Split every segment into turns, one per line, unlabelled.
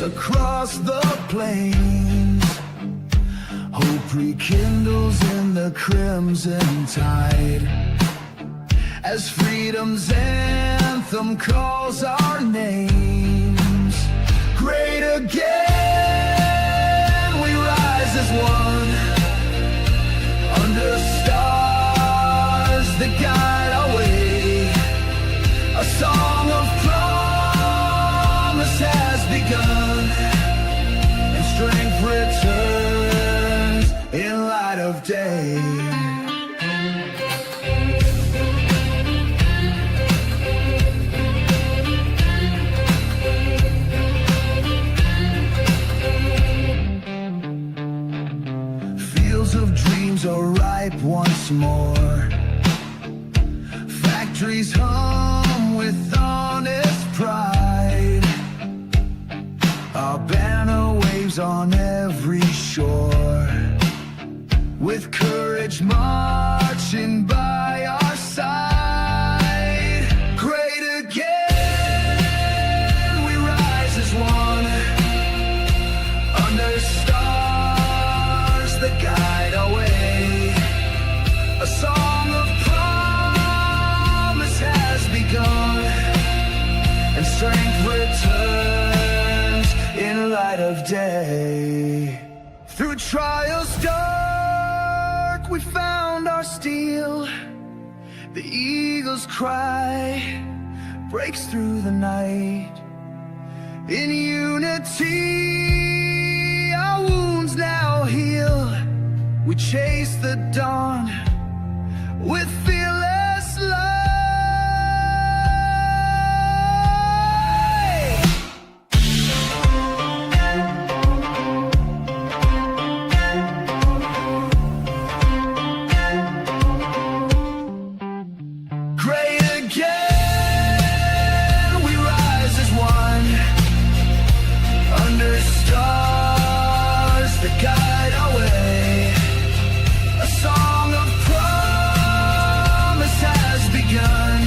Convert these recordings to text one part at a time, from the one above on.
roots across the plains. Hope rekindles in the crimson tide as freedom's anthem calls our names. Great again, we rise as one, under stars that guide our way. A song of promise has begun, and strength returns in light of day. Fields of dreams are ripe once more. Factories hum with honest pride. Our banner waves on every shore, with courage marching by our side. Great again, we rise as one, under stars that guide our way. A song of promise has begun, and strength returns in light of day. Through trials dark, we found our steel. The eagle's cry breaks through the night. In unity, our wounds now heal. We chase the dawn with fearless light. Great again, we rise as one, under stars that guide our way. A song of promise has begun,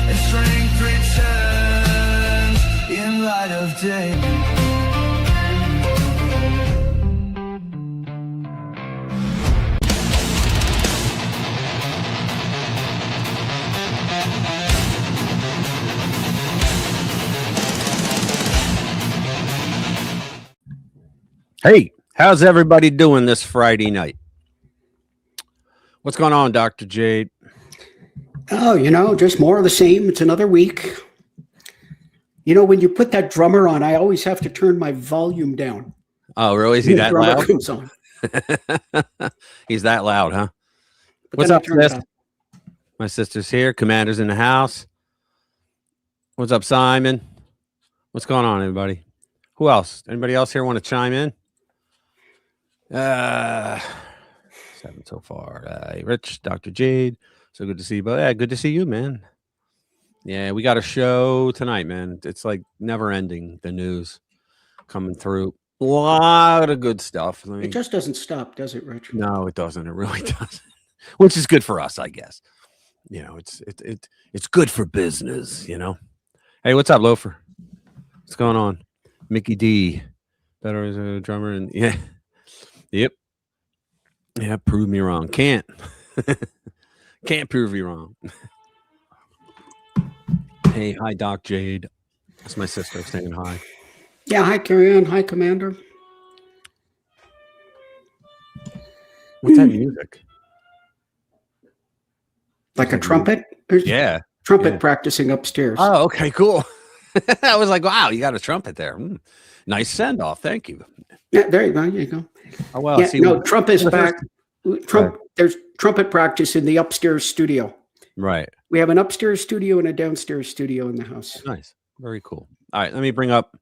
and strength returns in light of day.
Hey, how's everybody doing this Friday night? What's going on, Dr. Jade?
Oh, just more of the same. It's another week. When you put that drummer on, I always have to turn my volume down.
Oh, really? Is he that loud?
Comes on.
He's that loud, huh?
But
What's
then I
up,
turn it
sis?
up.
My sister's here. Commander's in the house. What's up, Simon? What's going on, everybody? Who else? Anybody else here want to chime in? 7 so far. Rich, Dr. Jade. So good to see you. But yeah, good to see you, man. Yeah, we got a show tonight, man. It's like never ending. The news coming through. A lot of good stuff.
It just doesn't stop, does it, Rich?
No, it doesn't. It really doesn't. Which is good for us, I guess. It's good for business, Hey, what's up, Loafer? What's going on? Mickey D. Better as a drummer, and yeah. Yep. Yeah, prove me wrong. Can't prove you wrong. Hey, hi, Doc Jade. That's my sister saying hi.
Yeah, hi, Carrie-Ann. Hi, Commander.
What's that music?
Like a trumpet? There's trumpet practicing upstairs.
Oh, okay, cool. I was like, wow, you got a trumpet there. Nice send-off. Thank you.
Yeah, there you go.
Oh, well.
Yeah, Trump is back. There's trumpet practice in the upstairs studio.
Right.
We have an upstairs studio and a downstairs studio in the house.
Nice. Very cool. All right, let me bring up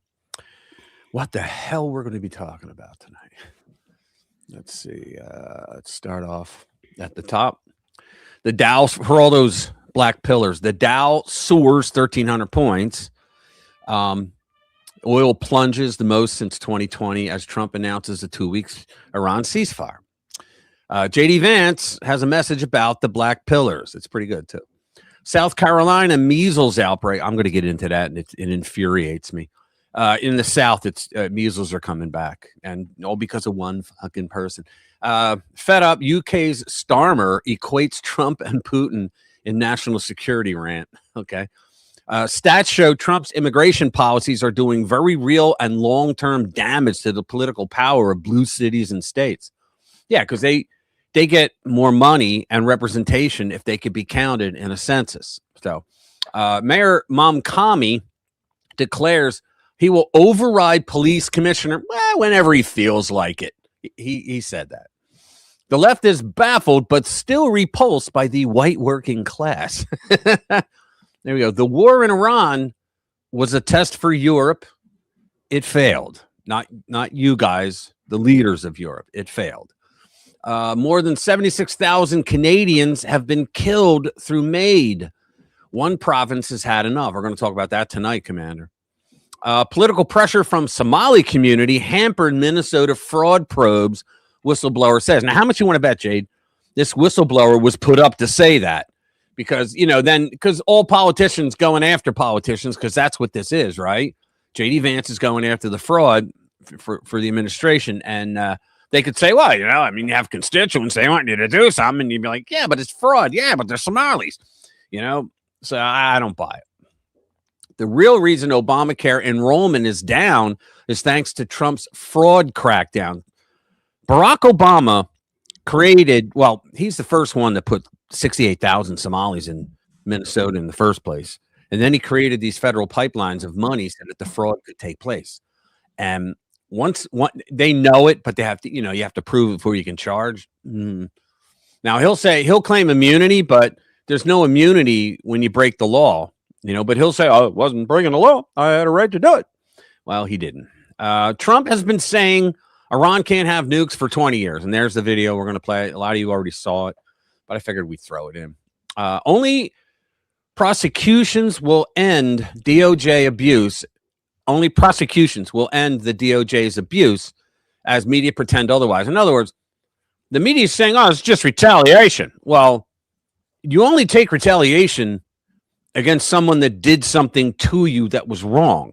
what the hell we're going to be talking about tonight. Let's see. Let's start off at the top. The Dow, for all those black pillars, the Dow soars 1,300 points. Oil plunges the most since 2020 as Trump announces a 2 weeks Iran ceasefire. J.D. Vance has a message about the black pillars. It's pretty good, too. South Carolina measles outbreak. I'm going to get into that, and it infuriates me. In the South, it's measles are coming back, and all because of one fucking person. Fed up, UK's Starmer equates Trump and Putin in national security rant. Okay. Stats show Trump's immigration policies are doing very real and long-term damage to the political power of blue cities and states. Yeah, because they get more money and representation if they could be counted in a census. So Mayor Momkami declares he will override police commissioner whenever he feels like it. He said that. The left is baffled, but still repulsed by the white working class. There we go. The war in Iran was a test for Europe. It failed. Not you guys, the leaders of Europe. It failed. More than 76,000 Canadians have been killed through MAID. One province has had enough. We're going to talk about that tonight, Commander. Political pressure from Somali community hampered Minnesota fraud probes, whistleblower says. Now, how much you want to bet, Jade? This whistleblower was put up to say that because, because all politicians going after politicians, because that's what this is, right? J.D. Vance is going after the fraud for the administration. And they could say, well, you have constituents, they want you to do something. And you'd be like, yeah, but it's fraud. Yeah, but they're Somalis, So I don't buy it. The real reason Obamacare enrollment is down is thanks to Trump's fraud crackdown. Barack Obama he's the first one that put 68,000 Somalis in Minnesota in the first place. And then he created these federal pipelines of money so that the fraud could take place. And once they know it, but they have to, you have to prove it before you can charge. Now he'll claim immunity, but there's no immunity when you break the law. But he'll say, oh, it wasn't breaking the law. I had a right to do it. Well, he didn't. Trump has been saying Iran can't have nukes for 20 years. And there's the video we're going to play. A lot of you already saw it, but I figured we'd throw it in. Only prosecutions will end DOJ abuse. Only prosecutions will end the DOJ's abuse as media pretend otherwise. In other words, the media is saying, oh, it's just retaliation. Well, you only take retaliation against someone that did something to you that was wrong.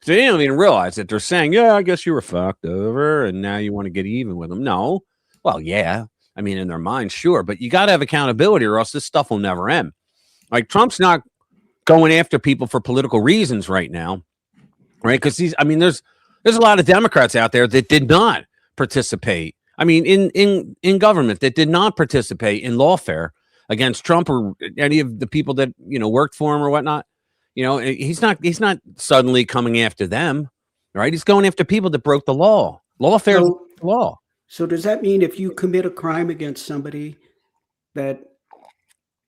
So they don't even realize that they're saying, yeah, I guess you were fucked over and now you want to get even with them. No. Well, yeah. I mean, in their mind, sure. But you got to have accountability or else this stuff will never end. Like Trump's not going after people for political reasons right now. Right. Because there's a lot of Democrats out there that did not participate. I mean, in government that did not participate in lawfare against Trump or any of the people that, worked for him or whatnot. He's not suddenly coming after them, right? He's going after people that broke the law. Lawfare law.
So does that mean if you commit a crime against somebody that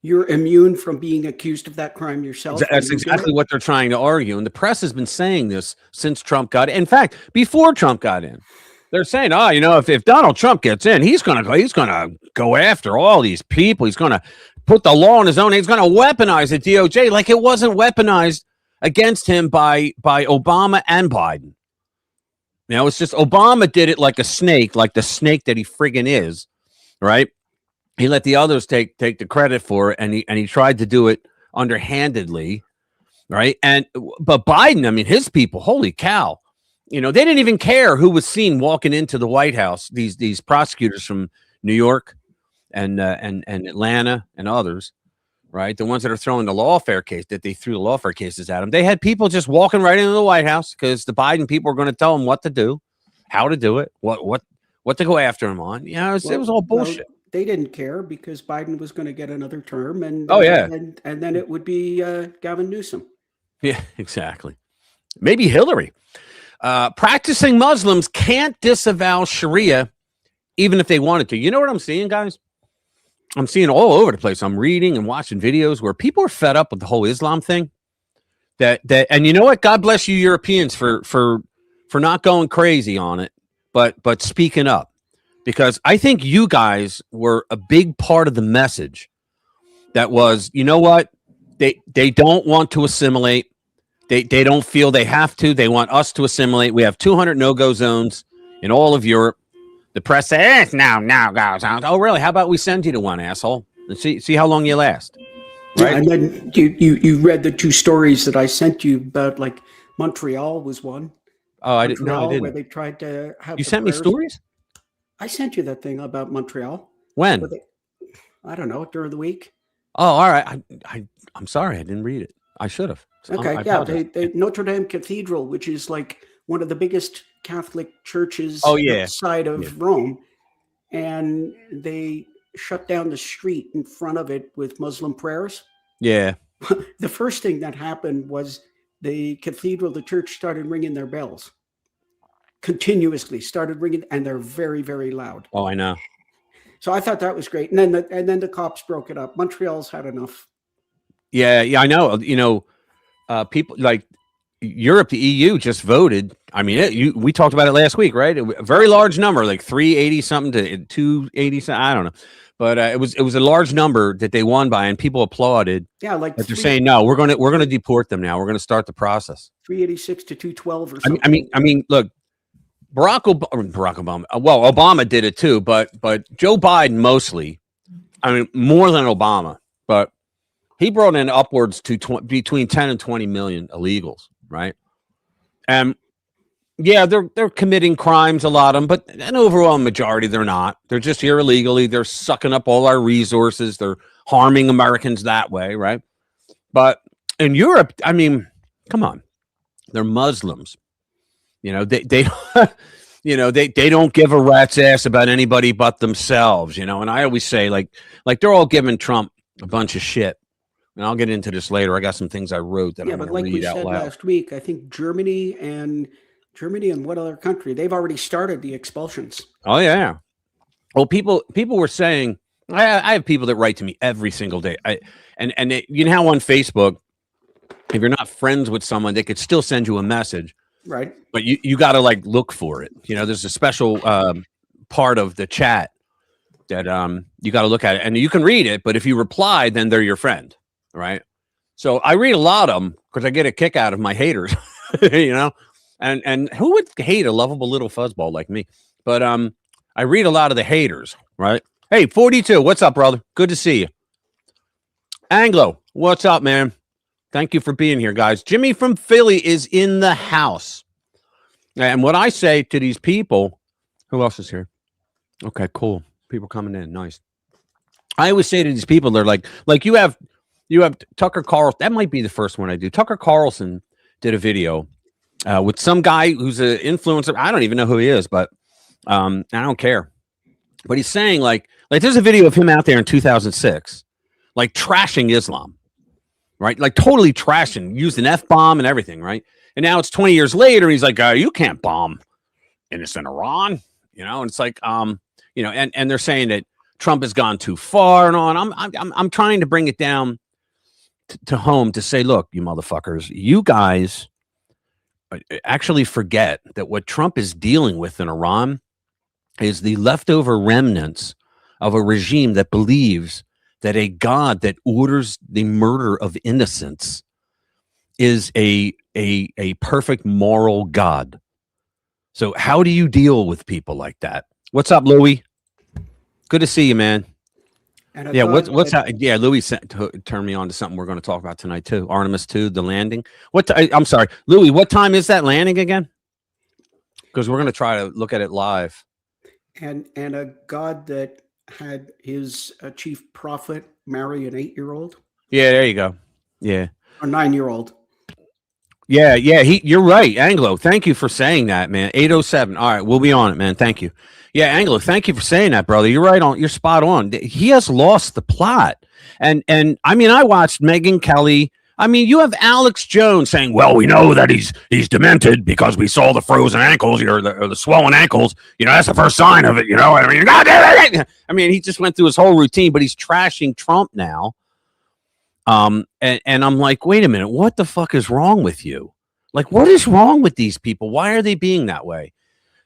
you're immune from being accused of that crime yourself?
That's exactly what they're trying to argue. And the press has been saying this since Trump got in. In fact, before Trump got in, they're saying, if Donald Trump gets in, he's gonna go after all these people. He's gonna put the law on his own. He's gonna weaponize the DOJ like it wasn't weaponized against him by Obama and Biden. It's just Obama did it like a snake, like the snake that he friggin' is, right? He let the others take the credit for it, and he tried to do it underhandedly, right? But Biden, his people, holy cow. They didn't even care who was seen walking into the White House. These prosecutors from New York and Atlanta and others, right? The ones that are throwing the lawfare case, that they threw the lawfare cases at them. They had people just walking right into the White House because the Biden people were going to tell them what to do, how to do it, what to go after him on. It was all bullshit.
Well, they didn't care because Biden was going to get another term, and and then it would be Gavin Newsom.
Yeah, exactly. Maybe Hillary. Practicing Muslims can't disavow Sharia even if they wanted to. You know what I'm seeing, guys? I'm seeing all over the place. I'm reading and watching videos where people are fed up with the whole Islam thing. And you know what? God bless you, Europeans, for not going crazy on it, but speaking up, because I think you guys were a big part of the message. That was, you know what? They don't want to assimilate. They don't feel they have to. They want us to assimilate. We have 200 no-go zones in all of Europe. The press says, no-go zones. Oh, really? How about we send you to one, asshole? And see how long you last. Right?
And then you read the two stories that I sent you about, like, Montreal was one.
Oh, I didn't know. I
Montreal, where
didn't.
they tried to have
You
the
sent me
prayers.
stories?
I sent you that thing about Montreal.
When?
Where I don't know, during the week.
Oh, all right. I'm sorry. I didn't read it. I should have.
Okay,
I
yeah,
apologize.
they Notre Dame Cathedral, which is like one of the biggest Catholic churches
Oh, yeah.
outside of
Yeah.
Rome, and they shut down the street in front of it with Muslim prayers.
Yeah.
The first thing that happened was the cathedral, the church started ringing their bells. Continuously started ringing, and they're very, very loud.
Oh, I know.
So I thought that was great. And then the cops broke it up. Montreal's had enough.
Yeah, I know. People like Europe, the EU just voted. I mean, we talked about it last week, right? A very large number, like 380 something to 280 something. I don't know, but it was a large number that they won by, and people applauded.
Yeah, like
they're saying, no, we're gonna deport them now. We're gonna start the process.
386 to 212 or something.
I mean, look, Barack Obama. Well, Obama did it too, but Joe Biden mostly. I mean, more than Obama, but he brought in upwards to between 10 and 20 million illegals, right? And yeah, they're committing crimes, a lot of them, but an overall majority they're not. They're just here illegally. They're sucking up all our resources. They're harming Americans that way, right? But in Europe, I mean, come on, they're Muslims. They you know, they don't give a rat's ass about anybody but themselves, and I always say like they're all giving Trump a bunch of shit. And I'll get into this later. I got some things I wrote that I'm going to read out loud. But like we said last
week, I think Germany and what other country? They've already started the expulsions.
Oh, yeah. Well, people were saying, I have people that write to me every single day. And you know how on Facebook, if you're not friends with someone, they could still send you a message.
Right.
But you got to like look for it. There's a special part of the chat that you got to look at it. And you can read it, but if you reply, then they're your friend. Right. So I read a lot of them because I get a kick out of my haters, and who would hate a lovable little fuzzball like me? But I read a lot of the haters. Right. Hey, 42. What's up, brother? Good to see you. Anglo. What's up, man? Thank you for being here, guys. Jimmy from Philly is in the house. And what I say to these people, who else is here? Okay, cool. People coming in. Nice. I always say to these people, they're like you have Tucker Carlson. That might be the first one I do. Tucker Carlson did a video with some guy who's an influencer. I don't even know who he is, but I don't care. But he's saying like there's a video of him out there in 2006, like trashing Islam, right? Like totally trashing, used an F-bomb and everything, right? And now it's 20 years later. He's like, you can't bomb innocent Iran, And it's like, and they're saying that Trump has gone too far and on. I'm trying to bring it down to home to say, look, you motherfuckers, you guys actually forget that what Trump is dealing with in Iran is the leftover remnants of a regime that believes that a God that orders the murder of innocents is a perfect moral God. So how do you deal with people like that? What's up, Louis? Good to see you, man. Yeah, what's that? Yeah, Louis turned me on to something we're going to talk about tonight too. Artemis 2, the landing. I'm sorry, Louis. What time is that landing again? Because we're going to try to look at it live.
And a God that had his chief prophet marry an 8-year-old.
Yeah, there you go. Yeah,
a 9-year-old.
Yeah. You're right, Anglo. Thank you for saying that, man. 807. All right, we'll be on it, man. Thank you. Yeah, Anglo, thank you for saying that, brother. You're right on. You're spot on. He has lost the plot. And I mean, I watched Megyn Kelly. I mean, you have Alex Jones saying, well, we know that he's demented because we saw the frozen ankles or the swollen ankles. That's the first sign of it. I mean, he just went through his whole routine, but he's trashing Trump now. And I'm like, wait a minute, what the fuck is wrong with you? Like, what is wrong with these people? Why are they being that way?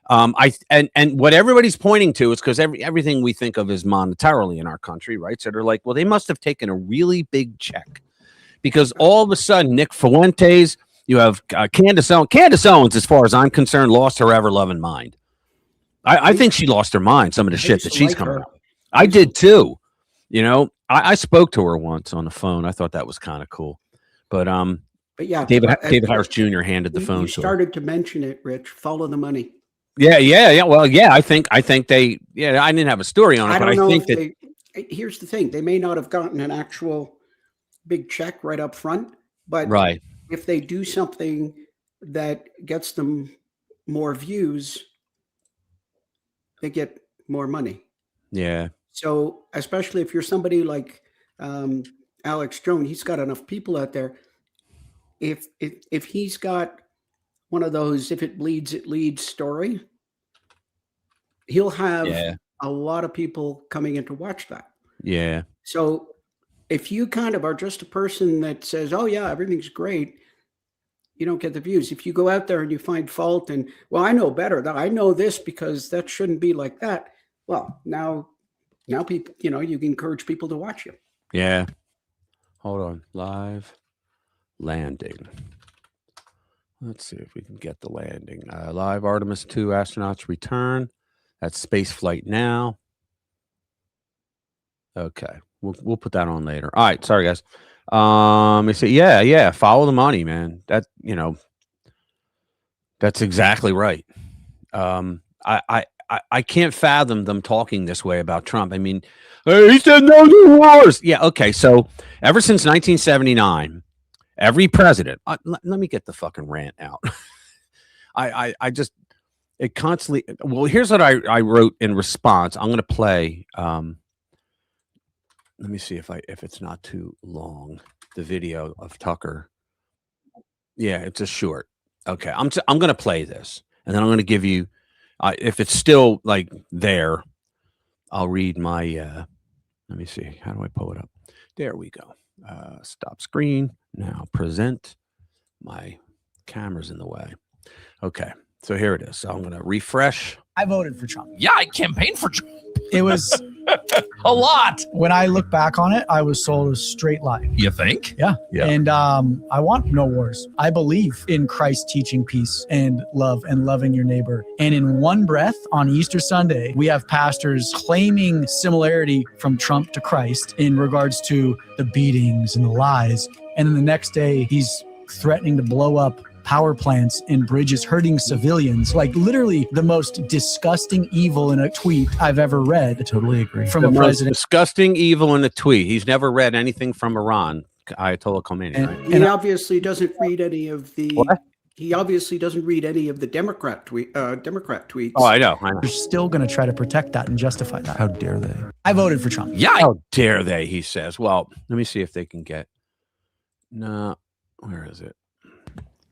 And what everybody's pointing to is because everything we think of is monetarily in our country, right? So they're like, well, they must have taken a really big check because all of a sudden, Nick Fuentes, you have Candace Owens. Candace Owens, as far as I'm concerned, lost her ever-loving mind. I think she lost her mind. Some of the shit that she's coming out. I did too. I spoke to her once on the phone. I thought that was kind of cool. But
But yeah,
David Harris Jr. handed the phone
you
to him.
started to mention it, Rich. Follow the money.
Yeah. Well, yeah, I think they. Yeah, I didn't have a story on it, but I think that.
Here's the thing: they may not have gotten an actual big check right up front, but
Right.
if they do something that gets them more views, they get more money.
Yeah.
So, especially if you're somebody like Alex Jones, he's got enough people out there. If he's got one of those "if it bleeds, it leads" story, he'll have a lot of people coming in to watch that.
Yeah.
So, if you kind of are just a person that says, "Oh yeah, everything's great," you don't get the views. If you go out there and you find fault and, well, I know better. I know this because that shouldn't be like that. Well, now people, you can encourage people to watch you.
Yeah. Hold on. Live landing. Let's see if we can get the landing. Live Artemis 2 astronauts return. That's space flight now. Okay. We'll put that on later. All right. Sorry, guys. Let me see. Yeah. Follow the money, man. That's exactly right. I can't fathom them talking this way about Trump. I mean, hey, he said no new wars. Yeah. Okay. So ever since 1979, every president. Let me get the fucking rant out. It constantly. Well, here's what I wrote in response. I'm going to play. Let me see if it's not too long. The video of Tucker. Yeah, it's a short. Okay, I'm going to play this, and then I'm going to give you. If it's still like there, I'll read my. Let me see. How do I pull it up? There we go. Stop screen. Now present. My camera's in the way. Okay, so here it is. So I'm going to refresh.
I voted for Trump.
Yeah, I campaigned for Trump.
It was
a lot.
When I look back on it, I was sold a straight lie.
You think?
Yeah.
Yeah.
And I want no wars. I believe in Christ teaching peace and love and loving your neighbor. And in one breath on Easter Sunday, we have pastors claiming similarity from Trump to Christ in regards to the beatings and the lies. And then the next day, he's threatening to blow up power plants and bridges, hurting civilians. Like literally the most disgusting evil in a tweet I've ever read. I totally agree. From a president.
Disgusting evil in a tweet. He's never read anything from Iran. Ayatollah Khomeini.
And he obviously doesn't read any of the. What? He obviously doesn't read any of the Democrat tweets.
Oh, I know.
They're still going to try to protect that and justify that. How dare they? I voted for Trump.
Yeah. How dare they? He says. Well, let me see if they can get. No, where is it?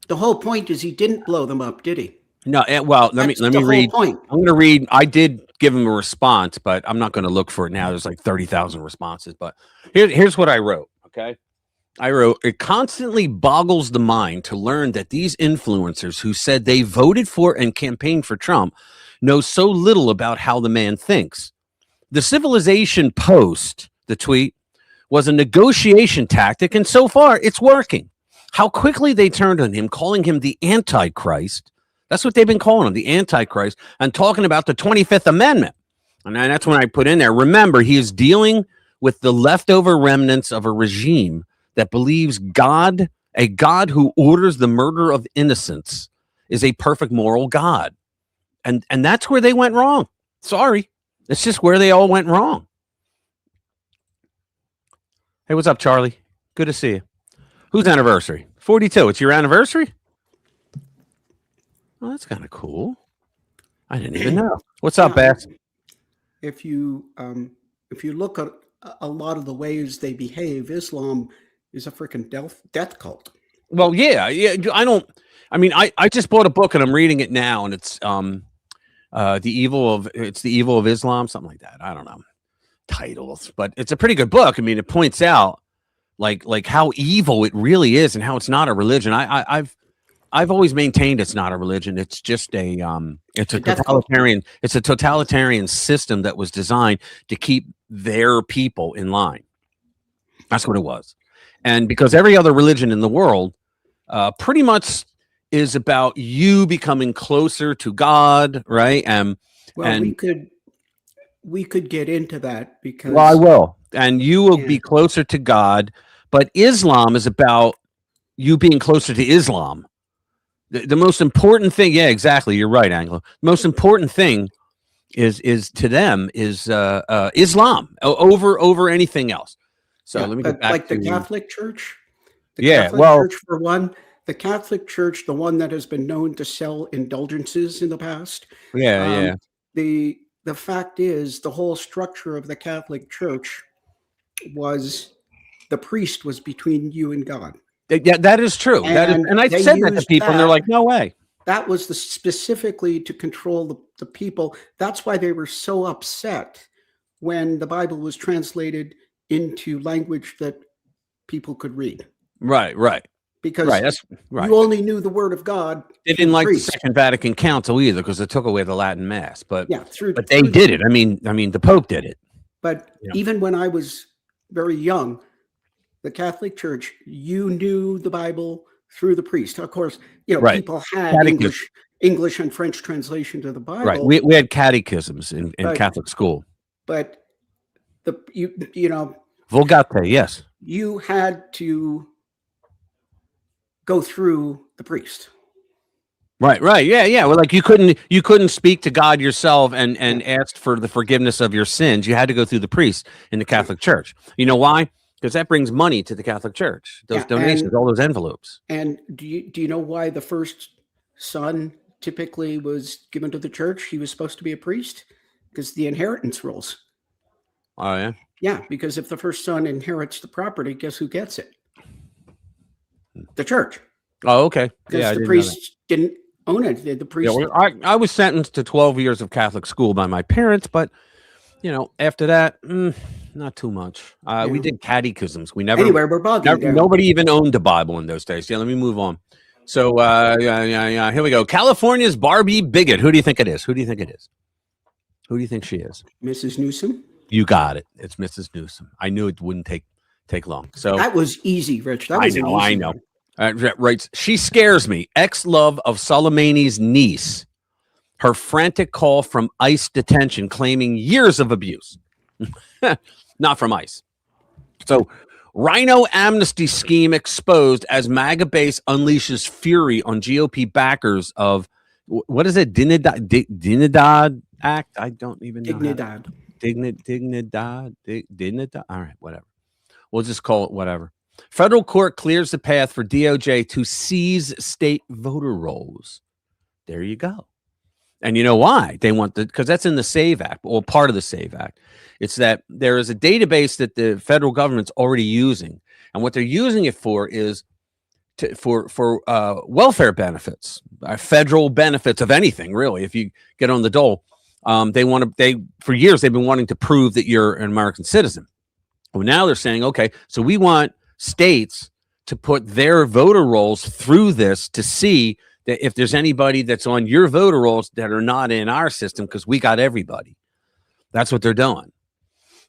The whole point is he didn't blow them up, did he?
No. Well, let me read.
Point.
I'm going to read. I did give him a response, but I'm not going to look for it now. There's like 30,000 responses. But here's what I wrote. Okay. I wrote, it constantly boggles the mind to learn that these influencers who said they voted for and campaigned for Trump know so little about how the man thinks. The civilization post, the tweet, was a negotiation tactic, and so far it's working. How quickly they turned on him, calling him the Antichrist. That's what they've been calling him, the Antichrist, and talking about the 25th Amendment. And that's when I put in there, remember, he is dealing with the leftover remnants of a regime that believes God, a God who orders the murder of innocents, is a perfect moral God. And that's where they went wrong. Sorry. It's just where they all went wrong. Hey, what's up, Charlie? Good to see you. Whose anniversary? 42. It's your anniversary? Oh, that's kind of cool. I didn't even know. What's up, Bass?
If you look at a lot of the ways they behave, Islam is a freaking death cult.
Well, yeah. I just bought a book and I'm reading it now, and it's the evil of Islam, something like that. I don't know titles, but it's a pretty good book. I mean, it points out like how evil it really is and how it's not a religion. I've always maintained it's not a religion. It's just it's a totalitarian system that was designed to keep their people in line. That's what it was. And because every other religion in the world pretty much is about you becoming closer to God, right?
We could get into that because
I will. And you will be closer to God. But Islam is about you being closer to Islam. The most important thing, yeah, exactly. You're right, Anglo. The most important thing is to them is Islam over anything else. So let me get
but
back
like
to
the Catholic Church,
well,
for one, the Catholic Church, the one that has been known to sell indulgences in the past.
yeah.
The fact is, the whole structure of the Catholic Church was the priest was between you and God.
Yeah, that is true. And I
they
said that to
used
people, and they're
that.
like, "No way."
That was specifically to control the people. That's why they were so upset when the Bible was translated into language that people could read,
Right.
because
That's right.
you only knew the word of God.
They
through
didn't like the
priest.
Second Vatican Council either because it took away the Latin Mass. But
Yeah,
but they did it. I mean, the Pope did it.
But
Yeah.
even when I was very young, the Catholic Church, you knew the Bible through the priest. Of course,
Right.
people had
Catechism.
English and French translation to the Bible.
Right. We had catechisms in
But-
Catholic school.
But you
Vulgate, yes.
you had to go through the priest.
Right. Yeah. Well, like you couldn't speak to God yourself and ask for the forgiveness of your sins. You had to go through the priest in the Catholic Church. You know why? Because that brings money to the Catholic Church. Those donations, all those envelopes.
And do you know why the first son typically was given to the church? He was supposed to be a priest because the inheritance rules.
Oh yeah.
Yeah, because if the first son inherits the property, guess who gets it? The church.
Oh, okay.
Because
Yeah,
the priest didn't own it. The priest.
Yeah, well, I was sentenced to 12 years of Catholic school by my parents, but after that, not too much. We did catechisms. We never.
Anyway, we're bogging down.
Nobody even owned a Bible in those days. Yeah, let me move on. So, yeah. Here we go. California's Barbie bigot. Who do you think it is? Who do you think she is?
Mrs. Newsom.
You got it. It's Mrs. Newsom. I knew it wouldn't take long. So
That was easy, Rich. That was
I know. Right. She scares me. Ex-love of Soleimani's niece. Her frantic call from ICE detention claiming years of abuse. Not from ICE. So, Rhino amnesty scheme exposed as MAGA base unleashes fury on GOP backers of, what is it? Dignidad Act? I don't even know. Dignidad. All right, whatever. We'll just call it whatever. Federal court clears the path for DOJ to seize state voter rolls. There you go. And you know why? They want because that's in the SAVE Act, or part of the SAVE Act. It's that there is a database that the federal government's already using. And what they're using it for is for welfare benefits, federal benefits of anything, really. If you get on the dole, for years, they've been wanting to prove that you're an American citizen. Well, now they're saying, okay, so we want states to put their voter rolls through this to see that if there's anybody that's on your voter rolls that are not in our system, because we got everybody. That's what they're doing.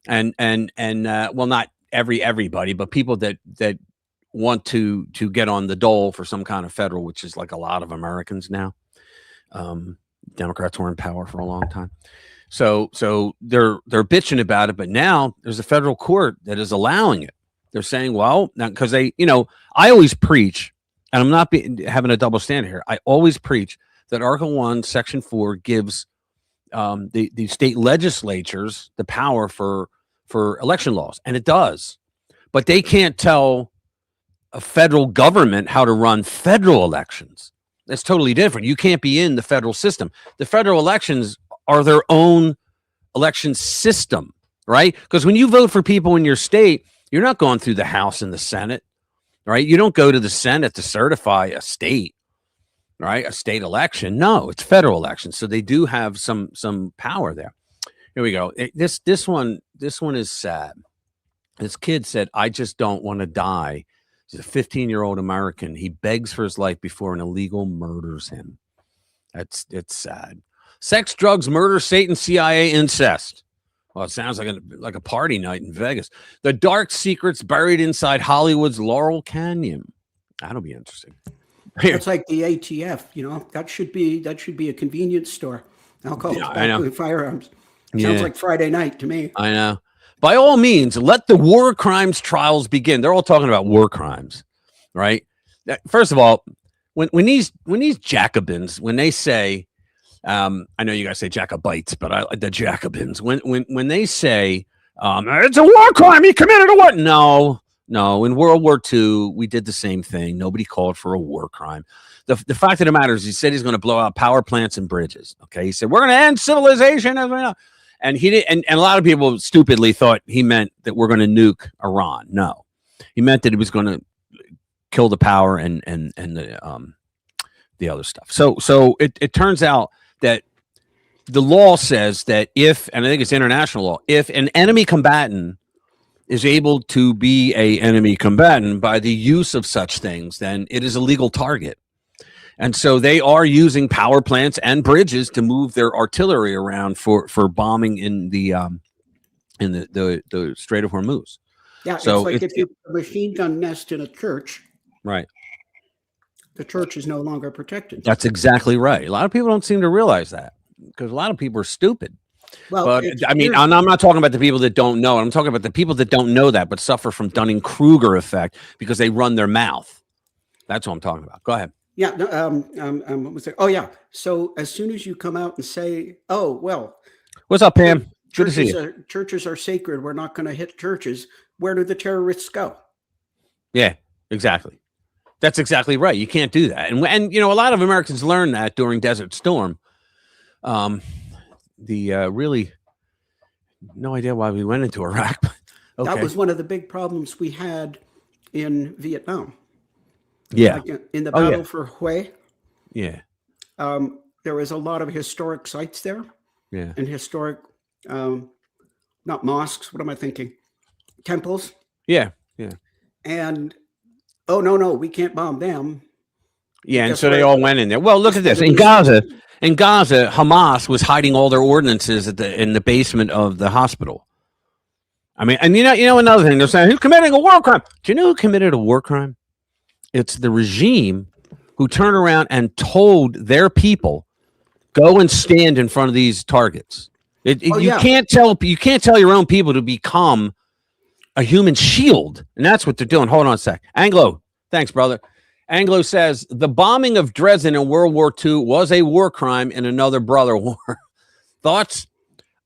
And well, not everybody, but people that want to get on the dole for some kind of federal, which is like a lot of Americans now. Democrats were in power for a long time. So they're bitching about it, but now there's a federal court that is allowing it. They're saying, well, now because I always preach, and I'm not having a double standard here. I always preach that Article 1, Section 4 gives the state legislatures the power for election laws, and it does. But they can't tell a federal government how to run federal elections. That's totally different. You can't be in the federal system. The federal elections are their own election system, right? Because when you vote for people in your state, you're not going through the House and the Senate, right? You don't go to the Senate to certify a state, right? A state election. No, it's federal election. So they do have some power there. Here we go. This one is sad. This kid said, "I just don't want to die." He's a 15-year-old American. He begs for his life before an illegal murders him. It's sad. Sex, drugs, murder, Satan, CIA, incest. Well, it sounds like a party night in Vegas. The dark secrets buried inside Hollywood's Laurel Canyon. That'll be interesting.
It's like the ATF. That should be a convenience store. Alcohol, tobacco, and firearms. Sounds like Friday night to me.
I know. By all means, let the war crimes trials begin. They're all talking about war crimes, right? First of all, when these Jacobins, when they say, I know you guys say Jacobites, but the Jacobins, when they say it's a war crime, he committed a war. No. In World War II, we did the same thing. Nobody called for a war crime. The fact of the matter is, he said he's going to blow out power plants and bridges. Okay, he said we're going to end civilization as we know. And he did, and a lot of people stupidly thought he meant that we're going to nuke Iran. No, he meant that he was going to kill the power and the other stuff. So it turns out that the law says that if, and I think it's international law, if an enemy combatant is able to be a enemy combatant by the use of such things, then it is a legal target. And so they are using power plants and bridges to move their artillery around for bombing in the Strait of Hormuz.
Yeah,
So
it's like if you put a machine gun nest in a church,
right.
the church is no longer protected.
That's exactly right. A lot of people don't seem to realize that because a lot of people are stupid.
Well,
But I mean, I'm not talking about the people that don't know. I'm talking about the people that don't know that, but suffer from Dunning-Kruger effect because they run their mouth. That's what I'm talking about. Go ahead.
Yeah. No, what was it? Oh, yeah. So as soon as you come out and say, "Oh, well,
What's up, Pam? Good to see you.
Churches are sacred. We're not going to hit churches," where do the terrorists go?
Yeah, exactly. That's exactly right. You can't do that. And you know, a lot of Americans learned that during Desert Storm. Really no idea why we went into Iraq. But okay.
That was one of the big problems we had in Vietnam.
Yeah.
Like in the battle for Hue.
Yeah.
There was a lot of historic sites there.
Yeah.
And historic, not mosques. What am I thinking? Temples.
Yeah. Yeah.
And no, we can't bomb them.
Yeah, and
That's
so they
right.
all went in there. Well, look at this. In Gaza, Hamas was hiding all their ordinances in the basement of the hospital. I mean, and you know another thing, they're saying, who's committing a war crime? Do you know who committed a war crime? It's the regime who turned around and told their people, go and stand in front of these targets. You can't tell your own people to become a human shield, and that's what they're doing. Hold on a sec. Anglo, thanks, brother. Anglo says the bombing of Dresden in World War II was a war crime in another brother war. Thoughts?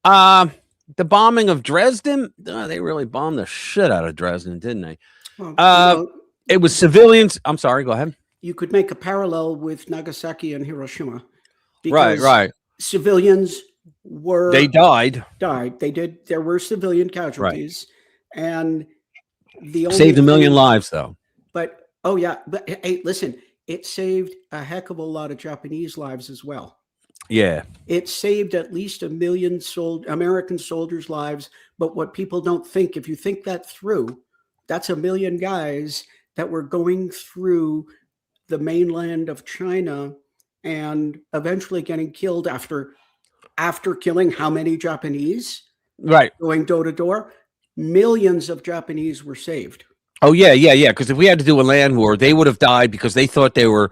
The bombing of Dresden? They really bombed the shit out of Dresden, didn't they?
Well,
it was civilians. I'm sorry. Go ahead.
You could make a parallel with Nagasaki and Hiroshima. Because
right.
Civilians were
died.
They did. There were civilian casualties, and the only
saved a million lives, though.
But hey, listen, it saved a heck of a lot of Japanese lives as well.
Yeah,
it saved at least 1 million American soldiers' lives. But what people don't think, if you think that through, that's 1 million guys that were going through the mainland of China and eventually getting killed after killing how many Japanese?
Right.
Going door to door. Millions of Japanese were saved.
Oh yeah. Because if we had to do a land war, they would have died because they thought they were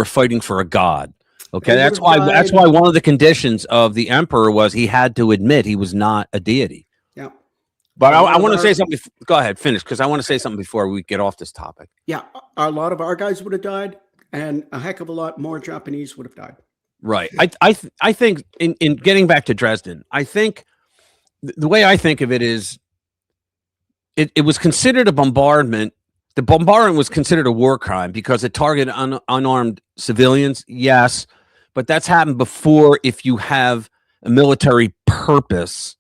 fighting for a god. Okay, that's why one of the conditions of the emperor was he had to admit he was not a deity.
Yeah.
But I want to say something. Go ahead, finish, because I want to say something before we get off this topic.
Yeah, a lot of our guys would have died, and a heck of a lot more Japanese would have died.
Right. I think in getting back to Dresden, I think the way I think of it is it was considered a bombardment. The bombardment was considered a war crime because it targeted unarmed civilians. Yes, but that's happened before. If you have a military purpose,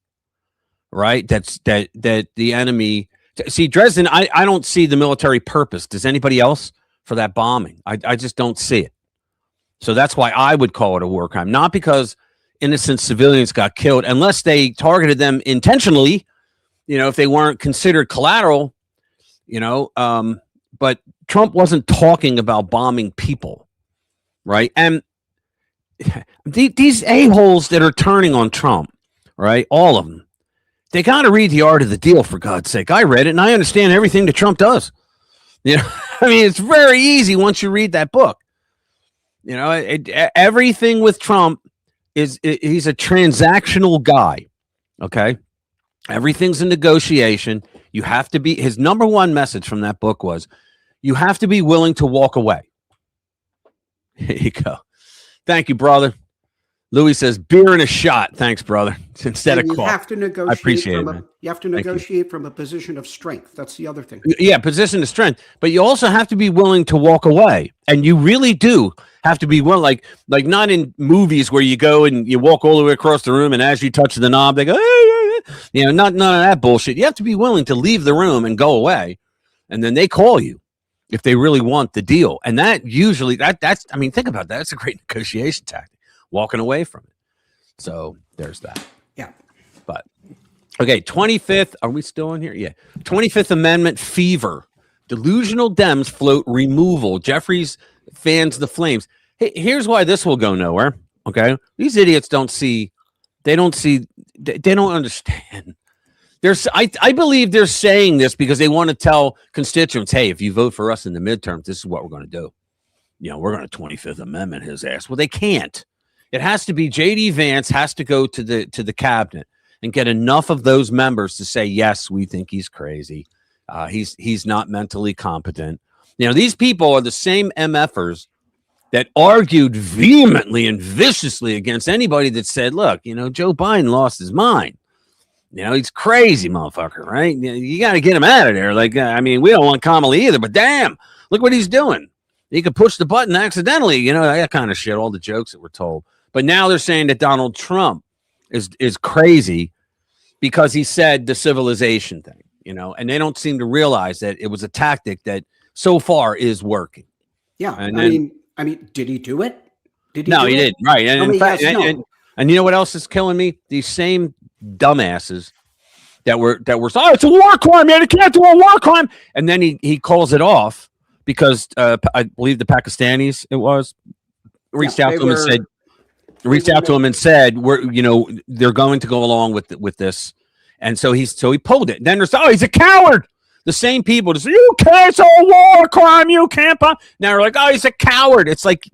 right? That the enemy. See, Dresden, I don't see the military purpose. Does anybody else for that bombing? I just don't see it. So that's why I would call it a war crime, not because innocent civilians got killed, unless they targeted them intentionally. You know, if they weren't considered collateral. You know, but Trump wasn't talking about bombing people, right? And these a-holes that are turning on Trump, right? All of them, they got to read The Art of the Deal, for God's sake. I read it, and I understand everything that Trump does. You know, I mean, it's very easy once you read that book. You know, everything with Trump he's a transactional guy, okay? Everything's a negotiation. You have to be, his number one message from that book was, you have to be willing to walk away. Here you go. Thank you, brother. Louis says, beer and a shot. Thanks, brother. Instead
And
of
you
coffee.
have to negotiate.
I appreciate it, man.
You have to
Thank you.
negotiate from a position of strength. That's the other thing.
Yeah, position of strength. But you also have to be willing to walk away. And you really do have to be willing, like not in movies where you go and you walk all the way across the room, and as you touch the knob, they go, hey. None of that bullshit. You have to be willing to leave the room and go away. And then they call you if they really want the deal. And that usually, that's, I mean, think about that. That's a great negotiation tactic, walking away from it. So there's that.
Yeah.
But, okay, 25th, are we still in here? Yeah. 25th Amendment fever. Delusional Dems float removal. Jeffries fans the flames. Hey, here's why this will go nowhere, okay? These idiots don't understand. I believe they're saying this because they want to tell constituents, hey, if you vote for us in the midterms, this is what we're going to do. We're going to 25th Amendment his ass. Well, they can't. It has to be J.D. Vance has to go to the cabinet and get enough of those members to say, yes, we think he's crazy. He's not mentally competent. These people are the same MFers that argued vehemently and viciously against anybody that said, look, Joe Biden lost his mind. He's crazy, motherfucker, right? You got to get him out of there. Like, we don't want Kamala either, but damn, look what he's doing. He could push the button accidentally, that kind of shit, all the jokes that were told. But now they're saying that Donald Trump is crazy because he said the civilization thing, and they don't seem to realize that it was a tactic that so far is working.
Yeah.
And
I mean, did he do it?
He didn't. Right. And in fact, and you know what else is killing me? These same dumbasses that were oh, it's a war crime, man. It can't do a war crime. And then he calls it off because I believe the Pakistanis reached out to him and said they're going to go along with this. And so he pulled it. And then he's a coward. The same people just say, you can't, it's a war crime, you can't. Now they're like, oh, he's a coward. It's like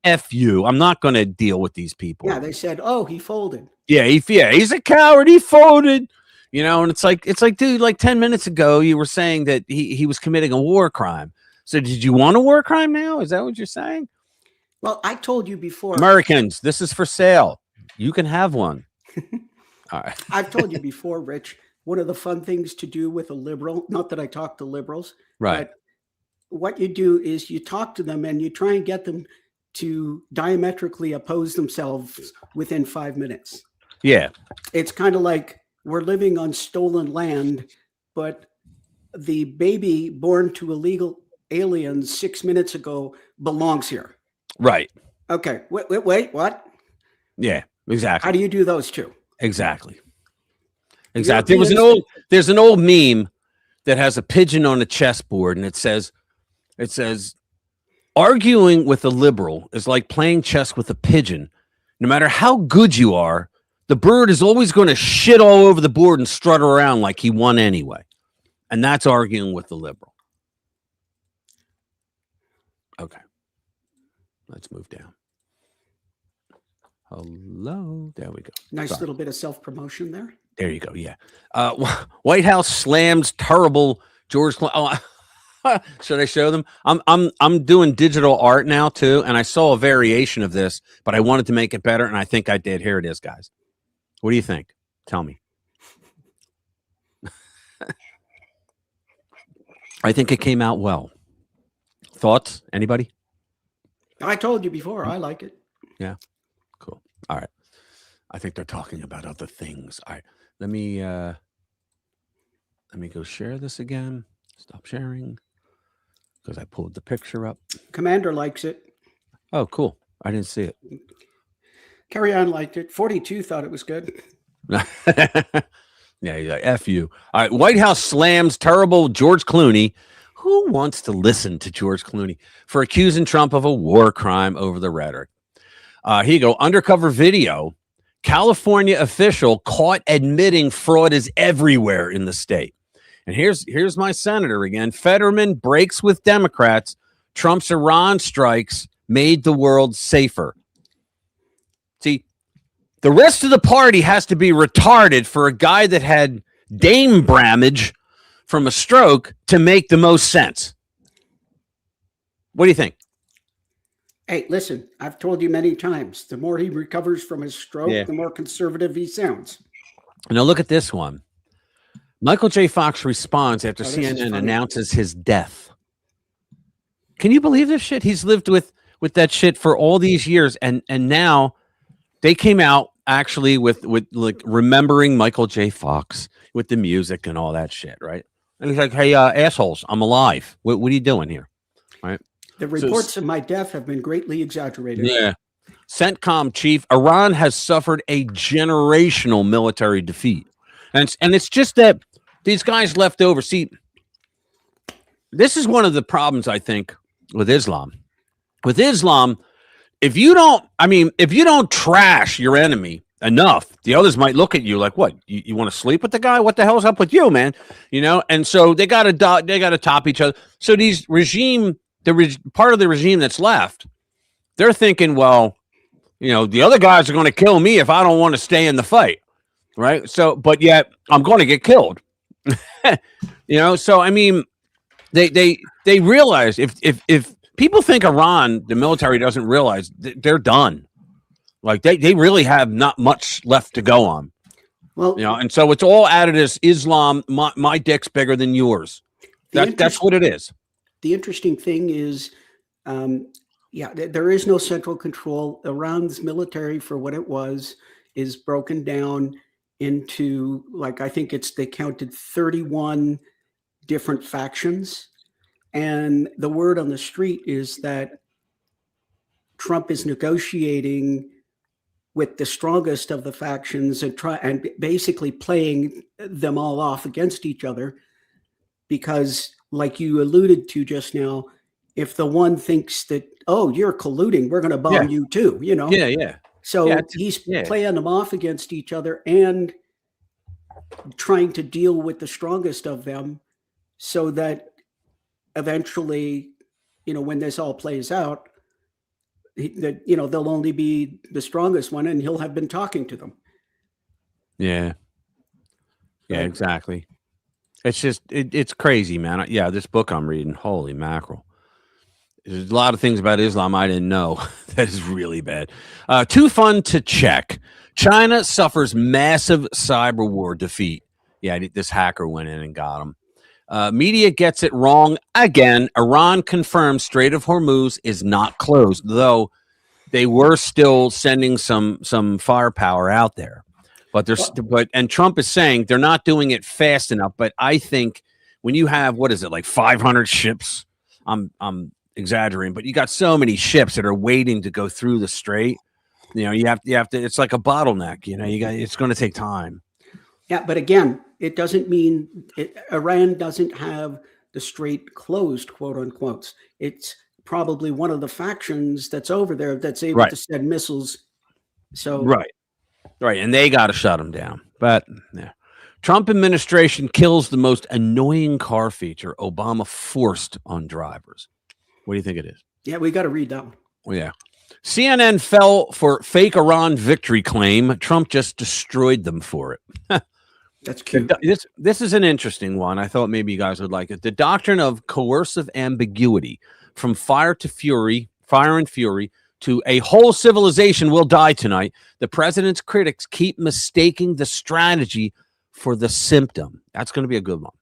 F you. I'm not going to deal with these people.
Yeah, they said, oh, he folded.
Yeah, he's a coward. He folded. And it's like, dude, like 10 minutes ago, you were saying that he was committing a war crime. So did you want a war crime now? Is that what you're saying?
Well, I told you before.
Americans, this is for sale. You can have one. All right.
I've told you before, Rich, one of the fun things to do with a liberal, not that I talk to liberals,
right?
But what you do is you talk to them and you try and get them to diametrically oppose themselves within 5 minutes.
Yeah.
It's kind of like we're living on stolen land, but the baby born to illegal aliens 6 minutes ago belongs here.
Right.
Okay. Wait, what?
Yeah, exactly.
How do you do those two?
Exactly. There's an old meme that has a pigeon on a chessboard, and it says, arguing with a liberal is like playing chess with a pigeon. No matter how good you are, the bird is always going to shit all over the board and strut around like he won anyway. And that's arguing with the liberal. Okay. Let's move down. Hello. There we go.
Nice little bit of self-promotion there.
There you go. Yeah. White House slams terrible George Clooney. Oh, should I show them? I'm doing digital art now too, and I saw a variation of this, but I wanted to make it better, and I think I did. Here it is, guys. What do you think? Tell me. I think it came out well. Thoughts? Anybody?
I told you before. I like it.
Yeah. Cool. All right. I think they're talking about other things. All right. Let me go share this again. Stop sharing because I pulled the picture up.
Commander likes it.
Oh, cool. I didn't see it.
Carry on liked it. 42 thought it was good.
Yeah, F you. All right. White House slams terrible George Clooney. Who wants to listen to George Clooney for accusing Trump of a war crime over the rhetoric? Here you go. Undercover video. California official caught admitting fraud is everywhere in the state. And here's my senator again. Fetterman breaks with Democrats. Trump's Iran strikes made the world safer. See, the rest of the party has to be retarded for a guy that had Dame Bramage from a stroke to make the most sense. What do you think?
Hey, listen, I've told you many times, the more he recovers from his stroke,
Yeah.
the more conservative he sounds.
Now look at this one. Michael J. Fox responds after
Oh, this is
CNN
funny.
announces his death. Can you believe this shit? He's lived with that shit for all these years, and now they came out actually with like remembering Michael J. Fox with the music and all that shit, right? And he's like, "Hey, assholes, I'm alive. What are you doing here?" Right?
The reports of my death have been greatly exaggerated.
Yeah. CENTCOM chief, Iran has suffered a generational military defeat. And it's just that these guys left over. See, this is one of the problems, I think, with Islam. With Islam, if you don't trash your enemy enough, the others might look at you like, what? You want to sleep with the guy? What the hell's up with you, man? You know, and so they got to top each other. So these part of the regime that's left, they're thinking, well, you know, the other guys are going to kill me if I don't want to stay in the fight, right? So, but yet I'm going to get killed, you know. So I mean, they realize if people think Iran, the military doesn't realize they're done. Like they really have not much left to go on. Well, you know, and so it's all out of this Islam. My dick's bigger than yours. That's what it is.
The interesting thing is, there is no central control. Iran's military, for what it was, is broken down into, like, I think they counted 31 different factions. And the word on the street is that Trump is negotiating with the strongest of the factions and basically playing them all off against each other, because, like you alluded to just now, if the one thinks that, oh, you're colluding, we're going to bomb you too, you know?
Yeah.
So he's playing them off against each other and trying to deal with the strongest of them, so that eventually, you know, when this all plays out, they'll only be the strongest one, and he'll have been talking to them.
Yeah, exactly. It's just it's crazy, man. Yeah, this book I'm reading, holy mackerel. There's a lot of things about Islam I didn't know. That is really bad. Too fun to check. China suffers massive cyber war defeat. Yeah, this hacker went in and got him. Media gets it wrong again. Iran confirms Strait of Hormuz is not closed, though they were still sending some firepower out there. But Trump is saying they're not doing it fast enough. But I think when you have, what is it, like 500 ships? I'm exaggerating, but you got so many ships that are waiting to go through the strait. You know, you have to. It's like a bottleneck. You know, it's going to take time.
Yeah, but again, it doesn't mean Iran doesn't have the strait closed, quote unquote. It's probably one of the factions that's over there that's able to send missiles. So
right, and they got to shut them down. But yeah, Trump administration kills the most annoying car feature Obama forced on drivers. What do you think it is?
Yeah, we got to read that one.
Well, yeah. CNN fell for fake Iran victory claim. Trump just destroyed them for it.
That's cute.
This is an interesting one. I thought maybe you guys would like it. The doctrine of coercive ambiguity, from fire and fury to a whole civilization will die tonight. The president's critics keep mistaking the strategy for the symptom. That's going to be a good one.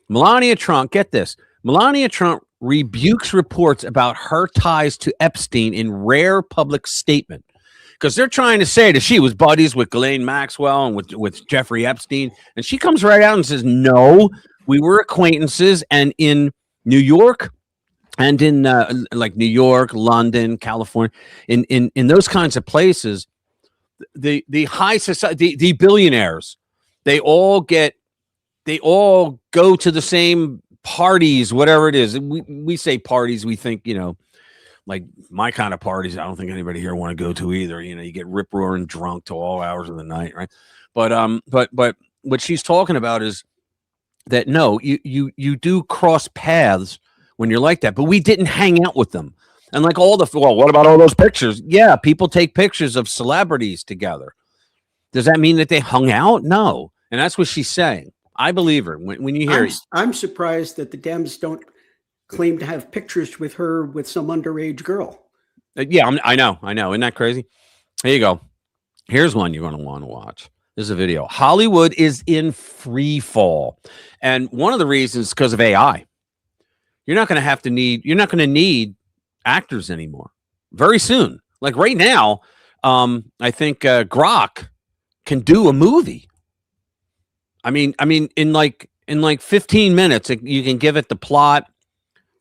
Melania Trump, get this. Melania Trump rebukes reports about her ties to Epstein in rare public statement. Because they're trying to say that she was buddies with Ghislaine Maxwell and with Jeffrey Epstein. And she comes right out and says, no, we were acquaintances. And in New York and in like New York, London, California, in those kinds of places, the high society, the billionaires, they all go to the same parties, whatever it is. We say parties, we think, you know, like my kind of parties, I don't think anybody here want to go to either. You know, you get rip roaring drunk to all hours of the night, right? But what she's talking about is that no, you do cross paths when you're like that, but we didn't hang out with them. And like what about all those pictures? Yeah, people take pictures of celebrities together. Does that mean that they hung out? No. And that's what she's saying. I believe her when you hear it.
I'm surprised that the Dems don't claimed to have pictures with her with some underage girl.
Yeah, I know. Isn't that crazy? Here you go. Here's one you're going to want to watch. This is a video. Hollywood is in free fall. And one of the reasons is because of AI. You're not going to need actors anymore very soon. Like right now, I think Grok can do a movie. I mean, in like 15 minutes, you can give it the plot,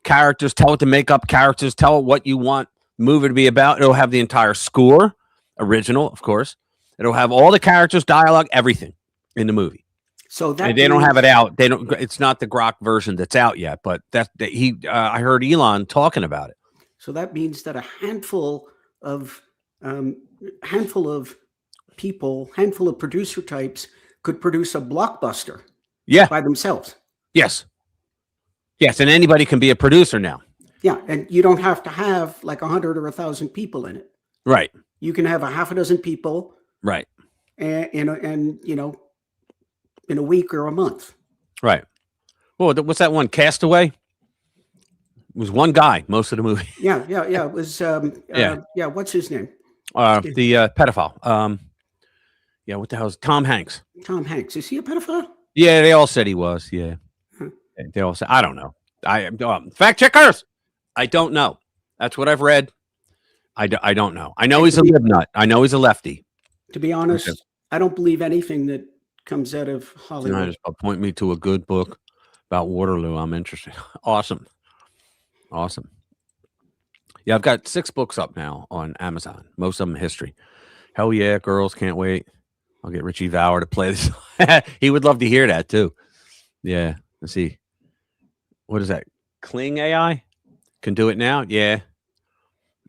characters, tell it to make up characters, tell it what you want the movie to be about. It'll have the entire score, original, of course. It'll have all the characters, dialogue, everything in the movie.
So that
and they don't have it out. They don't. It's not the Grok version that's out yet, but I heard Elon talking about it.
So that means that a handful of people, handful of producer types could produce a blockbuster.
Yeah.
By themselves.
Yes. Yes, and anybody can be a producer now.
Yeah, and you don't have to have like 100 or 1,000 people in it.
Right.
You can have a half a dozen people.
Right.
And you know, in a week or a month.
Right. Well, what's that one? Castaway? It was one guy most of the movie.
Yeah. It was what's his name?
The pedophile. Yeah, what the hell is Tom Hanks?
Tom Hanks. Is he a pedophile?
Yeah, they all said he was. Yeah.
Huh.
They all said, I don't know. Fact checkers. I don't know. That's what I've read. I don't know. I know he's a lib nut. I know he's a lefty.
To be honest, okay. I don't believe anything that comes out of Hollywood.
Just point me to a good book about Waterloo. I'm interested. Awesome. Yeah, I've got 6 books up now on Amazon. Most of them history. Hell yeah, girls, can't wait. I'll get Richie Vower to play this. He would love to hear that too. Yeah. Let's see. What is that? Kling AI? Can do it now? Yeah.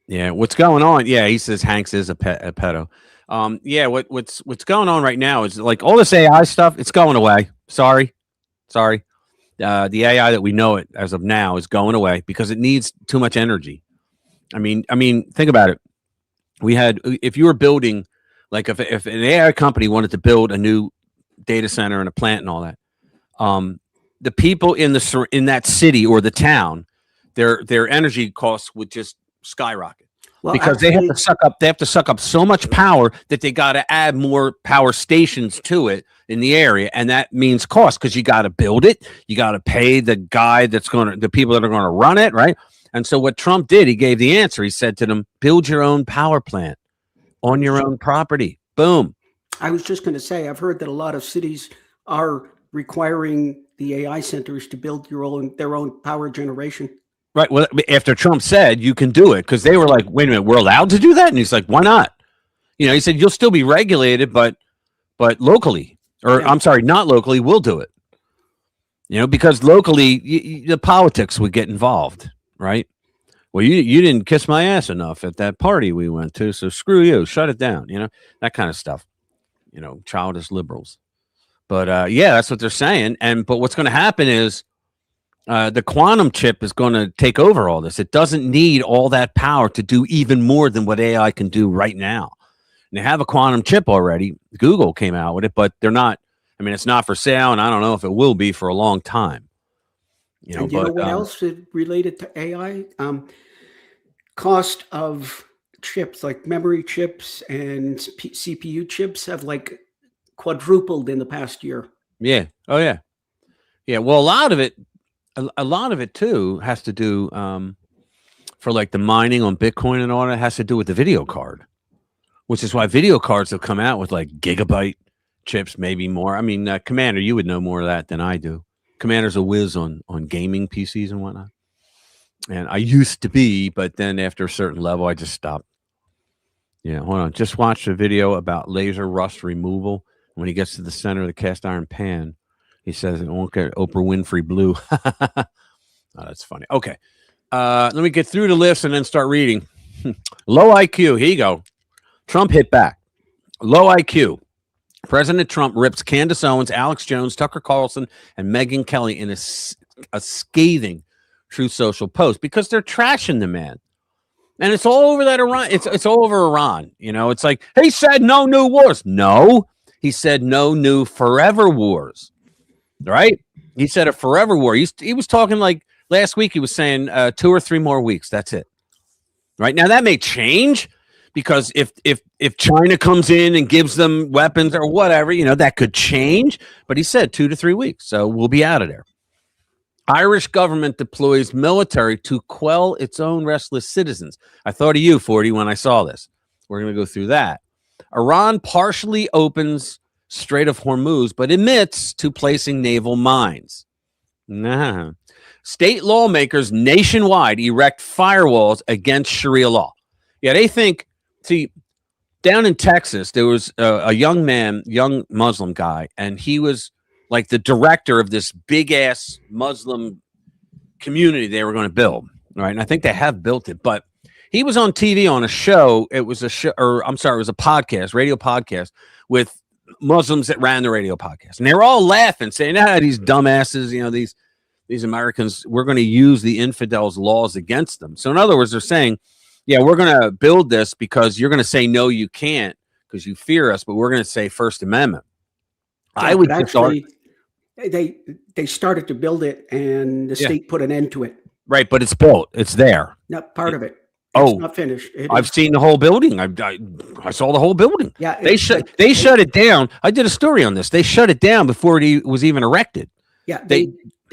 Yeah. What's going on? Yeah, he says Hanks is a pedo. Yeah, what's going on right now is like all this AI stuff, it's going away. Sorry. The AI that we know it as of now is going away because it needs too much energy. I mean, think about it. If you were building, like if an AI company wanted to build a new data center and a plant and all that, the people in that city or the town, their energy costs would just skyrocket. Well, because actually, they have to suck up so much power that they got to add more power stations to it in the area, and that means cost because you got to build it, you got to pay the people that are going to run it, right? And so what Trump did, he gave the answer. He said to them, "Build your own power plant on your own property." Boom.
I was just going to say, I've heard that a lot of cities are requiring the AI centers to build their own power generation.
Right. Well, after Trump said you can do it, because they were like, wait a minute, we're allowed to do that? And he's like, why not? He said, you'll still be regulated, but locally, or yeah. I'm sorry, not locally, we'll do it. Because locally, the politics would get involved, right? Well, you didn't kiss my ass enough at that party we went to, so screw you, shut it down, that kind of stuff, childish liberals. But yeah, that's what they're saying. But what's going to happen is, the quantum chip is going to take over all this. It doesn't need all that power to do even more than what AI can do right now. And they have a quantum chip already. Google came out with it, but they're not. I mean, it's not for sale, and I don't know if it will be for a long time.
Know what else is related to AI? Cost of chips, like memory chips and CPU chips, have like quadrupled in the past year.
Yeah. Oh, yeah. Yeah. Well, a lot of it too has to do for like the mining on Bitcoin and all that has to do with the video card, which is why video cards have come out with like gigabyte chips, maybe more. I mean, Commander, you would know more of that than I do. Commander's a whiz on gaming PCs and whatnot. And I used to be, but then after a certain level, I just stopped. Yeah, hold on. Just watch a video about laser rust removal. When he gets to the center of the cast iron pan, he says it won't get Oprah Winfrey blue. Oh, that's funny. Okay. Let me get through the list and then start reading. Low IQ. Here you go. Trump hit back. Low IQ. President Trump rips Candace Owens, Alex Jones, Tucker Carlson, and Megyn Kelly in a scathing Truth Social post because they're trashing the man. And it's all over that Iran. It's all over Iran. It's like, he said no new wars. No, he said no new forever wars. Right? He said a forever war. He was talking like last week he was saying 2 or 3 more weeks. That's it. Right now that may change because if China comes in and gives them weapons or whatever, that could change. But he said 2 to 3 weeks, so we'll be out of there. Irish government deploys military to quell its own restless citizens. I thought of you, 40, when I saw this. We're going to go through that. Iran partially opens Strait of Hormuz, but admits to placing naval mines. Nah. State lawmakers nationwide erect firewalls against Sharia law. Yeah, they think, see, down in Texas, there was a young Muslim guy, and he was like the director of this big-ass Muslim community they were going to build, right? And I think they have built it, but he was on TV on a show. It was a show, or I'm sorry, it was a podcast, radio podcast with Muslims that ran the radio podcast. And they were all laughing, saying, these dumbasses, these Americans, we're going to use the infidels' laws against them. So in other words, they're saying, yeah, we're going to build this because you're going to say, no, you can't because you fear us, but we're going to say First Amendment.
Yeah,
I would
actually, they started to build it and the state put an end to it.
Right, but it's built. It's there.
Not part of it.
Oh,
it's not finished.
I've seen the whole building. I saw the whole building.
Yeah,
they shut it down. I did a story on this. They shut it down before it was even erected.
Yeah, they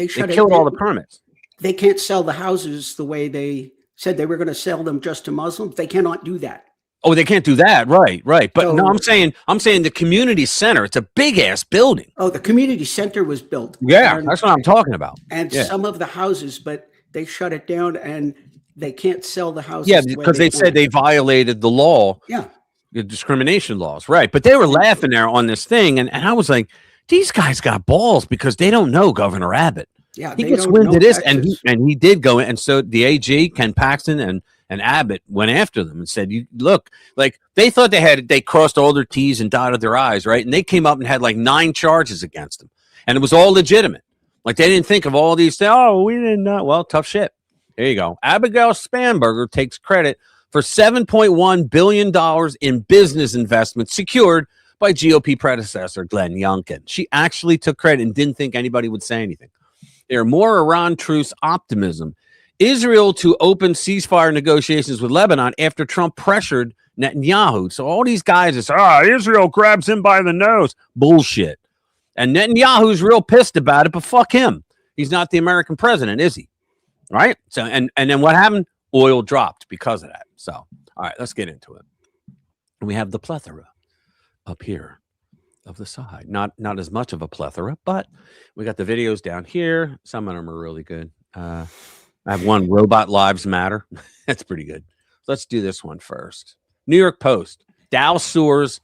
shut it.
Killed all the permits.
They can't sell the houses the way they said they were going to sell them just to Muslims. They cannot do that.
Oh, they can't do that. Right. But so, no, I'm saying the community center. It's a big ass building.
Oh, the community center was built.
Yeah, that's what I'm talking about.
And some of the houses, but they shut it down and they can't sell the houses.
Yeah, because they said they violated the law.
Yeah.
The discrimination laws. Right. But they were laughing there on this thing. And I was like, these guys got balls because they don't know Governor Abbott.
Yeah.
He gets wind of this. And he did go in. And so the AG, Ken Paxton, and Abbott went after them and said, "You look like they thought they crossed all their T's and dotted their I's, right?" And they came up and had like 9 charges against them, and it was all legitimate. Like they didn't think of all these things. Oh, we didn't know. Well, tough shit. There you go. Abigail Spanberger takes credit for $7.1 billion in business investments secured by GOP predecessor Glenn Youngkin. She actually took credit and didn't think anybody would say anything. There are more Iran truce optimism. Israel to open ceasefire negotiations with Lebanon after Trump pressured Netanyahu. So all these guys say, Israel grabs him by the nose. Bullshit. And Netanyahu's real pissed about it, but fuck him. He's not the American president, is he? Right? So and then what happened? Oil dropped because of that. So, all right, let's get into it. And we have the plethora up here of the side. Not as much of a plethora, but we got the videos down here. Some of them are really good. I have one, Robot Lives Matter. That's pretty good. Let's do this one first. New York Post. Dow soars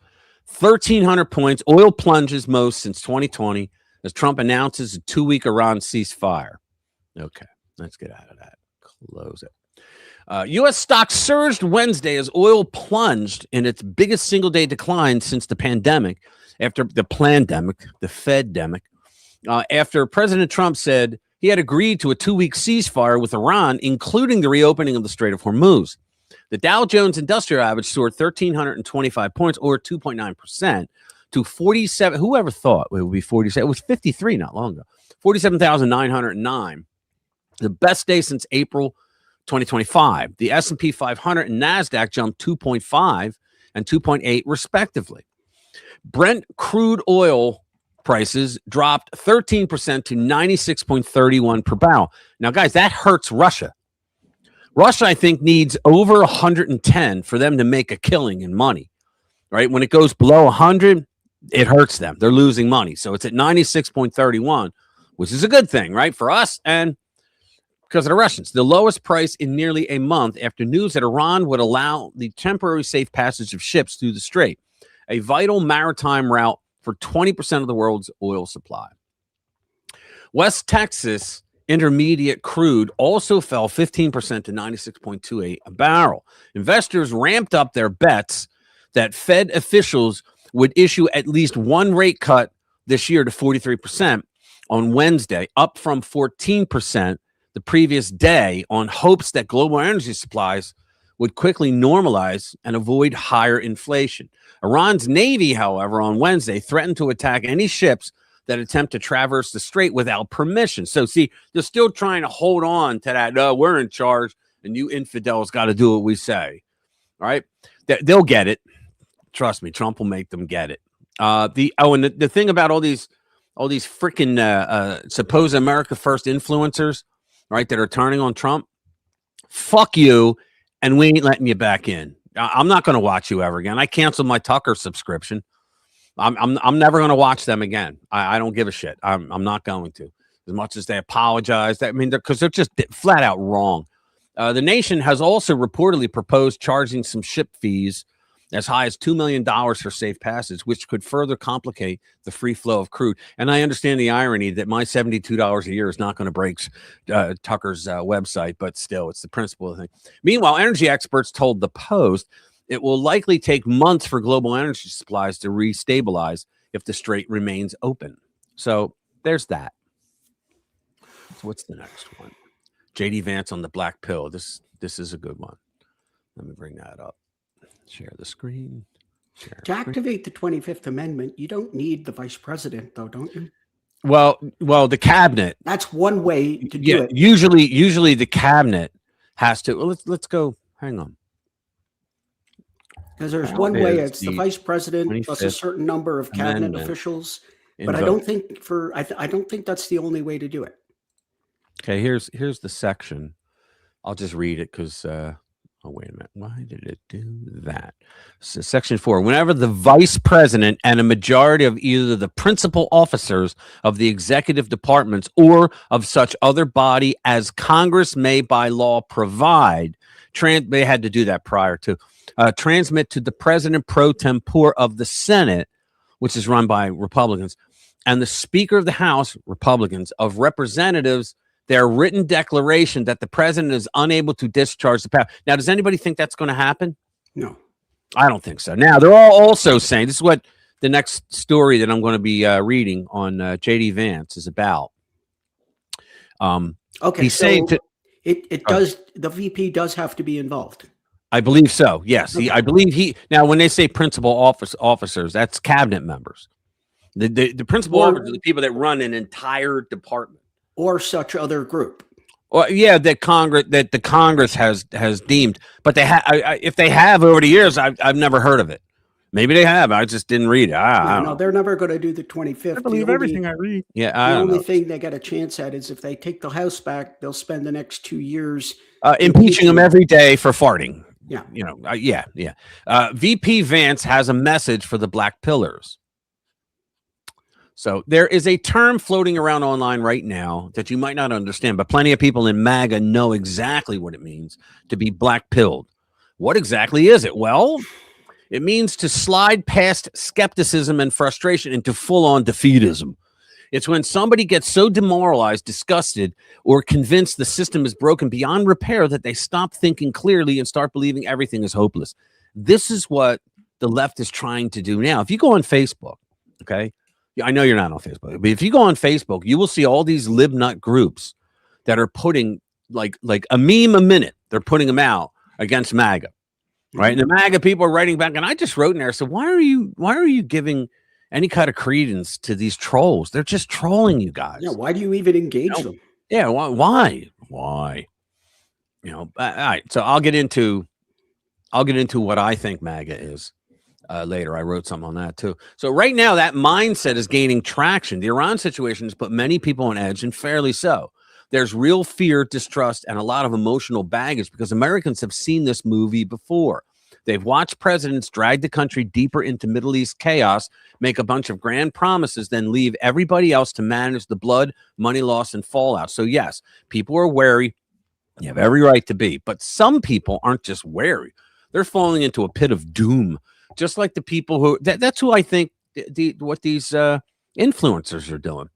1,300 points. Oil plunges most since 2020 as Trump announces a 2-week Iran ceasefire. Okay, let's get out of that. Close it. U.S. stocks surged Wednesday as oil plunged in its biggest single-day decline since the pandemic, after the Fed-demic, after President Trump said he had agreed to a 2-week ceasefire with Iran, including the reopening of the Strait of Hormuz. The Dow Jones Industrial Average soared 1,325 points, or 2.9%, to 47. Whoever thought it would be 47? It was 53 not long ago. 47,909. The best day since April 2025. The S&P 500 and NASDAQ jumped 2.5 and 2.8 respectively. Brent crude oil prices dropped 13% to 96.31 per barrel. Now, guys, that hurts Russia. Russia, I think, needs over 110 for them to make a killing in money, right? When it goes below 100, it hurts them. They're losing money. So it's at 96.31, which is a good thing, right, for us and because of the Russians. The lowest price in nearly a month after news that Iran would allow the temporary safe passage of ships through the strait, a vital maritime route for 20% of the world's oil supply. West Texas intermediate crude also fell 15% to 96.28 a barrel. Investors ramped up their bets that Fed officials would issue at least one rate cut this year to 43% on Wednesday, up from 14% the previous day, on hopes that global energy supplies would quickly normalize and avoid higher inflation. Iran's Navy, however, on Wednesday threatened to attack any ships that attempt to traverse the strait without permission. So see, they're still trying to hold on to that. No, we're in charge, and you infidels got to do what we say. All right, they'll get it. Trust me, Trump will make them get it. And the thing about all these freaking supposed America First influencers, right, that are turning on Trump. Fuck you, and we ain't letting you back in. I'm not going to watch you ever again. I canceled my Tucker subscription. I'm never going to watch them again. I don't give a shit. I'm not going to. As much as they apologize, I mean, because they're just flat out wrong. The nation has also reportedly proposed charging some ship fees as high as $2 million for safe passage, which could further complicate the free flow of crude. And I understand the irony that my $72 a year is not going to break Tucker's website, but still, it's the principle of the thing. Meanwhile, energy experts told The Post it will likely take months for global energy supplies to restabilize if the strait remains open. So there's that. So what's the next one? J.D. Vance on the black pill. This is a good one. Let me bring that up. Share the screen.
To activate the 25th Amendment, you don't need the vice president, though, don't you?
Well, the cabinet.
That's one way to do it.
Usually the cabinet has to. Well, let's go. Hang on.
Because there's one way. It's the vice president plus a certain number of cabinet officials. But I don't think I don't think that's the only way to do it.
Okay, here's the section. I'll just read it because. Oh, wait a minute. Why did it do that? So section 4, whenever the vice president and a majority of either the principal officers of the executive departments or of such other body as Congress may by law provide, they had to do that prior to, transmit to the president pro tempore of the Senate, which is run by Republicans, and the Speaker of the House, Republicans, of Representatives, their written declaration that the president is unable to discharge the power. Now, does anybody think that's going to happen?
No.
I don't think so. Now, they're all also saying, this is what the next story that I'm going to be reading on J.D. Vance is about.
Okay,
he's
so
saying
it does, the VP does have to be involved.
I believe so, yes.
Okay.
I believe now, when they say principal officers, that's cabinet members. The principal officers are the people that run an entire department.
Or such other group.
Well, yeah, that the Congress has deemed, but they if they have over the years, I've never heard of it. Maybe they have. I just didn't read it. I don't know.
They're never going to do the 25th.
I believe everything I read.
Yeah,
the only thing they got a chance at is if they take the House back, they'll spend the next 2 years
impeaching them every day for farting.
Yeah,
yeah. VP Vance has a message for the Black Pillars. So there is a term floating around online right now that you might not understand, but plenty of people in MAGA know exactly what it means to be black-pilled. What exactly is it? Well, it means to slide past skepticism and frustration into full-on defeatism. It's when somebody gets so demoralized, disgusted, or convinced the system is broken beyond repair that they stop thinking clearly and start believing everything is hopeless. This is what the left is trying to do now. If you go on Facebook, okay, I know you're not on Facebook, but if you go on Facebook, you will see all these libnut groups that are putting like a meme a minute. They're putting them out against MAGA, right? And the MAGA people are writing back, and I just wrote in there, so why are you giving any kind of credence to these trolls? They're just trolling you guys.
Yeah, why do you even engage them?
Yeah, why? All right. So I'll get into what I think MAGA is. Later, I wrote something on that too. So right now, that mindset is gaining traction. The Iran situation has put many people on edge, and fairly so. There's real fear, distrust, and a lot of emotional baggage because Americans have seen this movie before. They've watched presidents drag the country deeper into Middle East chaos, make a bunch of grand promises, then leave everybody else to manage the blood, money loss, and fallout. So yes, people are wary. You have every right to be. But some people aren't just wary. They're falling into a pit of doom. Just like the people who that's who I think what these influencers are doing.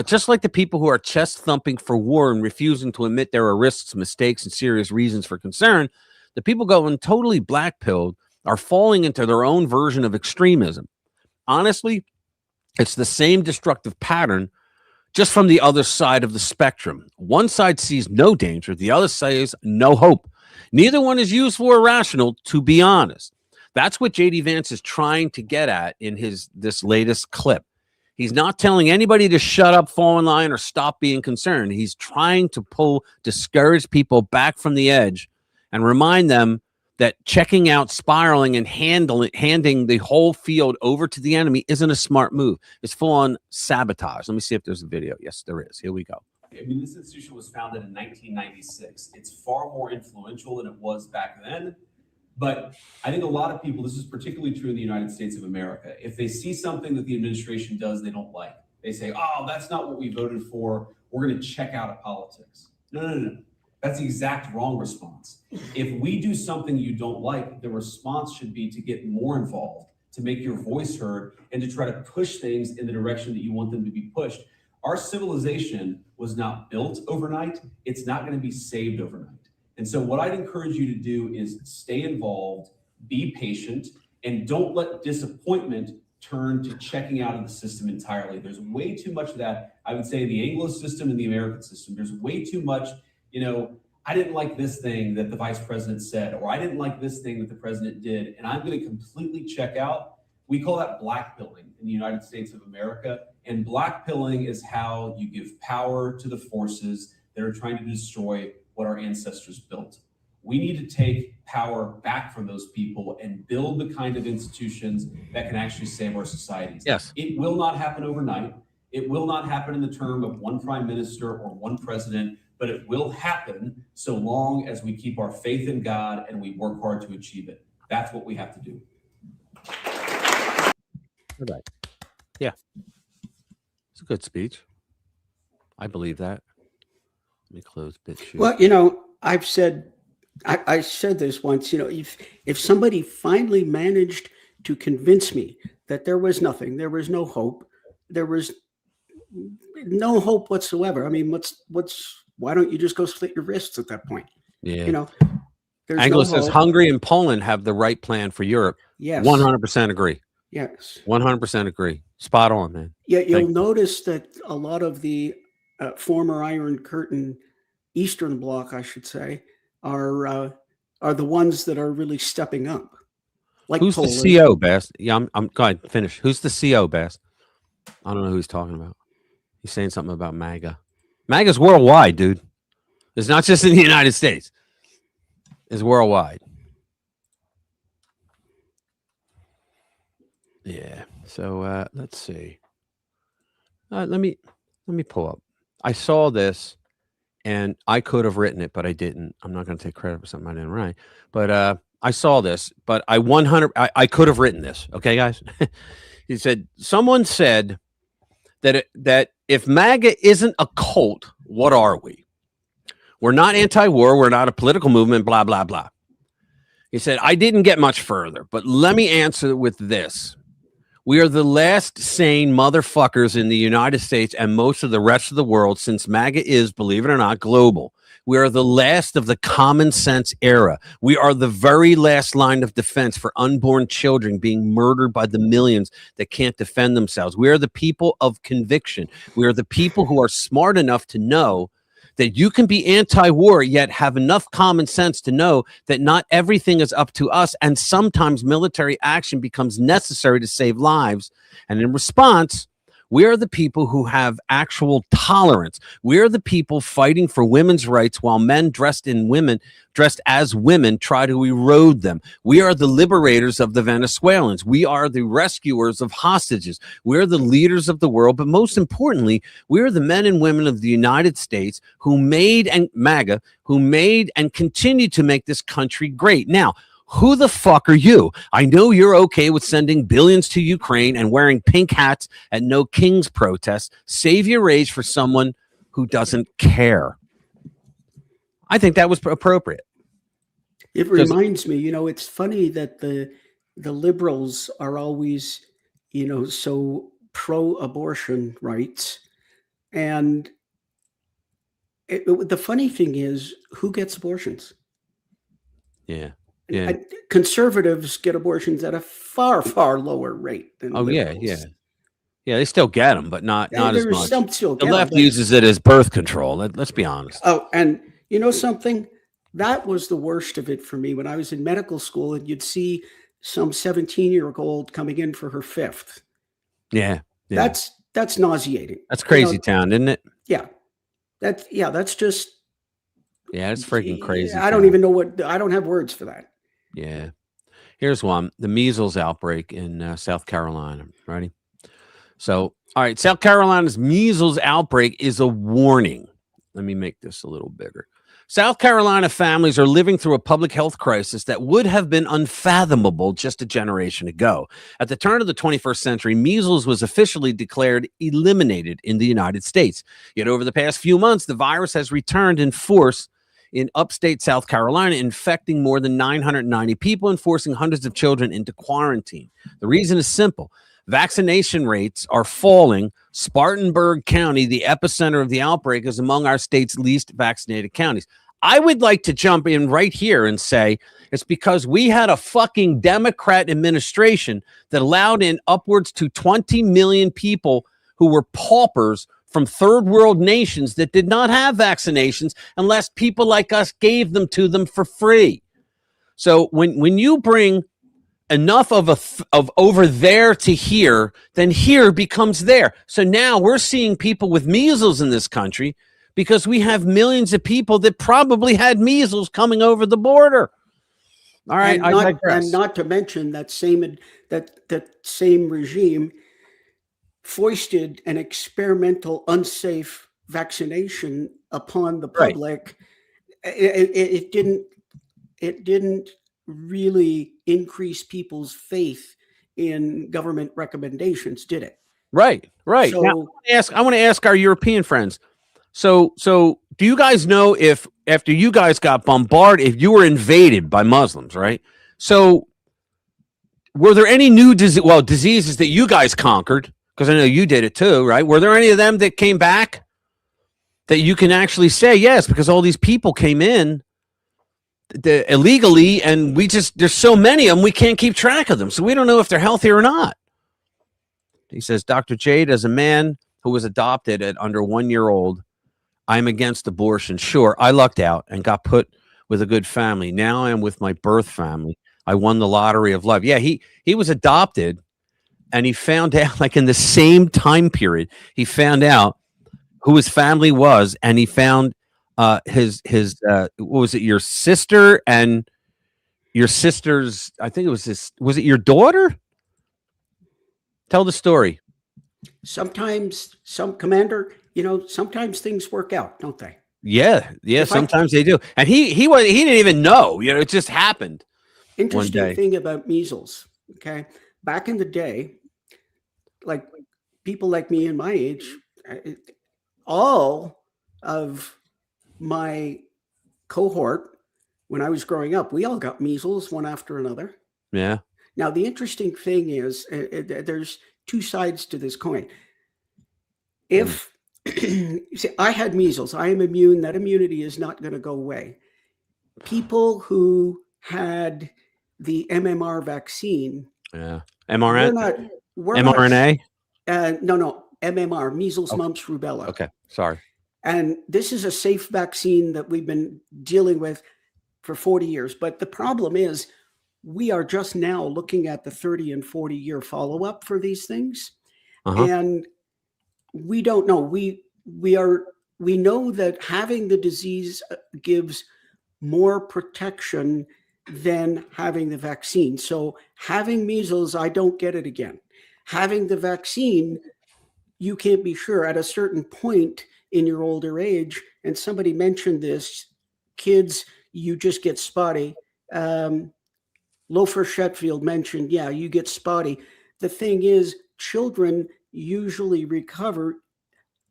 Just like the people who are chest thumping for war and refusing to admit there are risks, mistakes, and serious reasons for concern, the people going totally black-pilled are falling into their own version of extremism. Honestly, it's the same destructive pattern, just from the other side of the spectrum. One side sees no danger, the other says no hope. Neither one is useful or rational, to be honest. That's what J.D. Vance is trying to get at in this latest clip. He's not telling anybody to shut up, fall in line, or stop being concerned. He's trying to discourage people back from the edge and remind them that checking out, spiraling, and handing the whole field over to the enemy isn't a smart move. It's full-on sabotage. Let me see if there's a video. Yes, there is. Here we go.
I mean, this institution was founded in 1996. It's far more influential than it was back then. But I think a lot of people, this is particularly true in the United States of America, if they see something that the administration does they don't like, they say, oh, that's not what we voted for. We're going to check out of politics. No. That's the exact wrong response. If we do something you don't like, the response should be to get more involved, to make your voice heard, and to try to push things in the direction that you want them to be pushed. Our civilization was not built overnight. It's not going to be saved overnight. And so what I'd encourage you to do is stay involved, be patient, and don't let disappointment turn to checking out of the system entirely. There's way too much of that, I would say, in the Anglo system and the American system. There's way too much, I didn't like this thing that the vice president said, or I didn't like this thing that the president did, and I'm going to completely check out. We call that blackpilling in the United States of America. And blackpilling is how you give power to the forces that are trying to destroy what our ancestors built. We need to take power back from those people and build the kind of institutions that can actually save our societies.
Yes.
It will not happen overnight. It will not happen in the term of one prime minister or one president, but it will happen so long as we keep our faith in God and we work hard to achieve it. That's what we have to do.
All right. Yeah. It's a good speech. I believe that. Let me close BitChute.
Well, I've said, I said this once, if somebody finally managed to convince me that there was nothing, there was no hope, there was no hope whatsoever. I mean, why don't you just go slit your wrists at that point?
Yeah.
There's
Anglo
no
says
hope.
Hungary and Poland have the right plan for Europe.
Yes.
100% agree.
Yes.
100% agree. Spot on, man.
Yeah, you'll notice that a lot of the former Iron Curtain Eastern Bloc, I should say, are the ones that are really stepping up. Like
Who's
Poland.
the CO, Bass? Yeah, I'm go ahead, finish. Who's the CO, Bass? I don't know who he's talking about. He's saying something about MAGA. MAGA's worldwide, dude. It's not just in the United States. It's worldwide. Yeah. So let's see. Let me pull up. I saw this, and I could have written it, but I didn't. I'm not going to take credit for something I didn't write. But I saw this, but I could have written this. Okay, guys. He said someone said that if MAGA isn't a cult, what are we? We're not anti-war. We're not a political movement. Blah blah blah. He said I didn't get much further, but let me answer with this. We are the last sane motherfuckers in the United States and most of the rest of the world, since MAGA is, believe it or not, global. We are the last of the common sense era. We are the very last line of defense for unborn children being murdered by the millions that can't defend themselves. We are the people of conviction. We are the people who are smart enough to know that you can be anti-war, yet have enough common sense to know that not everything is up to us, and sometimes military action becomes necessary to save lives. And in response, we are the people who have actual tolerance. We are the people fighting for women's rights while men dressed as women try to erode them. We are the liberators of the Venezuelans. We are the rescuers of hostages. We are the leaders of the world. But most importantly, we are the men and women of the United States who made and continue to make this country great. Now, who the fuck are you? I know you're okay with sending billions to Ukraine and wearing pink hats at No Kings protests. Save your rage for someone who doesn't care. I think that was appropriate.
It reminds me, it's funny that the liberals are always, so pro-abortion rights. And the funny thing is, who gets abortions?
Yeah. Yeah.
Conservatives get abortions at a far, far lower rate than liberals.
Yeah, they still get them, but not as much. The left uses it as birth control. Let's be honest.
Oh, and you know something? That was the worst of it for me when I was in medical school, and you'd see some 17-year-old coming in for her fifth.
Yeah.
That's that's nauseating.
That's crazy
You know,
town, isn't it?
yeah, that's just.
Yeah, it's freaking crazy.
I don't
town.
even know what. I don't have words for that.
Yeah. Here's one: the measles outbreak in South Carolina. Ready? So, all right, South Carolina's measles outbreak is a warning. Let me make this a little bigger. South Carolina families are living through a public health crisis that would have been unfathomable just a generation ago. At the turn of the 21st century, measles was officially declared eliminated in the United States. Yet over the past few months, the virus has returned in force in upstate South Carolina, infecting more than 990 people and forcing hundreds of children into quarantine. The reason is simple. Vaccination rates are falling. Spartanburg County, the epicenter of the outbreak, is among our state's least vaccinated counties. I would like to jump in right here and say it's because we had a fucking Democrat administration that allowed in upwards to 20 million people who were paupers from third world nations that did not have vaccinations unless people like us gave them to them for free. So when you bring enough of over there to here, then here becomes there. So now we're seeing people with measles in this country because we have millions of people that probably had measles coming over the border. All right, I digress.
And not to mention that same regime foisted an experimental, unsafe vaccination upon the public. Right. It didn't really increase people's faith in government recommendations, did it?
Right. So, now, I want to ask our European friends. So do you guys know if after you guys got bombarded, if you were invaded by Muslims, right? So were there any new diseases that you guys conquered? Because I know you did it too, right? Were there any of them that came back that you can actually say yes, because all these people came in illegally, and there's so many of them, we can't keep track of them. So we don't know if they're healthy or not. He says, Dr. Jade, as a man who was adopted at under 1 year old, I'm against abortion. Sure, I lucked out and got put with a good family. Now I am with my birth family. I won the lottery of life. Yeah, he was adopted, and he found out, like in the same time period, he found out who his family was, and he found his what was it, your sister and your sister's, I think it was it your daughter? Tell the story.
Sometimes sometimes things work out, don't they?
Yeah, sometimes they do. And he didn't even know, it just happened.
Interesting thing about measles, okay? Back in the day, like people like me and my age, all of my cohort, when I was growing up, we all got measles one after another.
Yeah.
Now, the interesting thing is there's two sides to this coin. If see, I had measles, I am immune. That immunity is not going to go away. People who had the MMR vaccine.
Yeah. mRNA? mRNA?
No, MMR, measles, mumps, rubella.
Okay. Sorry.
And this is a safe vaccine that we've been dealing with for 40 years. But the problem is we are just now looking at the 30 and 40 year follow-up for these things. Uh-huh. And we don't know. We know that having the disease gives more protection than having the vaccine. So having measles, I don't get it again. Having the vaccine, you can't be sure. At a certain point in your older age, and somebody mentioned this, kids, you just get spotty. Lofer Shetfield mentioned, yeah, you get spotty. The thing is, children usually recover.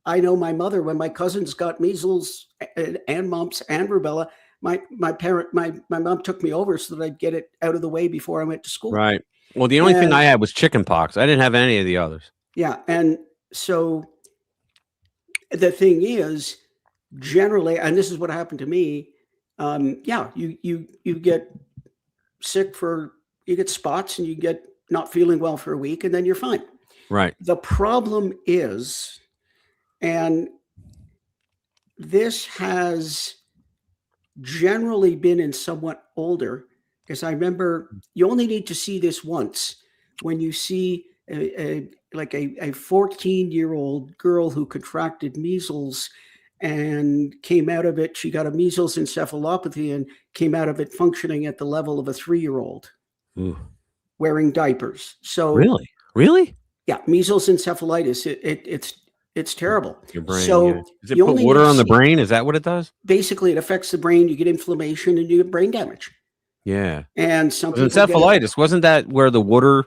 I know my mother, when my cousins got measles and mumps and rubella, my mom took me over so that I'd get it out of the way before I went to school.
Right. Well, the only thing I had was chicken pox. I didn't have any of the others.
Yeah. And so the thing is, generally, and this is what happened to me, you get sick you get spots and you get not feeling well for a week, and then you're fine.
Right.
The problem is, and this has generally been in somewhat older, because I remember you only need to see this once when you see like a 14-year-old girl who contracted measles and came out of it. She got a measles encephalopathy and came out of it functioning at the level of a 3-year-old
Ooh.
wearing diapers. So
Really?
yeah, measles encephalitis. It's terrible.
Your brain.
So
yeah. Does it
you
put
only
water
need
on the
to see-
brain? Is that what it does?
Basically, it affects the brain. You get inflammation and you get brain damage.
Yeah.
And some people
Encephalitis, wasn't that where the water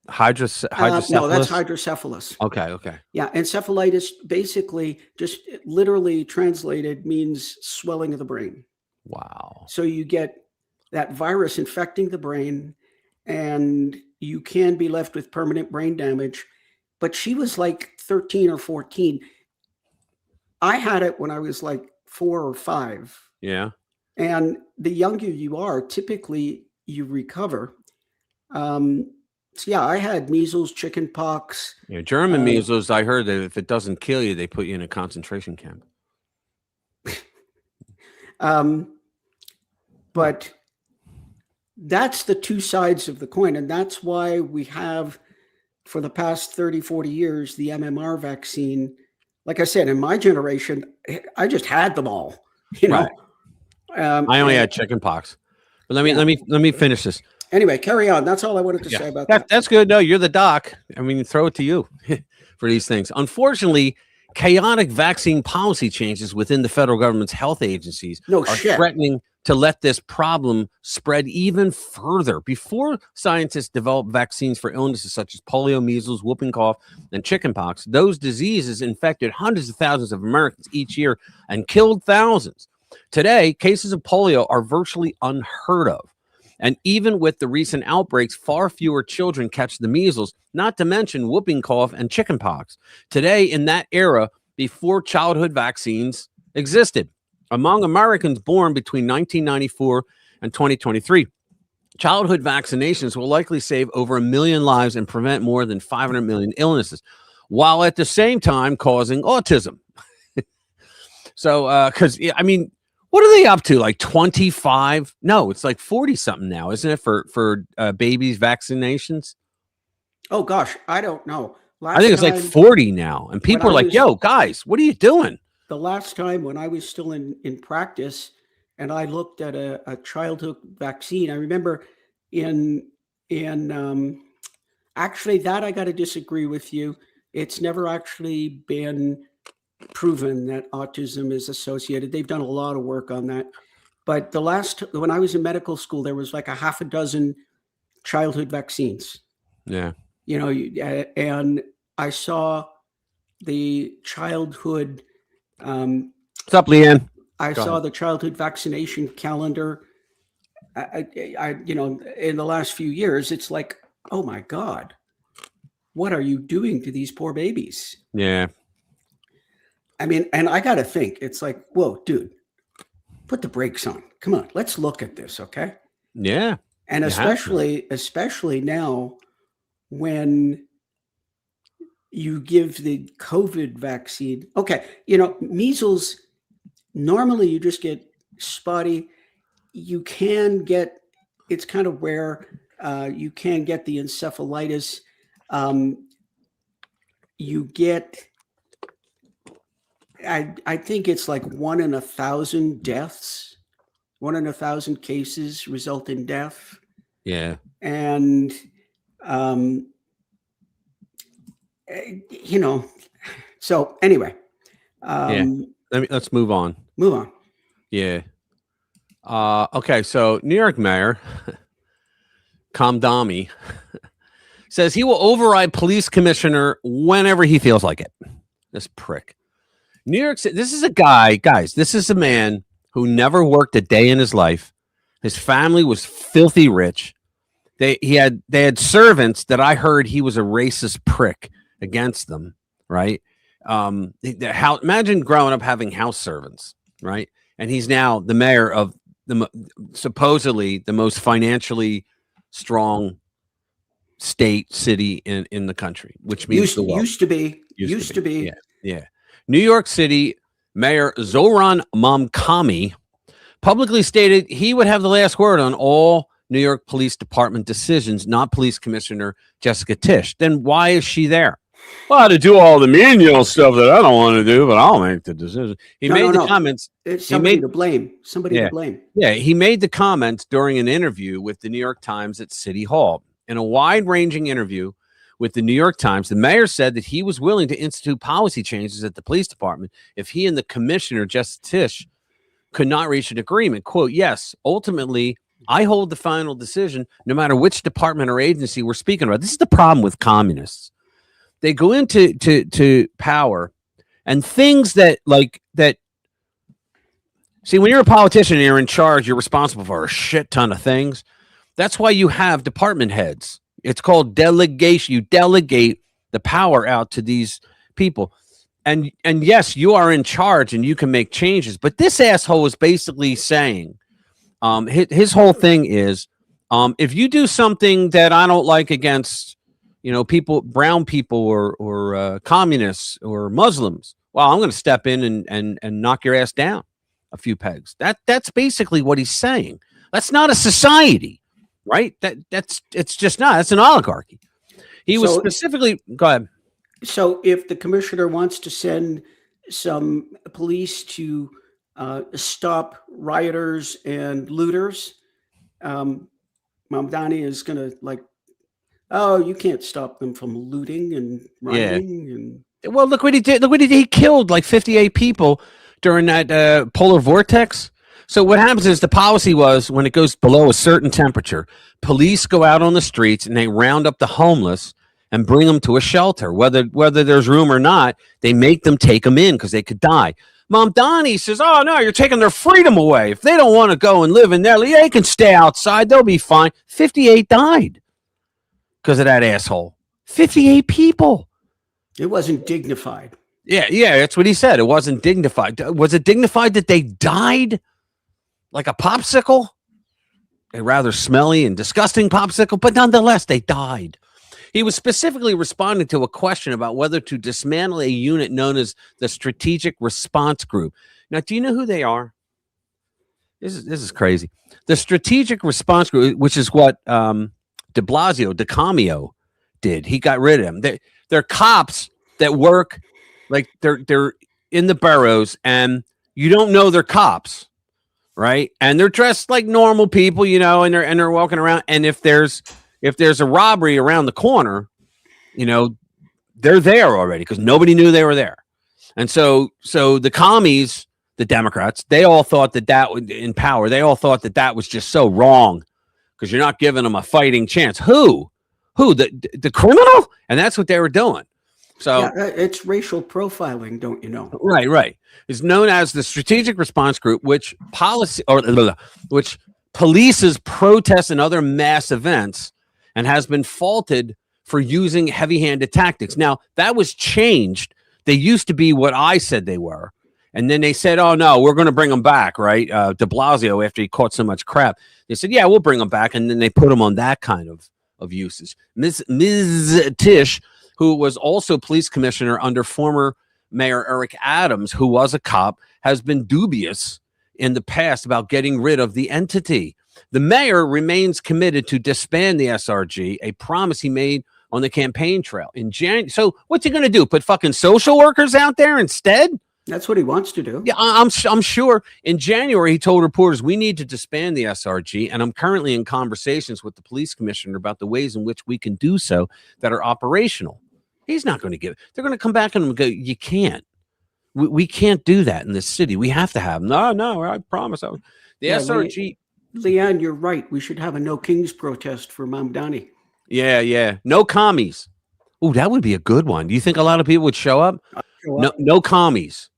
hydrocephalus?
No, that's hydrocephalus.
Okay.
Yeah, encephalitis basically just literally translated means swelling of the brain.
Wow.
So you get that virus infecting the brain and you can be left with permanent brain damage. But she was like 13 or 14. I had it when I was like 4 or 5.
Yeah.
And the younger you are, typically you recover. So yeah, I had measles, chicken pox.
Yeah. German measles, I heard that if it doesn't kill you, they put you in a concentration camp.
But that's the two sides of the coin. And that's why we have, for the past 30, 40 years, the MMR vaccine. Like I said, in my generation, I just had them all, you know.
Right. I only had chicken pox. But let me finish this.
Anyway, carry on. That's all I wanted to say about that.
That's good. No, you're the doc. I mean, throw it to you for these things. Unfortunately, chaotic vaccine policy changes within the federal government's health agencies are threatening to let this problem spread even further. Before scientists developed vaccines for illnesses such as polio, measles, whooping cough, and chickenpox, those diseases infected hundreds of thousands of Americans each year and killed thousands. Today, cases of polio are virtually unheard of. And even with the recent outbreaks, far fewer children catch the measles, not to mention whooping cough and chickenpox. Today, in that era, before childhood vaccines existed, among Americans born between 1994 and 2023, childhood vaccinations will likely save over 1 million lives and prevent more than 500 million illnesses, while at the same time causing autism. So, because, I mean, what are they up to? Like 25? No, it's like 40 something now, isn't it? For babies vaccinations.
Oh gosh, I don't know.
I think it's like 40 now, and people are like, "Yo, guys, what are you doing?"
The last time when I was still in practice, and I looked at a childhood vaccine, I remember actually that I got to disagree with you. It's never actually been proven that autism is associated. They've done a lot of work on that. But when I was in medical school, there was like a half a dozen childhood vaccines.
Yeah.
You know, and I saw the childhood.
What's up, Leanne?
I saw the childhood vaccination calendar. You know, in the last few years, it's like, oh my God, what are you doing to these poor babies?
Yeah.
I mean, and I got to think, it's like, whoa, dude, put the brakes on. Come on, let's look at this, okay?
Yeah.
And especially now when you give the COVID vaccine. Okay, you know, measles, normally you just get spotty. You can get, it's kind of rare. You can get the encephalitis. You get, I think it's like 1 in 1,000 deaths. 1 in 1,000 cases result in death.
Yeah.
And, you know, so anyway.
Let's move on.
Move on.
Yeah. Okay. So New York Mayor Kamdami says he will override police commissioner whenever he feels like it. This prick. New York City. This is a guy, guys. This is a man who never worked a day in his life. His family was filthy rich. They had servants that I heard he was a racist prick against them. Right. Imagine growing up having house servants. Right. And he's now the mayor of supposedly the most financially strong city in the country, which means
used to be.
Yeah. New York City Mayor Zoran Mamdani publicly stated he would have the last word on all New York Police Department decisions, not Police Commissioner Jessica Tisch. Then why is she there? Well, to do all the menial stuff that I don't want to do, but I'll make the decision. He made the comments.
It's somebody to blame. Somebody to blame.
Yeah, he made the comments during an interview with the New York Times at City Hall. In a wide-ranging interview with the New York Times, the mayor said that he was willing to institute policy changes at the police department if he and the commissioner, Jessica Tisch, could not reach an agreement. Quote, yes, ultimately, I hold the final decision no matter which department or agency we're speaking about. This is the problem with communists. They go into to power and things that see, when you're a politician and you're in charge, you're responsible for a shit ton of things. That's why you have department heads. It's called delegation. You delegate the power out to these people. And yes, you are in charge and you can make changes. But this asshole is basically saying, his whole thing is, if you do something that I don't like against, people, brown people or communists or Muslims, well, I'm going to step in and knock your ass down a few pegs. That's basically what he's saying. That's not a society, right? It's just not. It's an oligarchy. He was specifically, go ahead.
So if the commissioner wants to send some police to stop rioters and looters, Mamdani is going to oh, you can't stop them from looting and rioting.
Yeah. Well, look what he did. Look what he did. He killed like 58 people during that polar vortex. So what happens is the policy was when it goes below a certain temperature, police go out on the streets and they round up the homeless and bring them to a shelter. Whether there's room or not, they make them take them in because they could die. Mamdani says, oh, no, you're taking their freedom away. If they don't want to go and live in there, they can stay outside. They'll be fine. 58 died because of that asshole. 58 people.
It wasn't dignified.
Yeah, that's what he said. It wasn't dignified. Was it dignified that they died like a popsicle? A rather smelly and disgusting popsicle, but nonetheless, they died. He was specifically responding to a question about whether to dismantle a unit known as the Strategic Response Group. Now, do you know who they are? This is crazy. The Strategic Response Group, which is what DeCamio did. He got rid of them. They're cops that work like they're in the boroughs, and you don't know they're cops, right? And they're dressed like normal people, and they're walking around. And if there's a robbery around the corner, they're there already because nobody knew they were there. And so the commies, the Democrats, they all thought that in power, they all thought that was just so wrong because you're not giving them a fighting chance. Who? The criminal? And that's what they were doing. So
yeah, it's racial profiling, don't you know?
Right. It's known as the Strategic Response Group, which polices protests and other mass events and has been faulted for using heavy-handed tactics. Now, that was changed. They used to be what I said they were. And then they said, oh, no, we're going to bring them back, right? De Blasio, after he caught so much crap, they said, yeah, we'll bring them back. And then they put him on that kind of usage. Ms. Tisch, who was also police commissioner under former Mayor Eric Adams, who was a cop, has been dubious in the past about getting rid of the entity. The mayor remains committed to disband the SRG, a promise he made on the campaign trail in January. So what's he going to do? Put fucking social workers out there instead?
That's what he wants to do.
Yeah, I'm sure. In January, he told reporters, we need to disband the SRG, and I'm currently in conversations with the police commissioner about the ways in which we can do so that are operational. He's not going to give it. They're going to come back and go, you can't. We can't do that in this city. We have to have. No, I promise. The SRG.
Leanne, you're right. We should have a no kings protest for Mamdani.
Yeah. No commies. Oh, that would be a good one. Do you think a lot of people would show up? No commies.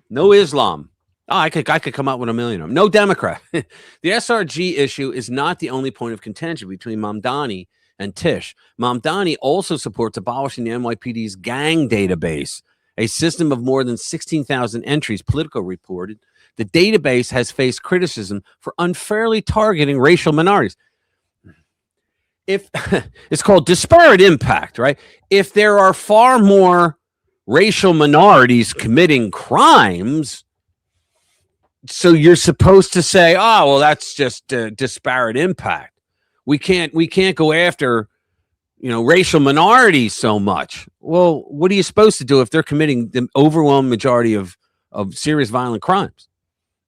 No Islam. Oh, I could come up with a million of them. No Democrat. The SRG issue is not the only point of contention between Mamdani and Tisch. Mamdani also supports abolishing the NYPD's gang database, a system of more than 16,000 entries, Politico reported. The database has faced criticism for unfairly targeting racial minorities. If it's called disparate impact, right? If there are far more racial minorities committing crimes, so you're supposed to say, oh, well, that's just disparate impact. We can't go after, racial minorities so much. Well, what are you supposed to do if they're committing the overwhelming majority of serious violent crimes?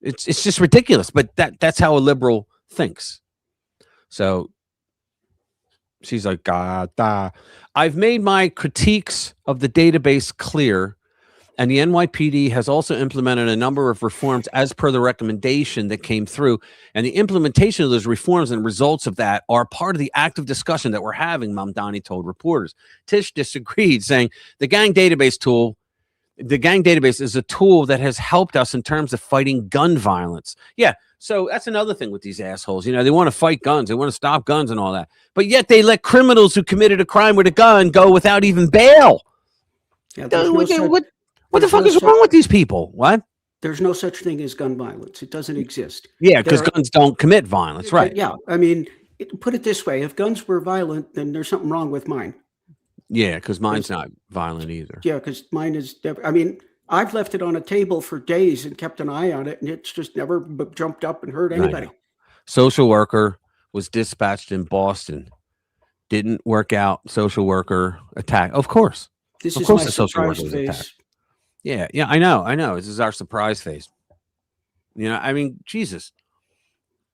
It's just ridiculous. But that's how a liberal thinks. So she's like, I've made my critiques of the database clear, and the NYPD has also implemented a number of reforms as per the recommendation that came through. And the implementation of those reforms and results of that are part of the active discussion that we're having, Mamdani told reporters. Tish disagreed, saying the gang database is a tool that has helped us in terms of fighting gun violence. Yeah, so that's another thing with these assholes. They want to fight guns. They want to stop guns and all that. But yet they let criminals who committed a crime with a gun go without even bail.
Yeah,
What the fuck is wrong with these people? What?
There's no such thing as gun violence. It doesn't exist.
Yeah, because guns don't commit violence, right?
Yeah, I mean, put it this way: if guns were violent, then there's something wrong with mine.
Yeah, because mine's not violent either.
Yeah, because mine is. I mean, I've left it on a table for days and kept an eye on it, and it's just never jumped up and hurt anybody.
Social worker was dispatched in Boston. Didn't work out. Social worker attack. Of course.
This
of
is
course
my
the social worker
surprise
was
face.
attacked. Yeah, I know. This is our surprise phase. I mean, Jesus.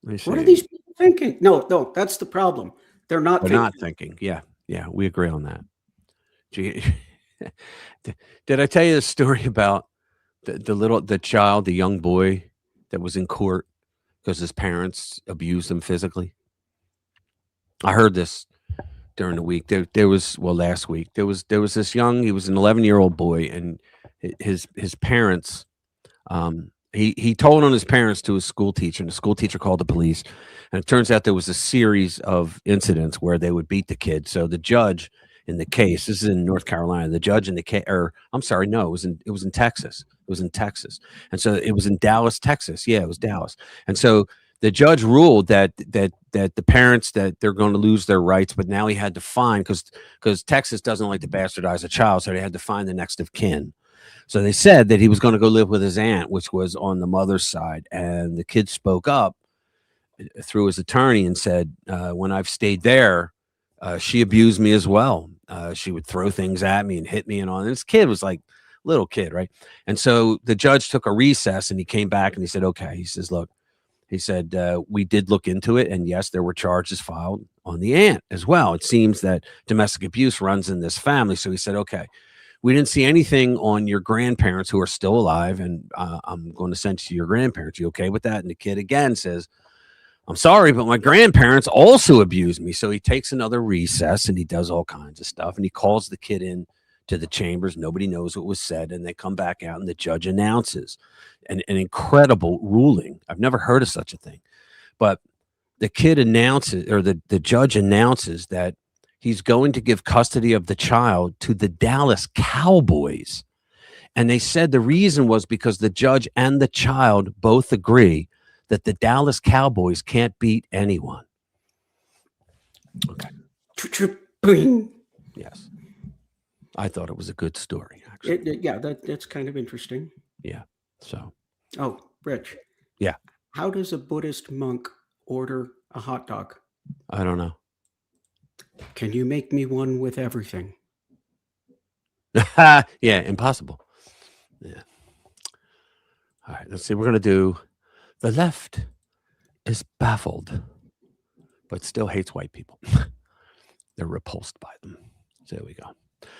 What are these people thinking? No, that's the problem. They're not
thinking. Yeah, we agree on that. Gee, did I tell you the story about the young boy that was in court because his parents abused him physically? I heard this during the week. There was last week. There was this he was an 11-year-old boy, and his parents, he told on his parents to his school teacher, and the school teacher called the police. And it turns out there was a series of incidents where they would beat the kid. So the judge in the case, this is in North Carolina, the judge in the case, or I'm sorry, no, it was in Texas. It was in Texas. And so it was in Dallas, Texas. Yeah, it was Dallas. And so the judge ruled that the parents, that they're going to lose their rights, but now he had to fine, because Texas doesn't like to bastardize a child, so they had to find the next of kin. So they said that he was going to go live with his aunt, which was on the mother's side. And the kid spoke up through his attorney and said, when I've stayed there, she abused me as well. She would throw things at me and hit me and all. And this kid was like little kid, right? And so the judge took a recess, and he came back and he said, okay. He says, look, he said, we did look into it, and yes, there were charges filed on the aunt as well. It seems that domestic abuse runs in this family. So he said, okay, we didn't see anything on your grandparents who are still alive, and I'm going to send you to your grandparents. You okay with that? And the kid again says, I'm sorry, but my grandparents also abused me. So he takes another recess, and he does all kinds of stuff, and he calls the kid in to the chambers. Nobody knows what was said, and they come back out, and the judge announces an incredible ruling. I've never heard of such a thing. But the kid announces, or the judge announces, that he's going to give custody of the child to the Dallas Cowboys. And they said the reason was because the judge and the child both agree that the Dallas Cowboys can't beat anyone. Okay. Yes. I thought it was a good story, actually.
That's kind of interesting.
Yeah. So.
Oh, Rich.
Yeah.
How does a Buddhist monk order a hot dog?
I don't know.
Can you make me one with everything?
Yeah, impossible. Yeah. All right, let's see. We're going to do the left is baffled, but still hates white people. They're repulsed by them. So there we go.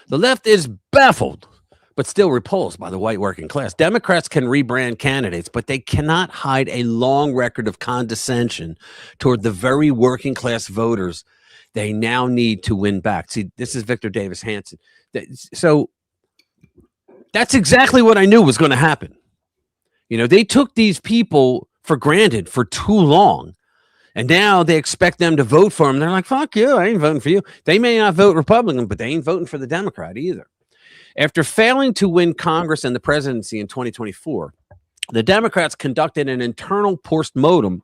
The left is baffled, but still repulsed by the white working class. Democrats can rebrand candidates, but they cannot hide a long record of condescension toward the very working class voters they now need to win back. See, this is Victor Davis Hanson. So that's exactly what I knew was going to happen. They took these people for granted for too long, and now they expect them to vote for them. They're like, fuck you, I ain't voting for you. They may not vote Republican, but they ain't voting for the Democrat either. After failing to win Congress and the presidency in 2024, the Democrats conducted an internal postmortem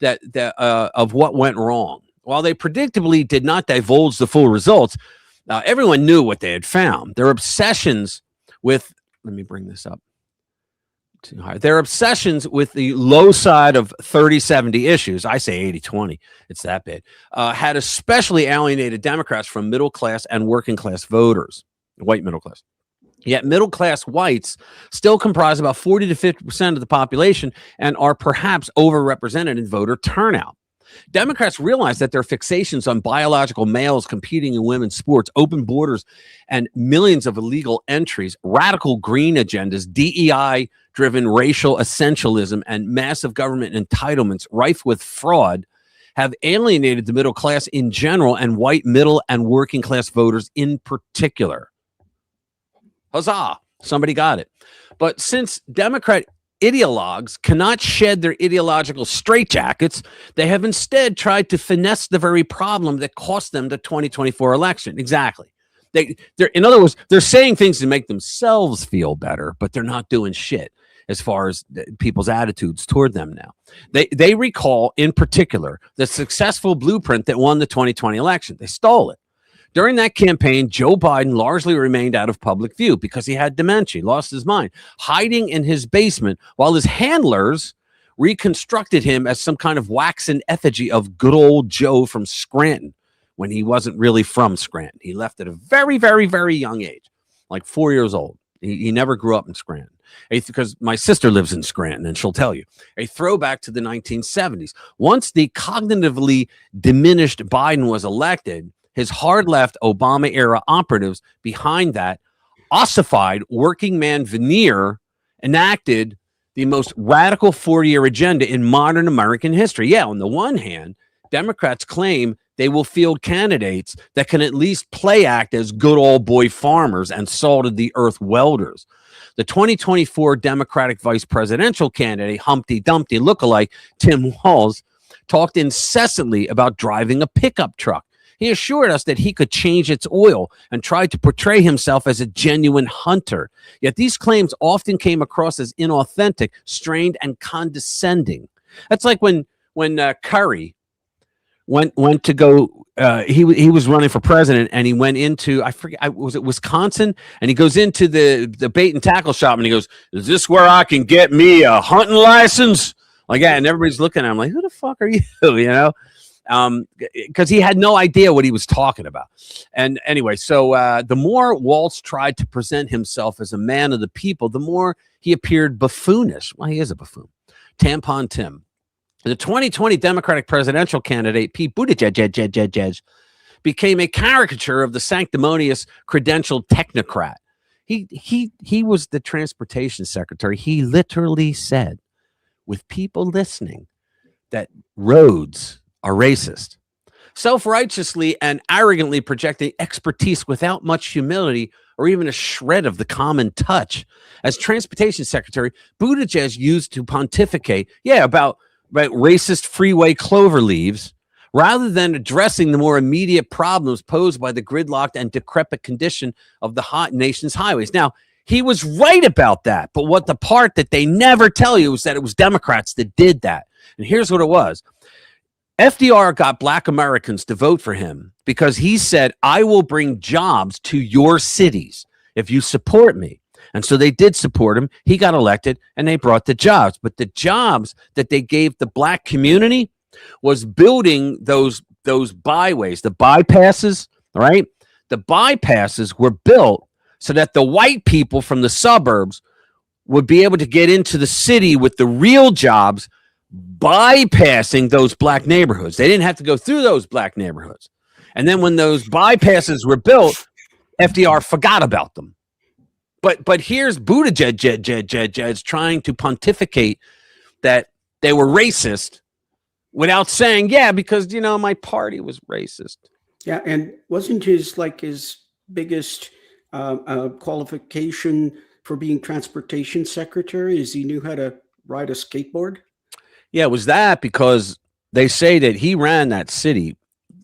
that of what went wrong. While they predictably did not divulge the full results, everyone knew what they had found. Their obsessions with, let me bring this up. too high. Their obsessions with the low side of 30-70 issues, I say 80-20, it's that bad, had especially alienated Democrats from middle class and working class voters, white middle class. Yet middle class whites still comprise about 40 to 50% of the population and are perhaps overrepresented in voter turnout. Democrats realize that their fixations on biological males competing in women's sports, open borders, and millions of illegal entries, radical green agendas, DEI-driven racial essentialism, and massive government entitlements rife with fraud have alienated the middle class in general and white middle and working class voters in particular. Huzzah! Somebody got it. But since Democrat ideologues cannot shed their ideological straitjackets, they have instead tried to finesse the very problem that cost them the 2024 election. Exactly. They're, in other words, they're saying things to make themselves feel better, but they're not doing shit as far as people's attitudes toward them now. They recall, in particular, the successful blueprint that won the 2020 election. They stole it. During that campaign, Joe Biden largely remained out of public view because he had dementia, lost his mind, hiding in his basement while his handlers reconstructed him as some kind of waxen effigy of good old Joe from Scranton when he wasn't really from Scranton. He left at a very, very, very young age, like 4 years old. He never grew up in Scranton. Because my sister lives in Scranton, and she'll tell you. A throwback to the 1970s. Once the cognitively diminished Biden was elected, his hard left Obama era operatives behind that ossified working man veneer enacted the most radical 4-year agenda in modern American history. Yeah, on the one hand, Democrats claim they will field candidates that can at least play act as good old boy farmers and salt of the earth welders. The 2024 Democratic vice presidential candidate, Humpty Dumpty lookalike Tim Walz, talked incessantly about driving a pickup truck. He assured us that he could change its oil and tried to portray himself as a genuine hunter. Yet these claims often came across as inauthentic, strained, and condescending. That's like when Curry went to go. He was running for president, and he went into, I forget, was it Wisconsin? And he goes into the bait and tackle shop, and he goes, "Is this where I can get me a hunting license?" Like that, and everybody's looking at him like, "Who the fuck are you?" You know. Because he had no idea what he was talking about. And anyway, so the more Walz tried to present himself as a man of the people, the more he appeared buffoonish. Well, he is a buffoon. Tampon Tim. The 2020 Democratic presidential candidate, Pete Buttigieg, became a caricature of the sanctimonious credentialed technocrat. He was the transportation secretary. He literally said, with people listening, that roads are racist. Self-righteously and arrogantly projecting expertise without much humility or even a shred of the common touch. As transportation secretary, Buttigieg used to pontificate, about racist freeway clover leaves, rather than addressing the more immediate problems posed by the gridlocked and decrepit condition of the hot nation's highways. Now, he was right about that, but what the part that they never tell you is that it was Democrats that did that. And here's what it was. FDR got black Americans to vote for him because he said, "I will bring jobs to your cities if you support me." And so they did support him. He got elected and they brought the jobs. But the jobs that they gave the black community was building those byways, the bypasses, right? The bypasses were built so that the white people from the suburbs would be able to get into the city with the real jobs, bypassing those black neighborhoods. They didn't have to go through those black neighborhoods. And then when those bypasses were built, FDR forgot about them. But here's Buttigieg trying to pontificate that they were racist without saying, because, my party was racist.
Yeah, and wasn't his biggest qualification for being transportation secretary is he knew how to ride a skateboard?
Yeah, it was that, because they say that he ran that city.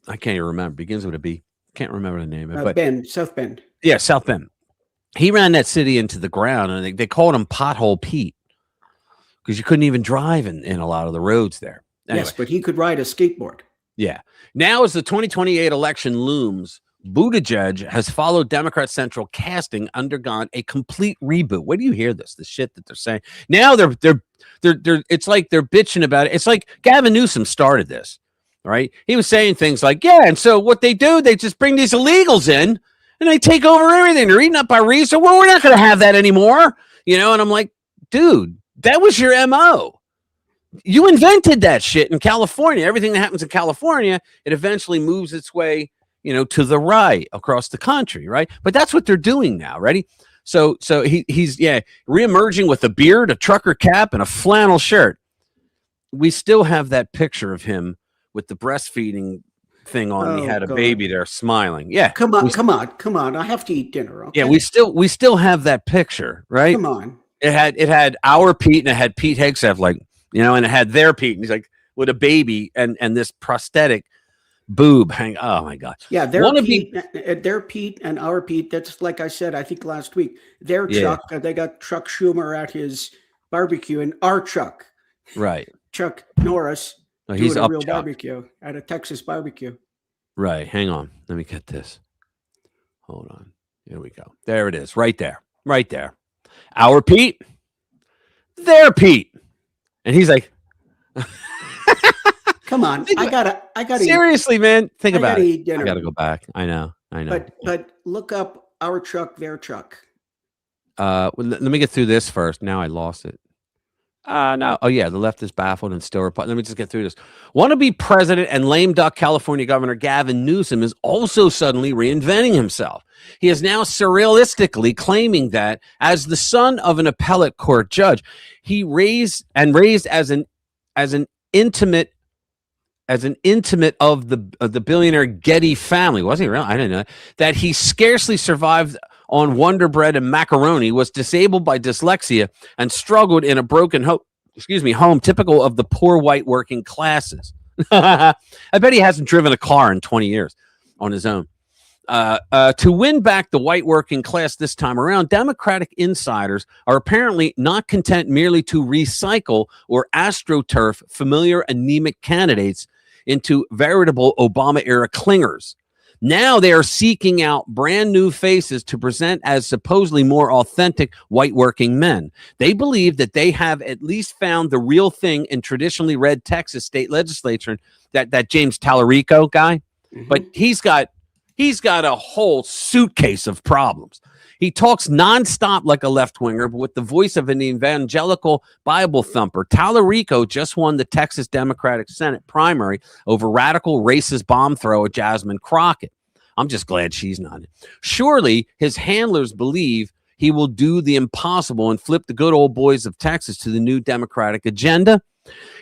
I can't even remember. Begins with a B. Can't remember the name of it.
Bend, South Bend.
Yeah, South Bend. He ran that city into the ground, and they called him Pothole Pete because you couldn't even drive in a lot of the roads there. Anyway.
Yes, but he could ride a skateboard.
Yeah. Now, as the 2028 election looms, Buttigieg has followed Democrat Central casting, undergone a complete reboot. Where do you hear this? The shit that they're saying now. They're it's like they're bitching about it. It's like Gavin Newsom started this, right? He was saying things like, yeah, and so what they do, they just bring these illegals in and they take over everything. They're eating up our resources. Well, we're not going to have that anymore, you know. And I'm like, dude, that was your MO. You invented that shit in California. Everything that happens in California, it eventually moves its way, you know, to the right across the country, right? But that's what they're doing now. Ready? So he's reemerging with a beard, a trucker cap, and a flannel shirt. We still have that picture of him with the breastfeeding thing on. He had a baby there smiling. Yeah.
Come on. I have to eat dinner. Okay?
Yeah, we still have that picture, right?
Come on.
It had our Pete and it had Pete Hegseth, like, you know, and it had their Pete, and he's like with a baby and this prosthetic boob hang. Oh my God.
Yeah, their Pete and our Pete. That's like I said, I think last week. Their Chuck, they got Chuck Schumer at his barbecue, and our Chuck,
right?
Chuck Norris,
he's
doing
up
a real
Chuck.
barbecue at a Texas barbecue.
Right. Hang on. Let me get this. Hold on. Here we go. There it is. Right there. Right there. Our Pete. Their Pete. And he's like,
come on. I gotta
seriously, man. Think about it.
Dinner.
I gotta go back. I know.
But look up our Chuck, their Chuck.
Well, let me get through this first. Now I lost it. No. Oh, yeah. The left is baffled and still reply. Let me just get through this. Wannabe president and lame duck California Governor Gavin Newsom is also suddenly reinventing himself. He is now surrealistically claiming that as the son of an appellate court judge, he raised as an intimate of the billionaire Getty family. Was he really? I didn't know that he scarcely survived on Wonder Bread and macaroni, was disabled by dyslexia, and struggled in a broken home typical of the poor white working classes. I bet he hasn't driven a car in 20 years on his own. To win back the white working class this time around, Democratic insiders are apparently not content merely to recycle or astroturf familiar anemic candidates into veritable Obama-era clingers. Now they are seeking out brand new faces to present as supposedly more authentic white working men. They believe that they have at least found the real thing in traditionally red Texas state legislature, that James Tallarico guy. Mm-hmm. But he's got a whole suitcase of problems. He talks nonstop like a left-winger, but with the voice of an evangelical Bible thumper. Tallarico just won the Texas Democratic Senate primary over radical racist bomb thrower Jasmine Crockett. I'm just glad she's not in. Surely his handlers believe he will do the impossible and flip the good old boys of Texas to the new Democratic agenda.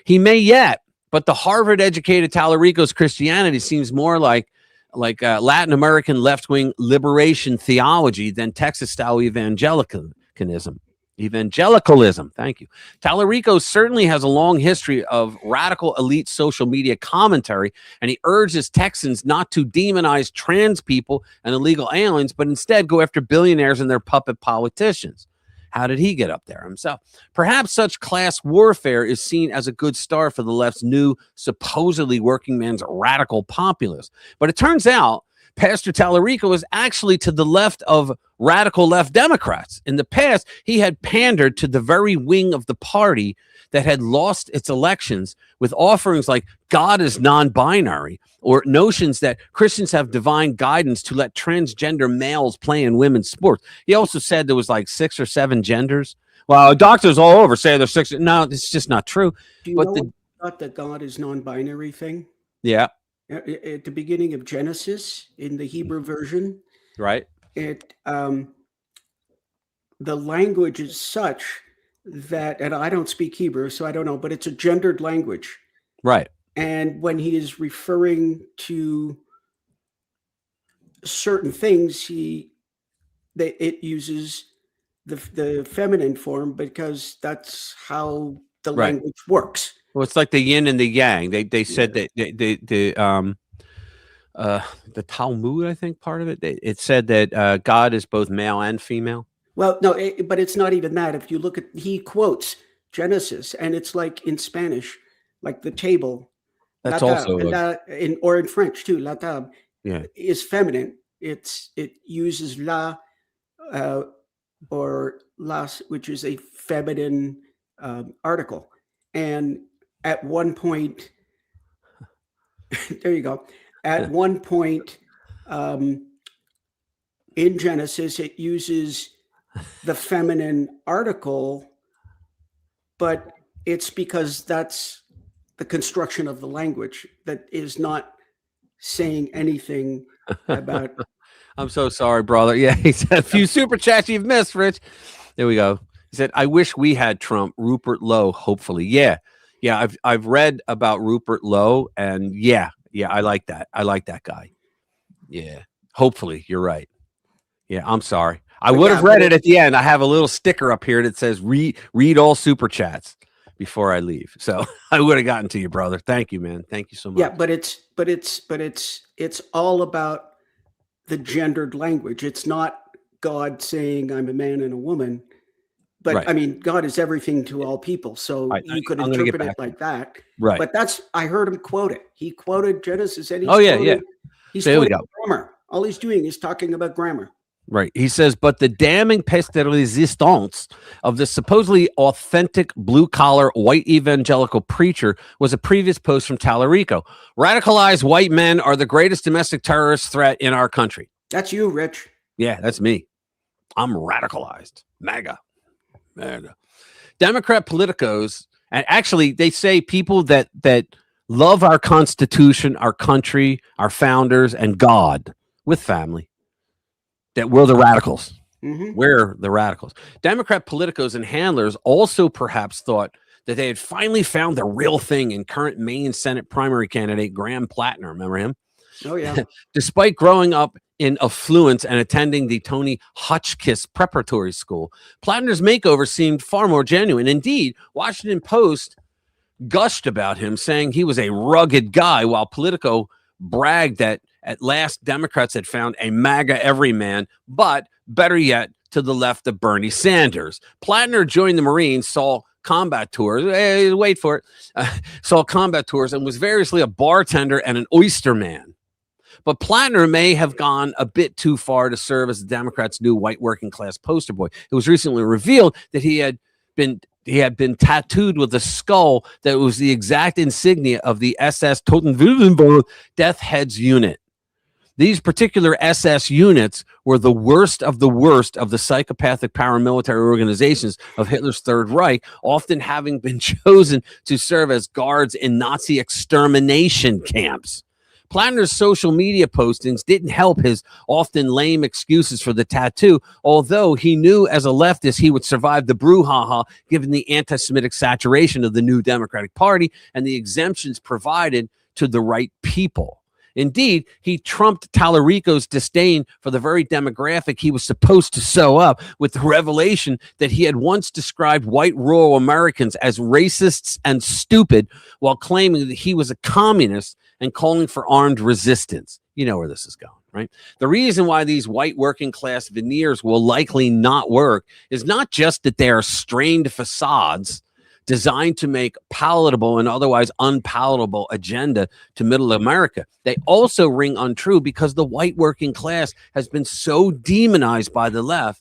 He may yet, but the Harvard-educated Tallarico's Christianity seems more like Latin American left-wing liberation theology than Texas-style evangelicalism. Thank you. Tallarico certainly has a long history of radical elite social media commentary, and he urges Texans not to demonize trans people and illegal aliens, but instead go after billionaires and their puppet politicians. How did he get up there himself? Perhaps such class warfare is seen as a good start for the left's new, supposedly working man's radical populace. But it turns out Pastor Tallarico is actually to the left of radical left Democrats. In the past, he had pandered to the very wing of the party that had lost its elections with offerings like God is non-binary or notions that Christians have divine guidance to let transgender males play in women's sports. He also said there was like 6 or 7 genders. Well, doctors all over say there's 6. No, it's just not true.
Do you know about the God is non-binary thing?
Yeah.
At the beginning of Genesis, in the Hebrew version,
right?
The language is such that, and I don't speak Hebrew, so I don't know, but it's a gendered language.
Right.
And when he is referring to certain things, it uses the feminine form because that's how the language works.
Well, it's like the yin and the yang. They said that the Talmud, I think part of it, it said that God is both male and female.
Well, no, but it's not even that. If you look at, he quotes Genesis, and it's like in Spanish, like the table.
That's
la
also
table, or in French too. La table is feminine. it uses la or las, which is a feminine article. And at one point, there you go. At one point in Genesis, it uses the feminine article, but it's because that's the construction of the language that is not saying anything about.
I'm so sorry, brother. Yeah, he said a few super chats you've missed, Rich. There we go. He said, I wish we had Trump, Rupert Lowe, hopefully. Yeah. I've read about Rupert Lowe, and yeah, I like that. I like that guy. Yeah. Hopefully, you're right. Yeah, I'm sorry. I would have read it at the end. I have a little sticker up here that says read all super chats before I leave. So I would have gotten to you, brother. Thank you, man. Thank you so much.
Yeah, but it's all about the gendered language. It's not God saying I'm a man and a woman, but
Right.
I mean, God is everything to all people. So you could
I'm gonna get
interpret it
back to
like that.
Right.
But I heard him quote it. He quoted Genesis and he's
There we
quoting
go.
grammar. All he's doing is talking about grammar.
Right. He says, but the damning pièce de résistance of the supposedly authentic blue-collar white evangelical preacher was a previous post from Tallarico. Radicalized white men are the greatest domestic terrorist threat in our country.
That's you, Rich.
Yeah, that's me. I'm radicalized. MAGA. Democrat politicos, and actually they say people that love our Constitution, our country, our founders, and God with family, that we're the radicals.
Mm-hmm.
We're the radicals. Democrat politicos and handlers also perhaps thought that they had finally found the real thing in current Maine Senate primary candidate Graham Plattner. Remember him?
Oh, yeah.
Despite growing up in affluence and attending the Tony Hotchkiss Preparatory School, Plattner's makeover seemed far more genuine. Indeed, Washington Post gushed about him, saying he was a rugged guy, while Politico bragged that at last Democrats had found a MAGA everyman, but better yet, to the left of Bernie Sanders. Plattner joined the Marines, saw combat tours, wait for it, saw combat tours, and was variously a bartender and an oyster man. But Plattner may have gone a bit too far to serve as the Democrats' new white working class poster boy. It was recently revealed that he had been tattooed with a skull that was the exact insignia of the SS Totenwildenborough Death Heads unit. These particular SS units were the worst of the psychopathic paramilitary organizations of Hitler's Third Reich, often having been chosen to serve as guards in Nazi extermination camps. Plattner's social media postings didn't help his often lame excuses for the tattoo, although he knew as a leftist he would survive the brouhaha given the anti-Semitic saturation of the new Democratic Party and the exemptions provided to the right people. Indeed, he trumped Tallarico's disdain for the very demographic he was supposed to sew up with the revelation that he had once described white rural Americans as racists and stupid while claiming that he was a communist and calling for armed resistance. You know where this is going, right? The reason why these white working class veneers will likely not work is not just that they are strained facades designed to make palatable and otherwise unpalatable agenda to middle America. They also ring untrue because the white working class has been so demonized by the left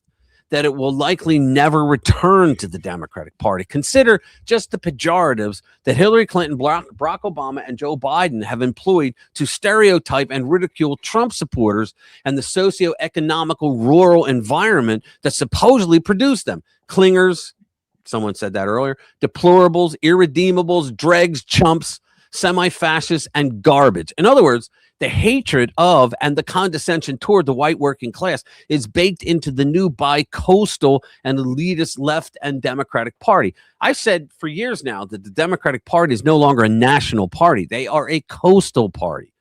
that it will likely never return to the Democratic Party. Consider just the pejoratives that Hillary Clinton, Barack Obama, and Joe Biden have employed to stereotype and ridicule Trump supporters and the socioeconomical rural environment that supposedly produced them. Clingers, someone said that earlier, deplorables, irredeemables, dregs, chumps, semi-fascists, and garbage. In other words, the hatred of and the condescension toward the white working class is baked into the new bi-coastal and elitist left and Democratic Party. I've said for years now that the Democratic Party is no longer a national party. They are a coastal party.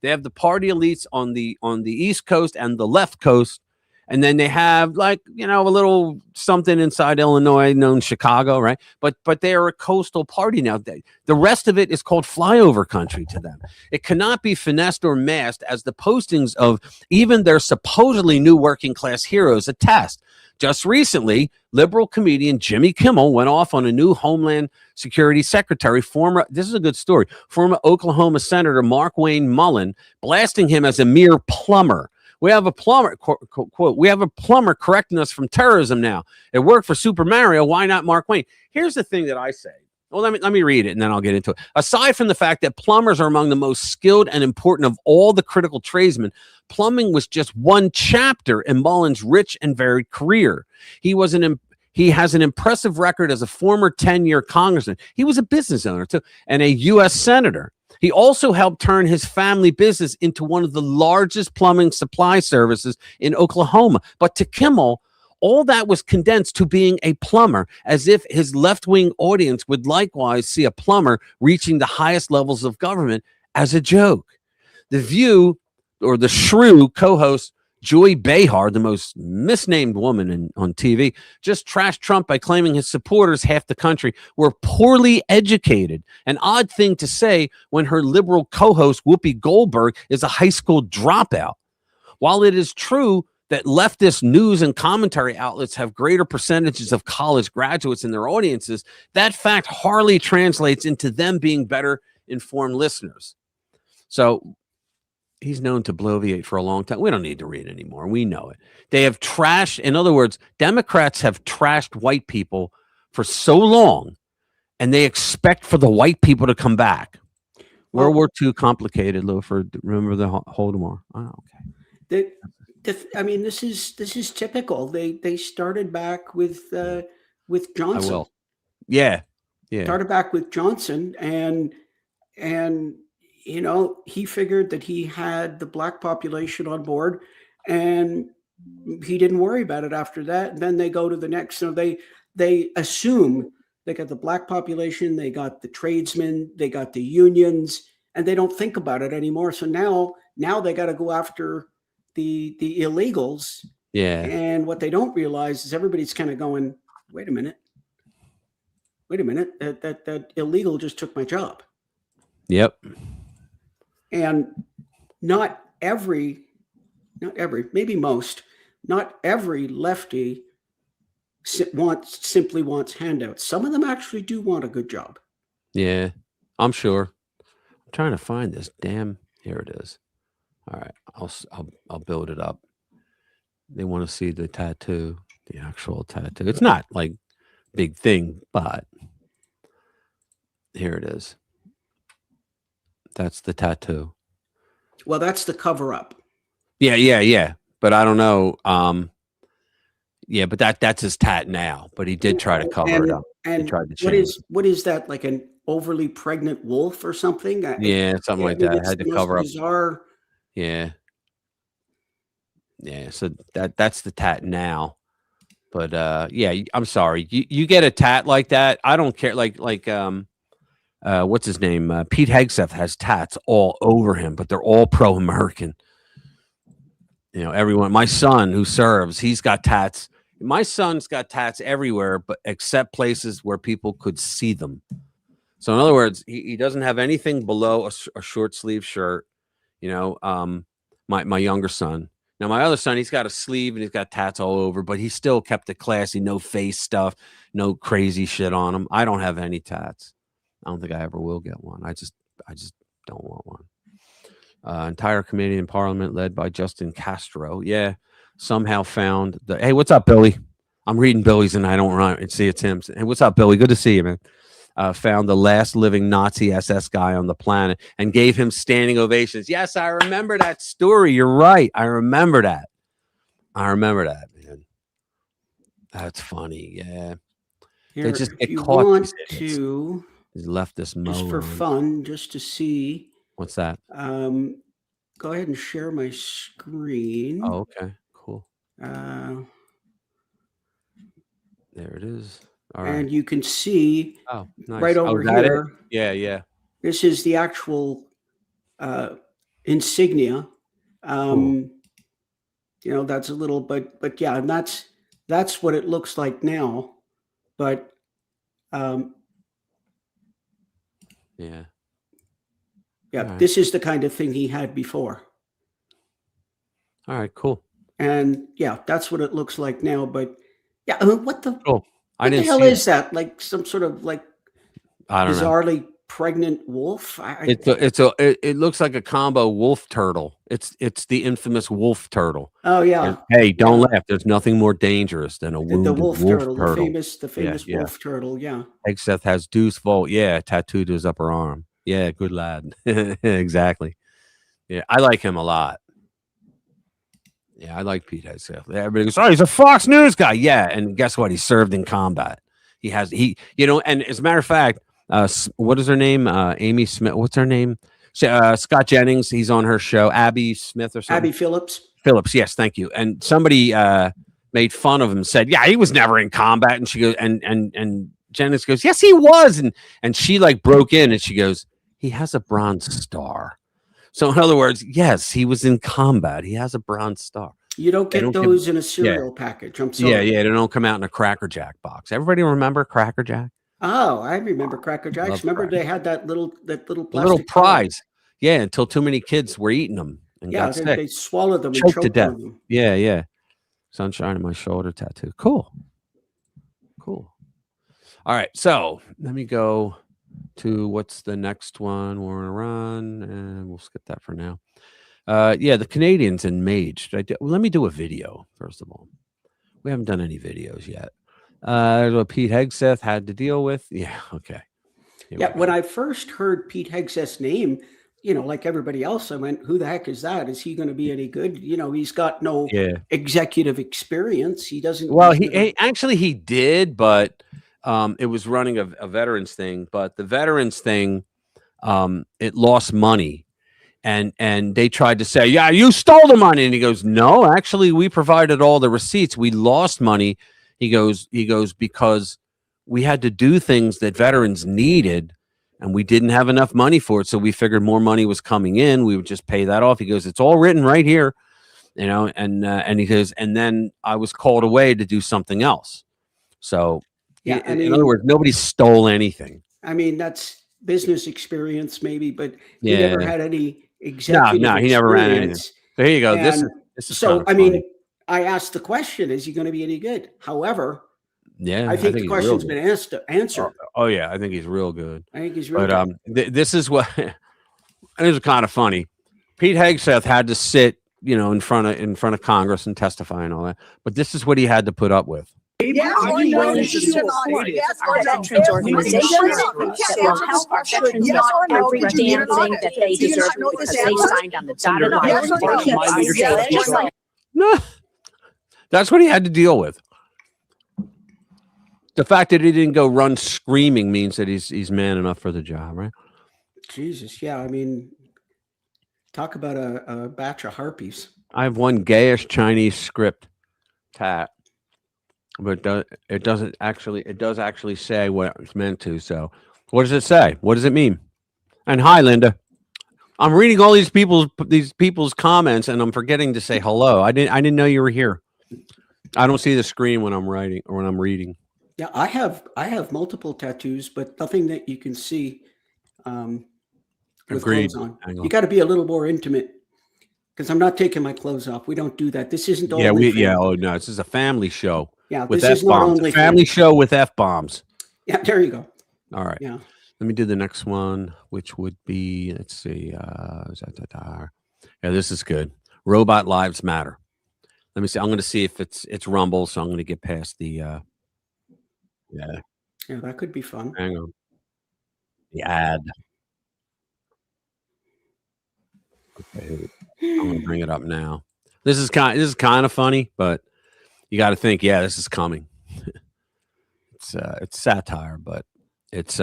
They have the party elites on the East Coast and the left coast. And then they have a little something inside Illinois known Chicago, right? But they are a coastal party now. The rest of it is called flyover country to them. It cannot be finessed or masked, as the postings of even their supposedly new working class heroes attest. Just recently, liberal comedian Jimmy Kimmel went off on a new Homeland Security Secretary, this is a good story, former Oklahoma Senator Mark Wayne Mullen, blasting him as a mere plumber, We have a plumber, quote, we have a plumber correcting us from terrorism now. It worked for Super Mario. Why not Mark Twain? Here's the thing that I say. Well, let me read it and then I'll get into it. Aside from the fact that plumbers are among the most skilled and important of all the critical tradesmen, plumbing was just one chapter in Mullen's rich and varied career. He has an impressive record as a former 10-year congressman. He was a business owner too, and a U.S. senator. He also helped turn his family business into one of the largest plumbing supply services in Oklahoma. But to Kimmel, all that was condensed to being a plumber, as if his left-wing audience would likewise see a plumber reaching the highest levels of government as a joke. The View, or the Shrew co-host Joy Behar, the most misnamed woman on TV, just trashed Trump by claiming his supporters, half the country, were poorly educated. An odd thing to say when her liberal co-host Whoopi Goldberg is a high school dropout. While it is true that leftist news and commentary outlets have greater percentages of college graduates in their audiences, that fact hardly translates into them being better informed listeners. So he's known to bloviate for a long time. We don't need to read anymore. We know it. They have trashed, in other words, Democrats have trashed white people for so long, and they expect for the white people to come back. World War II complicated, Lou, for remember the Holodomor. Oh, okay.
I mean, this is typical. They started back with Johnson.
I will. Yeah.
Started back with Johnson, and you know, he figured that he had the black population on board, and he didn't worry about it after that. And then they go to the next. So they assume they got the black population, they got the tradesmen, they got the unions, and they don't think about it anymore. So now they got to go after the illegals.
Yeah.
And what they don't realize is everybody's kind of going, wait a minute, that illegal just took my job.
Yep.
And not every, maybe most, not every lefty simply wants handouts. Some of them actually do want a good job.
Yeah, I'm sure. I'm trying to find this damn. Here it is. All right, I'll build it up. They want to see the tattoo, the actual tattoo. It's not like big thing, but here it is. That's the tattoo.
Well, that's the cover up.
Yeah. But I don't know. Yeah, but that's his tat now. But he did try to cover it up.
And
he tried to change.
What is that, like an overly pregnant wolf or something?
Yeah, something like that. I had to cover up.
Bizarre.
Yeah. So that's the tat now. But yeah, I'm sorry. You get a tat like that. I don't care. Like what's his name? Pete Hegseth has tats all over him, but they're all pro-American. You know, everyone. My son who serves, he's got tats. My son's got tats everywhere, but except places where people could see them. So in other words, he doesn't have anything below a short sleeve shirt. You know, my younger son. Now my other son, he's got a sleeve and he's got tats all over, but he still kept it classy. No face stuff, no crazy shit on him. I don't have any tats. I don't think I ever will get one. I just don't want one. Entire committee in Parliament led by Justin Castro. Yeah, somehow found the. Hey, what's up, Billy? I'm reading Billy's and I don't run and see it's him. Hey, what's up, Billy? Good to see you, man. Found the last living Nazi SS guy on the planet and gave him standing ovations. Yes, I remember that story. You're right. I remember that, man. That's funny. Yeah.
Here,
they just get
you
caught.
Want to
He's left this
just for fun, just to see.
What's that?
Go ahead and share my screen.
Oh, okay, cool. There it is. All right.
And you can see
nice.
right over here.
Yeah.
This is the actual insignia. You know, that's a little, but yeah, and that's what it looks like now. But
yeah.
Yeah, this is the kind of thing he had before.
All right, cool.
And yeah, that's what it looks like now. But yeah, what the
cool.
What the hell is that? Like some sort of like
I don't
bizarrely
know.
pregnant wolf.
It looks like a combo wolf turtle. It's the infamous wolf turtle.
Oh yeah.
And, hey, don't
Yeah.
laugh. There's nothing more dangerous than a
The
wounded
wolf turtle, the famous
Yeah.
wolf turtle. Yeah.
Hegseth has Deuce Volt, tattooed to his upper arm. Yeah, good lad. Exactly. Yeah, I like him a lot. Yeah, I like Pete Hegseth. Everybody goes, oh, he's a Fox News guy. Yeah, and guess what? He served in combat. And as a matter of fact, what is her name? Amy Smith. What's her name? Scott Jennings. He's on her show. Abby Smith or something.
Abby Phillips.
Phillips. Yes, thank you. And somebody made fun of him. Said, "Yeah, he was never in combat." And she goes, and Jennings goes, "Yes, he was." And she like broke in and she goes, "He has a Bronze Star." So in other words, yes, he was in combat. He has a Bronze Star.
You don't get those in a cereal package. I'm sorry.
Yeah, they don't come out in a Cracker Jack box. Everybody remember Cracker Jack?
Oh, I remember Cracker Jacks. Remember
Cracker.
They had that little plastic
Little prize. Yeah, until too many kids were eating them and got sick.
They swallowed them and
Choked
choked
to death.
on them.
Yeah. Sunshine on my shoulder tattoo. Cool. All right, so let me go to what's the next one we're gonna run, and we'll skip that for now. The Canadians in Mage. Let me do a video first of all. We haven't done any videos yet. There's what Pete Hegseth had to deal with. Yeah, okay.
When I first heard Pete Hegseth's name, like everybody else, I went, "Who the heck is that? Is he going to be any good?" He's got no executive experience. He doesn't.
Well, he did, but it was running a veterans thing. But the veterans thing, it lost money. And they tried to say, yeah, you stole the money. And he goes, no, actually, we provided all the receipts. We lost money. He goes, because we had to do things that veterans needed and we didn't have enough money for it. So we figured more money was coming in. We would just pay that off. He goes, it's all written right here, and he goes, and then I was called away to do something else. So in other words, nobody stole anything.
I mean, that's business experience maybe, but he never had any executive
No, he never ran anything. So here you go. This is
so. I mean, I asked the question: is he going to be any good? However, I think the question's been answered.
Oh yeah, I think he's real good.
I think he's real good.
This is what. And it was kind of funny. Pete Hegseth had to sit, in front of Congress and testify and all that. But this is what he had to put up with.
Yes, are you willing to support our veterans organizations that will help our veterans get every damn thing that they deserve because they signed on the dotted line?
No, that's what he had to deal with. The fact that he didn't go run screaming means that he's man enough for the job, right?
Jesus, yeah. I mean, talk about a batch of harpies.
I have one gayish Chinese script tat. But it does actually say what it's meant to. So what does it say? What does it mean? And hi, Linda. I'm reading all these people's comments and I'm forgetting to say hello. I didn't know you were here. I don't see the screen when I'm writing or when I'm reading.
Yeah, I have multiple tattoos, but nothing that you can see with
Agreed.
clothes on. You got to be a little more intimate. Because I'm not taking my clothes off. We don't do that. This isn't all.
Oh no, this is a family show.
Yeah,
with
this is not
F-bombs.
only
A family show with F-bombs.
Yeah, there you go.
All right.
Yeah.
Let me do the next one, which would be, let's see. Yeah, this is good. Robot Lives Matter. Let me see. I'm going to see if it's Rumble, so I'm going to get past the. Yeah,
that could be fun.
Hang on. The ad. Okay, I'm going to bring it up now. This is kind of funny, but you got to think, this is coming. It's satire, but it's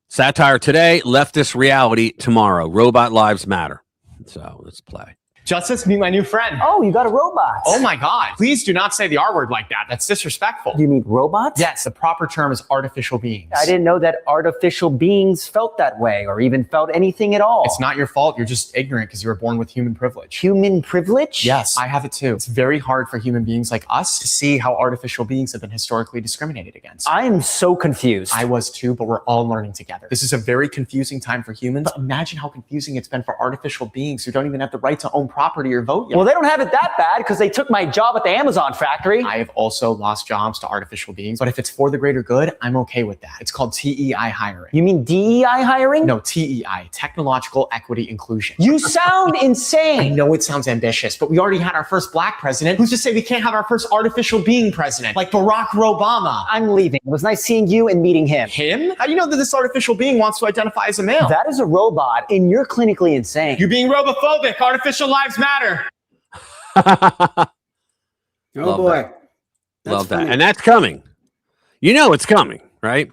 satire today, leftist reality tomorrow. Robot Lives Matter. So let's play.
Justice, meet my new friend.
Oh, you got a robot.
Oh my God. Please do not say the R word like that. That's disrespectful.
You mean robots?
Yes, the proper term is artificial beings.
I didn't know that artificial beings felt that way or even felt anything at all.
It's not your fault. You're just ignorant because you were born with human privilege.
Human privilege?
Yes, I have it too. It's very hard for human beings like us to see how artificial beings have been historically discriminated against.
I am so confused.
I was too, but we're all learning together. This is a very confusing time for humans. But imagine how confusing it's been for artificial beings who don't even have the right to own property. property or vote yet.
Well, they don't have it that bad because they took my job at the Amazon factory.
I have also lost jobs to artificial beings, but if it's for the greater good, I'm okay with that. It's called TEI hiring.
You mean DEI hiring?
No, TEI, technological equity inclusion.
You sound
I
insane.
know it sounds ambitious, but we already had our first black president. Who's to say we can't have our first artificial being president, like Barack Obama?
I'm leaving. It was nice seeing you and meeting him.
Him? How do you know that this artificial being wants to identify as a male?
That is a robot, and you're clinically insane.
You're being robophobic. Artificial lives matter.
Oh
Love
boy.
that.
That's
Love that.
funny.
And that's coming. You know it's coming, right?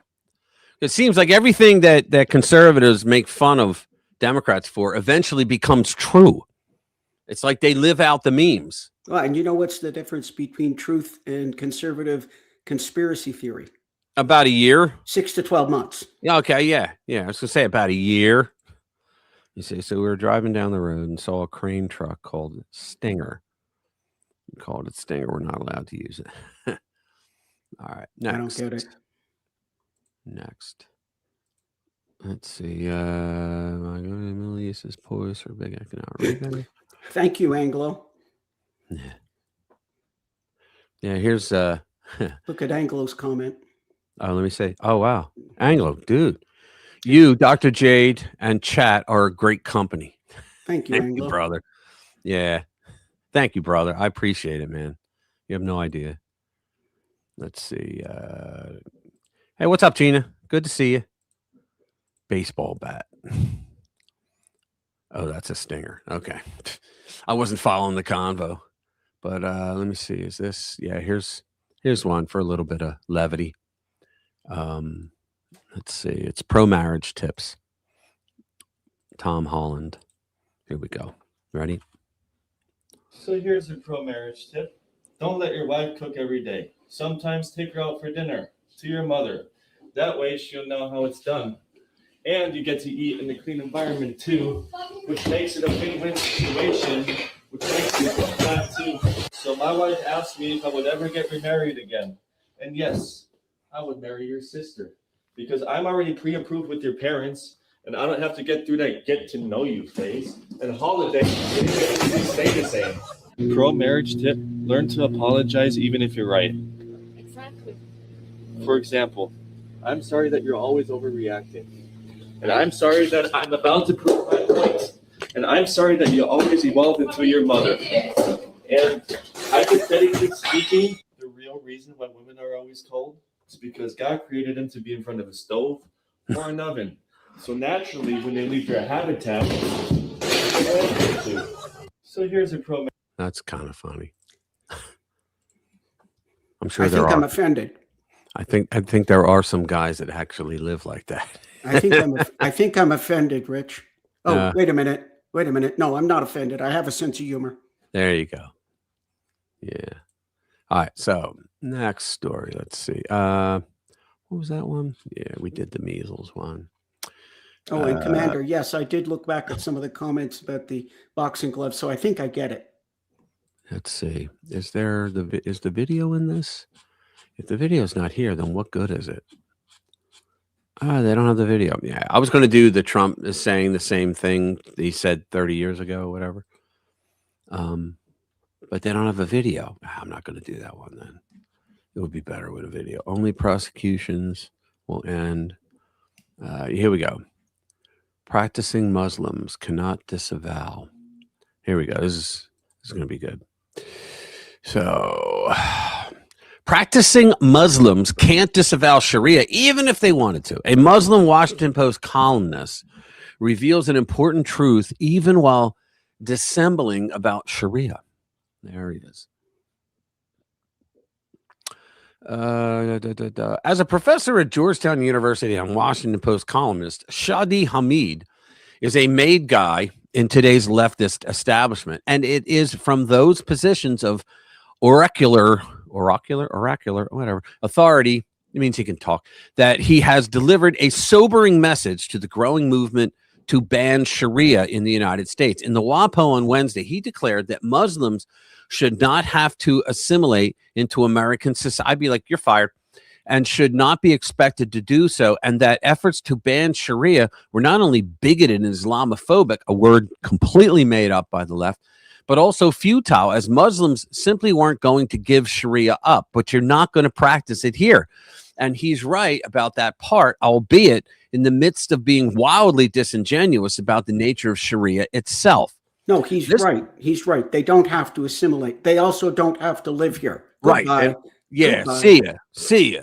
It seems like everything that conservatives make fun of Democrats for eventually becomes true. It's like they live out the memes.
Well, and you know what's the difference between truth and conservative conspiracy theory?
About a year.
6 to 12 months.
Yeah, okay, yeah. I was gonna say about a year. You see, so we were driving down the road and saw a crane truck called Stinger. We called it Stinger. We're not allowed to use it. All right, next.
I don't get it.
Next. Let's see. My Middle East is poised for big economic rebound.
Thank you, Anglo.
Yeah, here's
Look at Anglo's comment.
let me say. Oh wow. Anglo, dude. You, Dr. Jade, and Chat are a great company.
Thank you,
Thank
Anglo.
you, brother. Yeah. Thank you, brother. I appreciate it, man. You have no idea. Let's see. Hey, what's up, Gina? Good to see you. Baseball bat. Oh, that's a Stinger. Okay. I wasn't following the convo. But let me see. Is this? Yeah, here's one for a little bit of levity. Let's see. It's pro marriage tips. Tom Holland. Here we go. Ready?
So here's a pro marriage tip. Don't let your wife cook every day. Sometimes take her out for dinner to your mother. That way she'll know how it's done. And you get to eat in a clean environment too, which makes it a win-win situation, which makes you fat too. So my wife asked me if I would ever get remarried again. And yes, I would marry your sister. Because I'm already pre-approved with your parents, and I don't have to get through that get-to-know-you phase. And holidays stay the same. Pro marriage tip, learn to apologize even if you're right.
Exactly.
For example, I'm sorry that you're always overreacting. And I'm sorry that I'm about to prove my point. And I'm sorry that you always evolve into your mother. And hypothetically speaking, the real reason why women are always cold is because God created them to be in front of a stove or an oven. So naturally, when they leave their habitat, so here's a pro.
That's kind of funny. I'm sure
I
there
think
are.
I'm offended.
I think there are some guys that actually live like that.
I think I'm offended, Rich. Oh, wait a minute. No, I'm not offended. I have a sense of humor.
There you go. Yeah. All right. So next story. Let's see. What was that one? Yeah, we did the measles one.
Oh, and Commander, yes, I did look back at some of the comments about the boxing gloves, so I think I get it.
Let's see. Is the video in this? If the video's not here, then what good is it? They don't have the video. Yeah, I was going to do the Trump is saying the same thing he said 30 years ago, or whatever. But they don't have a video. I'm not going to do that one then. It would be better with a video. Only prosecutions will end. Here we go. Practicing Muslims cannot disavow. Here we go. This is going to be good. So, practicing Muslims can't disavow Sharia even if they wanted to. A Muslim Washington Post columnist reveals an important truth even while dissembling about Sharia. There he is. As a professor at Georgetown University and Washington Post columnist, Shadi Hamid is a made guy in today's leftist establishment. And it is from those positions of oracular, whatever, authority, it means he can talk, that he has delivered a sobering message to the growing movement to ban Sharia in the United States. In the WAPO on Wednesday, he declared that Muslims should not have to assimilate into American society. I'd be like, you're fired, and should not be expected to do so. And that efforts to ban Sharia were not only bigoted and Islamophobic, a word completely made up by the left, but also futile, as Muslims simply weren't going to give Sharia up. But you're not going to practice it here. And he's right about that part, albeit in the midst of being wildly disingenuous about the nature of Sharia itself.
No, he's right. He's right. They don't have to assimilate. They also don't have to live here.
Right.
Goodbye.
Yeah.
Goodbye.
See ya.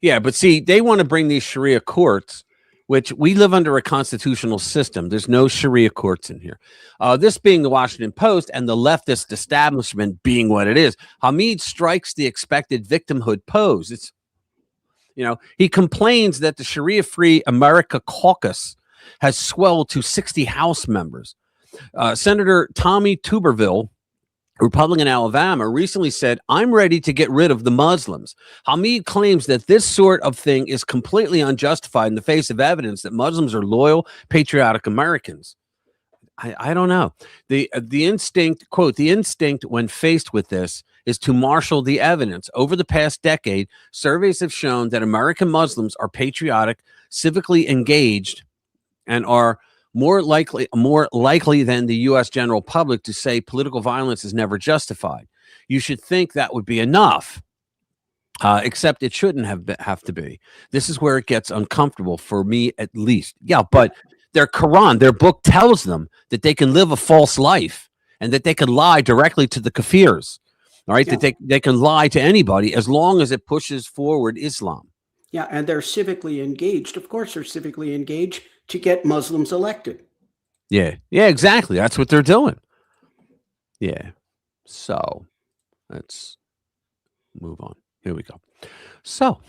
Yeah. But see, they want to bring these Sharia courts, which we live under a constitutional system. There's no Sharia courts in here. This being the Washington Post and the leftist establishment being what it is, Hamid strikes the expected victimhood pose. It's, he complains that the Sharia-free America caucus has swelled to 60 House members. Senator Tommy Tuberville, Republican Alabama, recently said, "I'm ready to get rid of the Muslims." Hamid claims that this sort of thing is completely unjustified in the face of evidence that Muslims are loyal, patriotic Americans. I don't know. The instinct, quote, the instinct when faced with this is to marshal the evidence. Over the past decade, surveys have shown that American Muslims are patriotic, civically engaged, and are more likely than the U.S. general public to say political violence is never justified. You should think that would be enough, except it shouldn't have to be. This is where it gets uncomfortable for me, at least. Yeah, but their Quran, their book, tells them that they can live a false life and that they can lie directly to the kafirs. All right, that they can lie to anybody as long as it pushes forward Islam.
Yeah, and they're civically engaged. Of course, they're civically engaged to get Muslims elected.
Yeah, exactly. That's what they're doing. Yeah. So let's move on. Here we go. So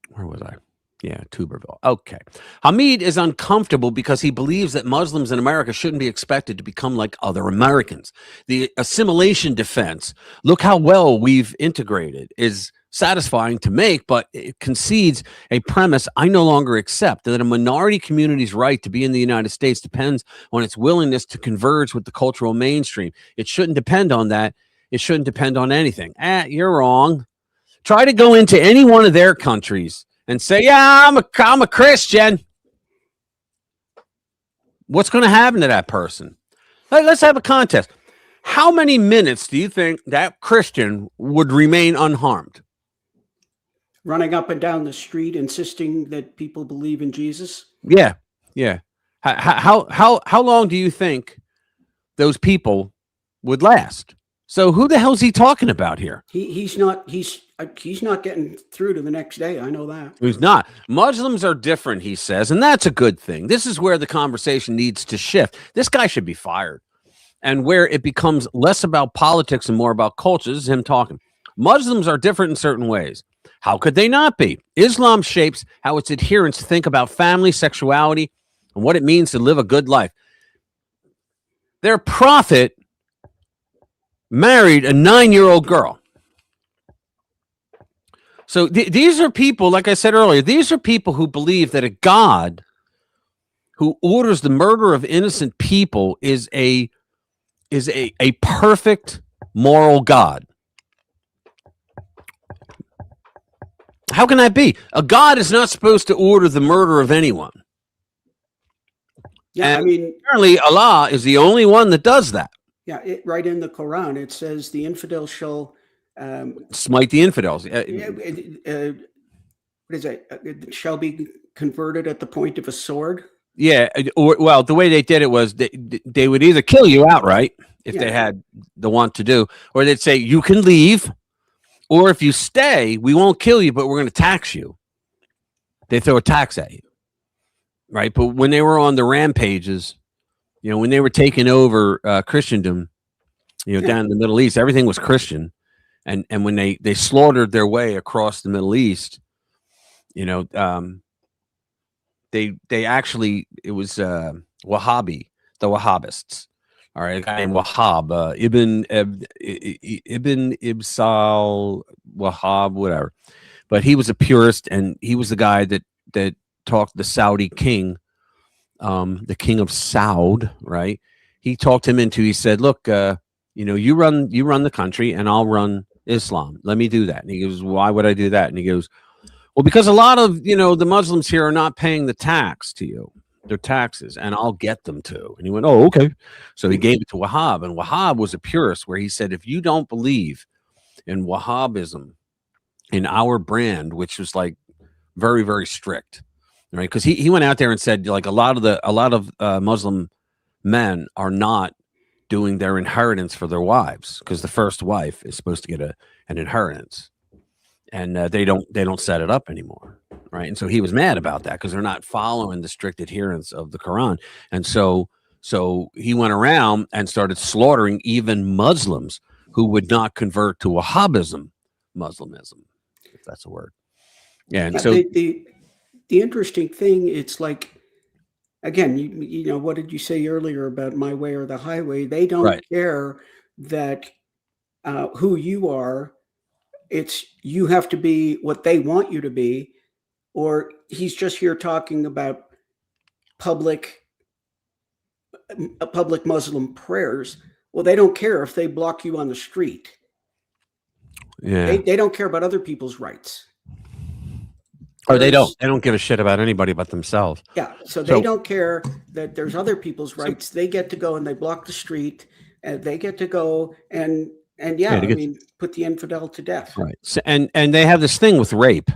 where was I? Yeah, Tuberville. Okay. Hamid is uncomfortable because he believes that Muslims in America shouldn't be expected to become like other Americans. The assimilation defense, look how well we've integrated, is satisfying to make, but it concedes a premise I no longer accept, that a minority community's right to be in the United States depends on its willingness to converge with the cultural mainstream. It shouldn't depend on that. It shouldn't depend on anything. You're wrong. Try to go into any one of their countries and say, yeah, I'm a Christian. What's going to happen to that person? Let's have a contest. How many minutes do you think that Christian would remain unharmed?
Running up and down the street insisting that people believe in Jesus?
Yeah. How long do you think those people would last? So who the hell is he talking about here?
He's not getting through to the next day. I know that.
He's not. Muslims are different, he says, and that's a good thing. This is where the conversation needs to shift. This guy should be fired. And where it becomes less about politics and more about culture, this is him talking. Muslims are different in certain ways. How could they not be? Islam shapes how its adherents think about family, sexuality, and what it means to live a good life. Their prophet married a 9-year-old girl. So these are people, like I said earlier, these are people who believe that a God who orders the murder of innocent people is a perfect moral God. How can that be? A God is not supposed to order the murder of anyone.
Yeah,
and apparently Allah is the only one that does that.
Yeah, right in the Quran, it says the infidel shall
smite the infidels.
What is it? It shall be converted at the point of a sword.
Yeah, well, the way they did it was they would either kill you outright if they had the want to do, or they'd say you can leave, or if you stay, we won't kill you, but we're going to tax you. They throw a tax at you, right? But when they were on the rampages, when they were taking over Christendom, down in the Middle East, everything was Christian, and when they slaughtered their way across the Middle East, they actually, it was Wahhabi, the Wahhabists. All right, a guy named Wahhab, Ibn Ibsal Wahhab, whatever. But he was a purist, and he was the guy that talked the Saudi king, the king of Saud, right? He talked him into. He said, "Look, you run the country, and I'll run Islam. Let me do that." And he goes, "Why would I do that?" And he goes, "Well, because a lot of the Muslims here are not paying the tax to you." their taxes, and I'll get them to. And he went, oh, okay. So he gave it to Wahhab, and Wahhab was a purist, where he said, if you don't believe in Wahhabism, in our brand, which was like very, very strict, right? Because he went out there and said, like, a lot of Muslim men are not doing their inheritance for their wives, because the first wife is supposed to get an inheritance, and they don't set it up anymore, right? And so he was mad about that, because they're not following the strict adherence of the Quran. And so he went around and started slaughtering even Muslims who would not convert to Wahhabism, Muslimism, if that's a word. Yeah, and so
the interesting thing, it's like, again, you know, what did you say earlier about my way or the highway? They don't care that who you are. It's you have to be what they want you to be, or he's just here talking about public Muslim prayers. Well, they don't care if they block you on the street.
yeah,
They don't care about other people's rights.
or they don't give a shit about anybody but themselves.
Yeah, so they don't care that there's other people's rights. They get to go and they block the street, and they get to go and yeah, I mean, put the infidel to death.
Right. So, and they have this thing with rape.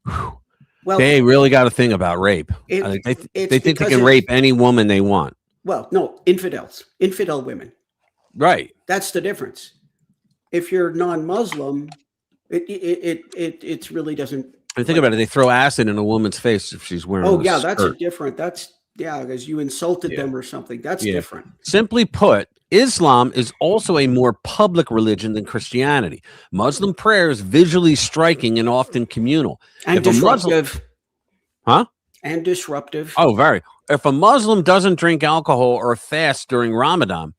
Whew.
Well,
they really got a thing about rape. They think they can rape any woman they want.
Well, no, infidel women.
Right.
That's the difference. If you're non-Muslim, it really doesn't.
And think about it. They throw acid in a woman's face if she's wearing.
Oh yeah,
skirt.
that's different. That's because you insulted them or something. That's different.
Simply put, Islam is also a more public religion than Christianity. Muslim prayer is visually striking and often communal.
And disruptive.
Huh?
And disruptive.
Oh, very. If a Muslim doesn't drink alcohol or fast during Ramadan,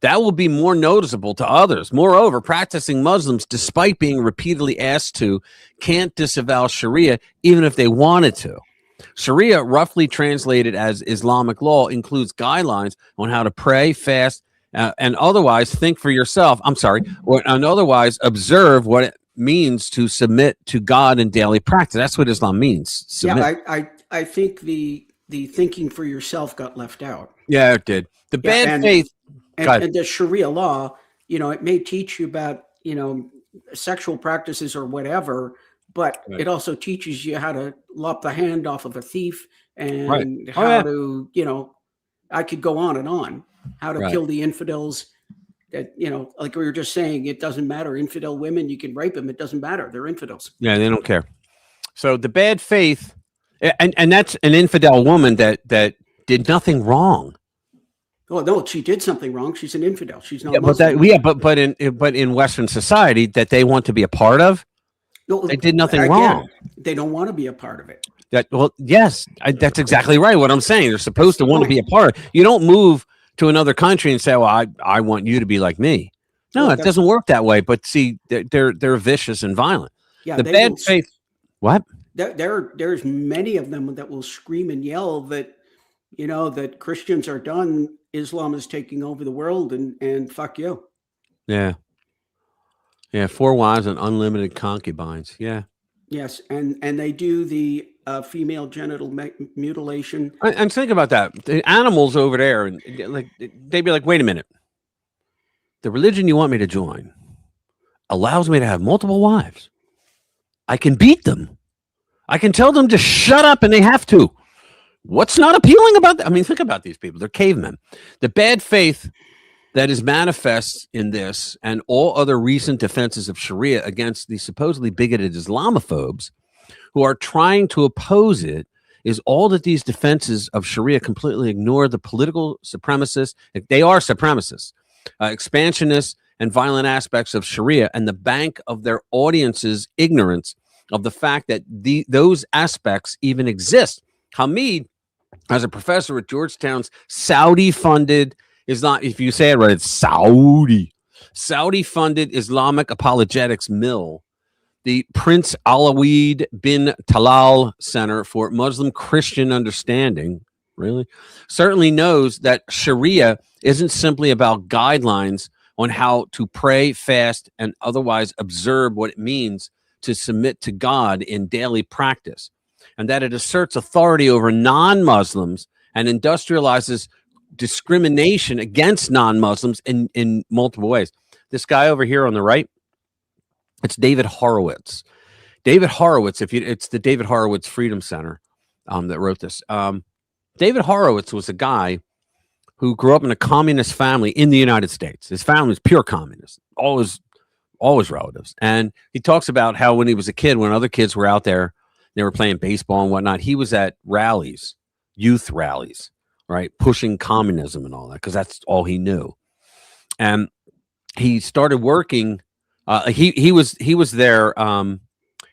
that will be more noticeable to others. Moreover, practicing Muslims, despite being repeatedly asked to, can't disavow Sharia even if they wanted to. Sharia, roughly translated as Islamic law, includes guidelines on how to pray, fast, and otherwise think for yourself. And otherwise observe what it means to submit to God in daily practice. That's what Islam means. Submit.
Yeah, I think the thinking for yourself got left out.
Yeah, it did. The bad faith.
And the Sharia law, you know, it may teach you about, you know, sexual practices or whatever, but it also teaches you how to lop the hand off of a thief and how to, you know, I could go on and on, how to kill the infidels. That, you know, like we were just saying, it doesn't matter. Infidel women, you can rape them. It doesn't matter. They're infidels.
Yeah, they don't care. So the bad faith, and that's an infidel woman that did nothing wrong.
Oh no, she did something wrong. She's an infidel. She's not.
But in Western society that they want to be a part of, they did nothing wrong.
They don't want to be a part of it.
Yes, that's exactly right. What I'm saying, they're supposed to want to be a part. You don't move to another country and say, "Well, I want you to be like me." No, it doesn't work that way. But see, they're vicious and violent.
Yeah,
the bad faith. What?
There's many of them that will scream and yell that, you know, that Christians are done. Islam is taking over the world, and fuck you.
Yeah. 4 wives and unlimited concubines. Yeah.
Yes, and they do the female genital mutilation.
And think about that. The animals over there, and like they'd be like, "Wait a minute. The religion you want me to join allows me to have multiple wives. I can beat them. I can tell them to shut up, and they have to. What's not appealing about that?" I mean, think about these people. They're cavemen. The bad faith that is manifest in this and all other recent defenses of Sharia against the supposedly bigoted Islamophobes who are trying to oppose it is all that these defenses of Sharia completely ignore the political supremacists. They are supremacists, expansionists, and violent aspects of Sharia, and the bank of their audience's ignorance of the fact that those aspects even exist. Hamid, as a professor at Georgetown's Saudi-funded Islam, if you say it right, it's Saudi-funded Islamic apologetics mill, the Prince Alawid bin Talal Center for Muslim Christian Understanding, certainly knows that Sharia isn't simply about guidelines on how to pray, fast, and otherwise observe what it means to submit to God in daily practice. and that it asserts authority over non-Muslims and industrializes discrimination against non-Muslims in multiple ways. This guy over here on the right, it's David Horowitz. David Horowitz, it's the David Horowitz Freedom Center that wrote this. David Horowitz was a guy who grew up in a communist family in the United States. His family was pure communist, all his relatives. And he talks about how when he was a kid, when other kids were out there, they were playing baseball and whatnot, he was at rallies, youth rallies, right? Pushing communism and all that, because that's all he knew. And he started working. He was their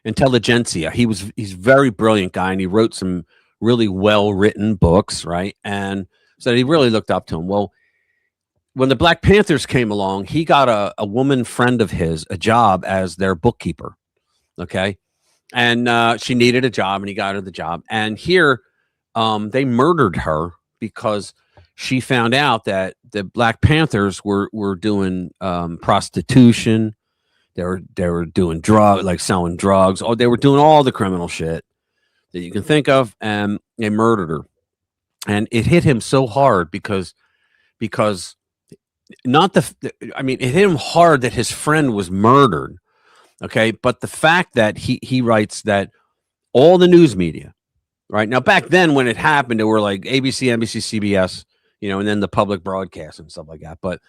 intelligentsia. He's a very brilliant guy, and he wrote some really well-written books, right? And so he really looked up to him. Well, when the Black Panthers came along, he got a woman friend of his a job as their bookkeeper, okay? And she needed a job, and he got her the job. And here, they murdered her because she found out that the Black Panthers were doing prostitution. They were doing like selling drugs. Oh, they were doing all the criminal shit that you can think of, and they murdered her. And it hit him so hard because it hit him hard that his friend was murdered. Okay. But the fact that he writes that all the news media, right now, back then when it happened, there were like ABC, NBC, CBS, and then the public broadcast and stuff like that. But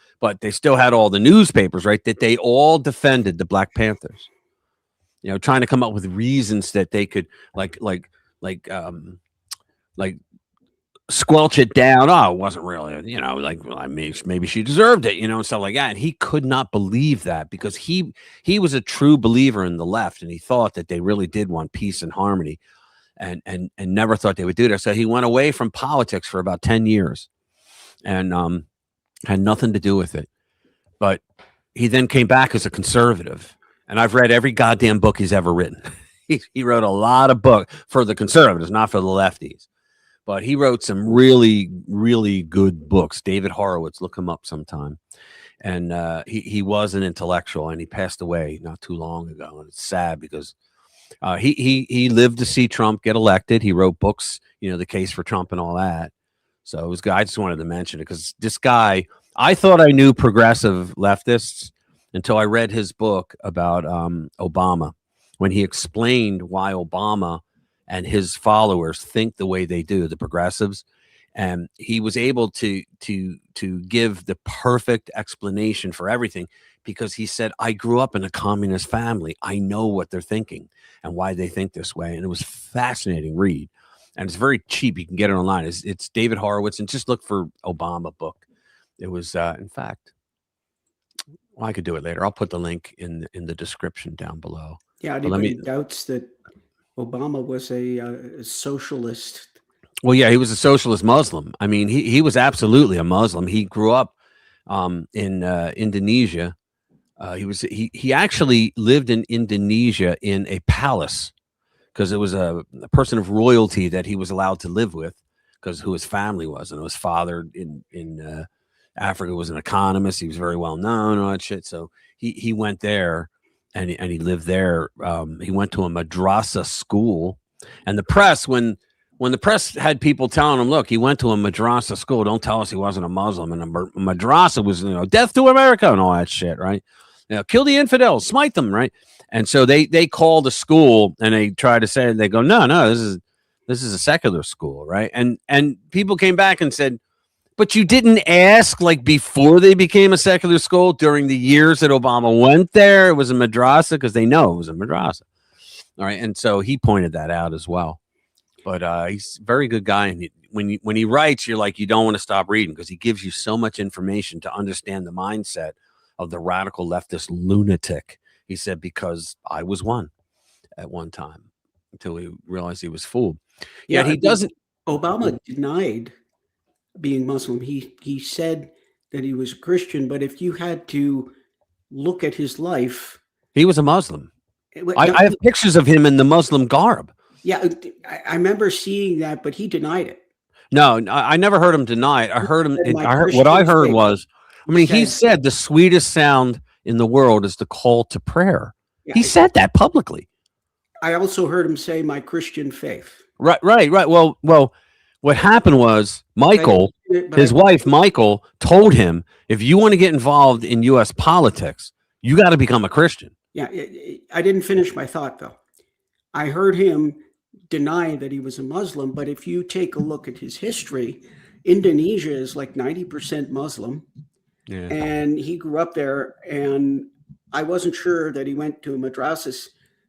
they still had all the newspapers, right? That they all defended the Black Panthers, trying to come up with reasons that they could like squelch it down. Oh, it wasn't really, maybe she deserved it, and stuff like that. And he could not believe that because he was a true believer in the left, and he thought that they really did want peace and harmony, and never thought they would do that. So he went away from politics for about 10 years, and had nothing to do with it. But he then came back as a conservative, and I've read every goddamn book he's ever written. He wrote a lot of books for the conservatives, not for the lefties. But he wrote some really, really good books. David Horowitz, look him up sometime. And he was an intellectual, and he passed away not too long ago. And it's sad because he lived to see Trump get elected. He wrote books, The Case for Trump and all that. So it was good. I just wanted to mention it because this guy, I thought I knew progressive leftists until I read his book about Obama, when he explained why Obama and his followers think the way they do, the progressives. And he was able to give the perfect explanation for everything because he said, I grew up in a communist family. I know what they're thinking and why they think this way. And it was a fascinating read. And it's very cheap. You can get it online. It's David Horowitz, and just look for Obama book. It was, in fact, I could do it later. I'll put the link in the description down below.
Yeah, anybody doubts that Obama was a socialist?
Well, yeah, he was a socialist Muslim. I mean, he was absolutely a Muslim. He grew up in Indonesia. He actually lived in Indonesia in a palace because it was a person of royalty that he was allowed to live with because who his family was. And his father in Africa was an economist. He was very well known and all that shit. So he went there. And he lived there. He went to a madrasa school, and the press, when the press had people telling him, "Look, he went to a madrasa school. Don't tell us he wasn't a Muslim." And a madrasa was, death to America and all that shit, right? Kill the infidels, smite them, right? And so they called the school and they try to say, they go, no, this is a secular school, right? And people came back and said, but you didn't ask, like, before they became a secular school during the years that Obama went there, it was a madrasa, because they know it was a madrasa. All right. And so he pointed that out as well. But he's a very good guy. And when he writes, you're like, you don't want to stop reading because he gives you so much information to understand the mindset of the radical leftist lunatic. He said, because I was one at one time until he realized he was fooled.
Yeah,
he doesn't.
Obama denied being Muslim. He said that he was a Christian, but if you had to look at his life,
he was a Muslim. I have pictures of him in the Muslim garb.
Yeah, I remember seeing that, but he denied it.
No, I never heard him deny it. I heard him. What I heard was, he said the sweetest sound in the world is the call to prayer. Yeah, he said that publicly.
I also heard him say my Christian faith.
Right. Well, what happened was Michael, his wife, Michael, told him, if you want to get involved in U.S. politics, you got to become a Christian.
Yeah, I didn't finish my thought, though. I heard him deny that he was a Muslim, but if you take a look at his history, Indonesia is like 90% Muslim,
Yeah.
and he grew up there, and I wasn't sure that he went to a madras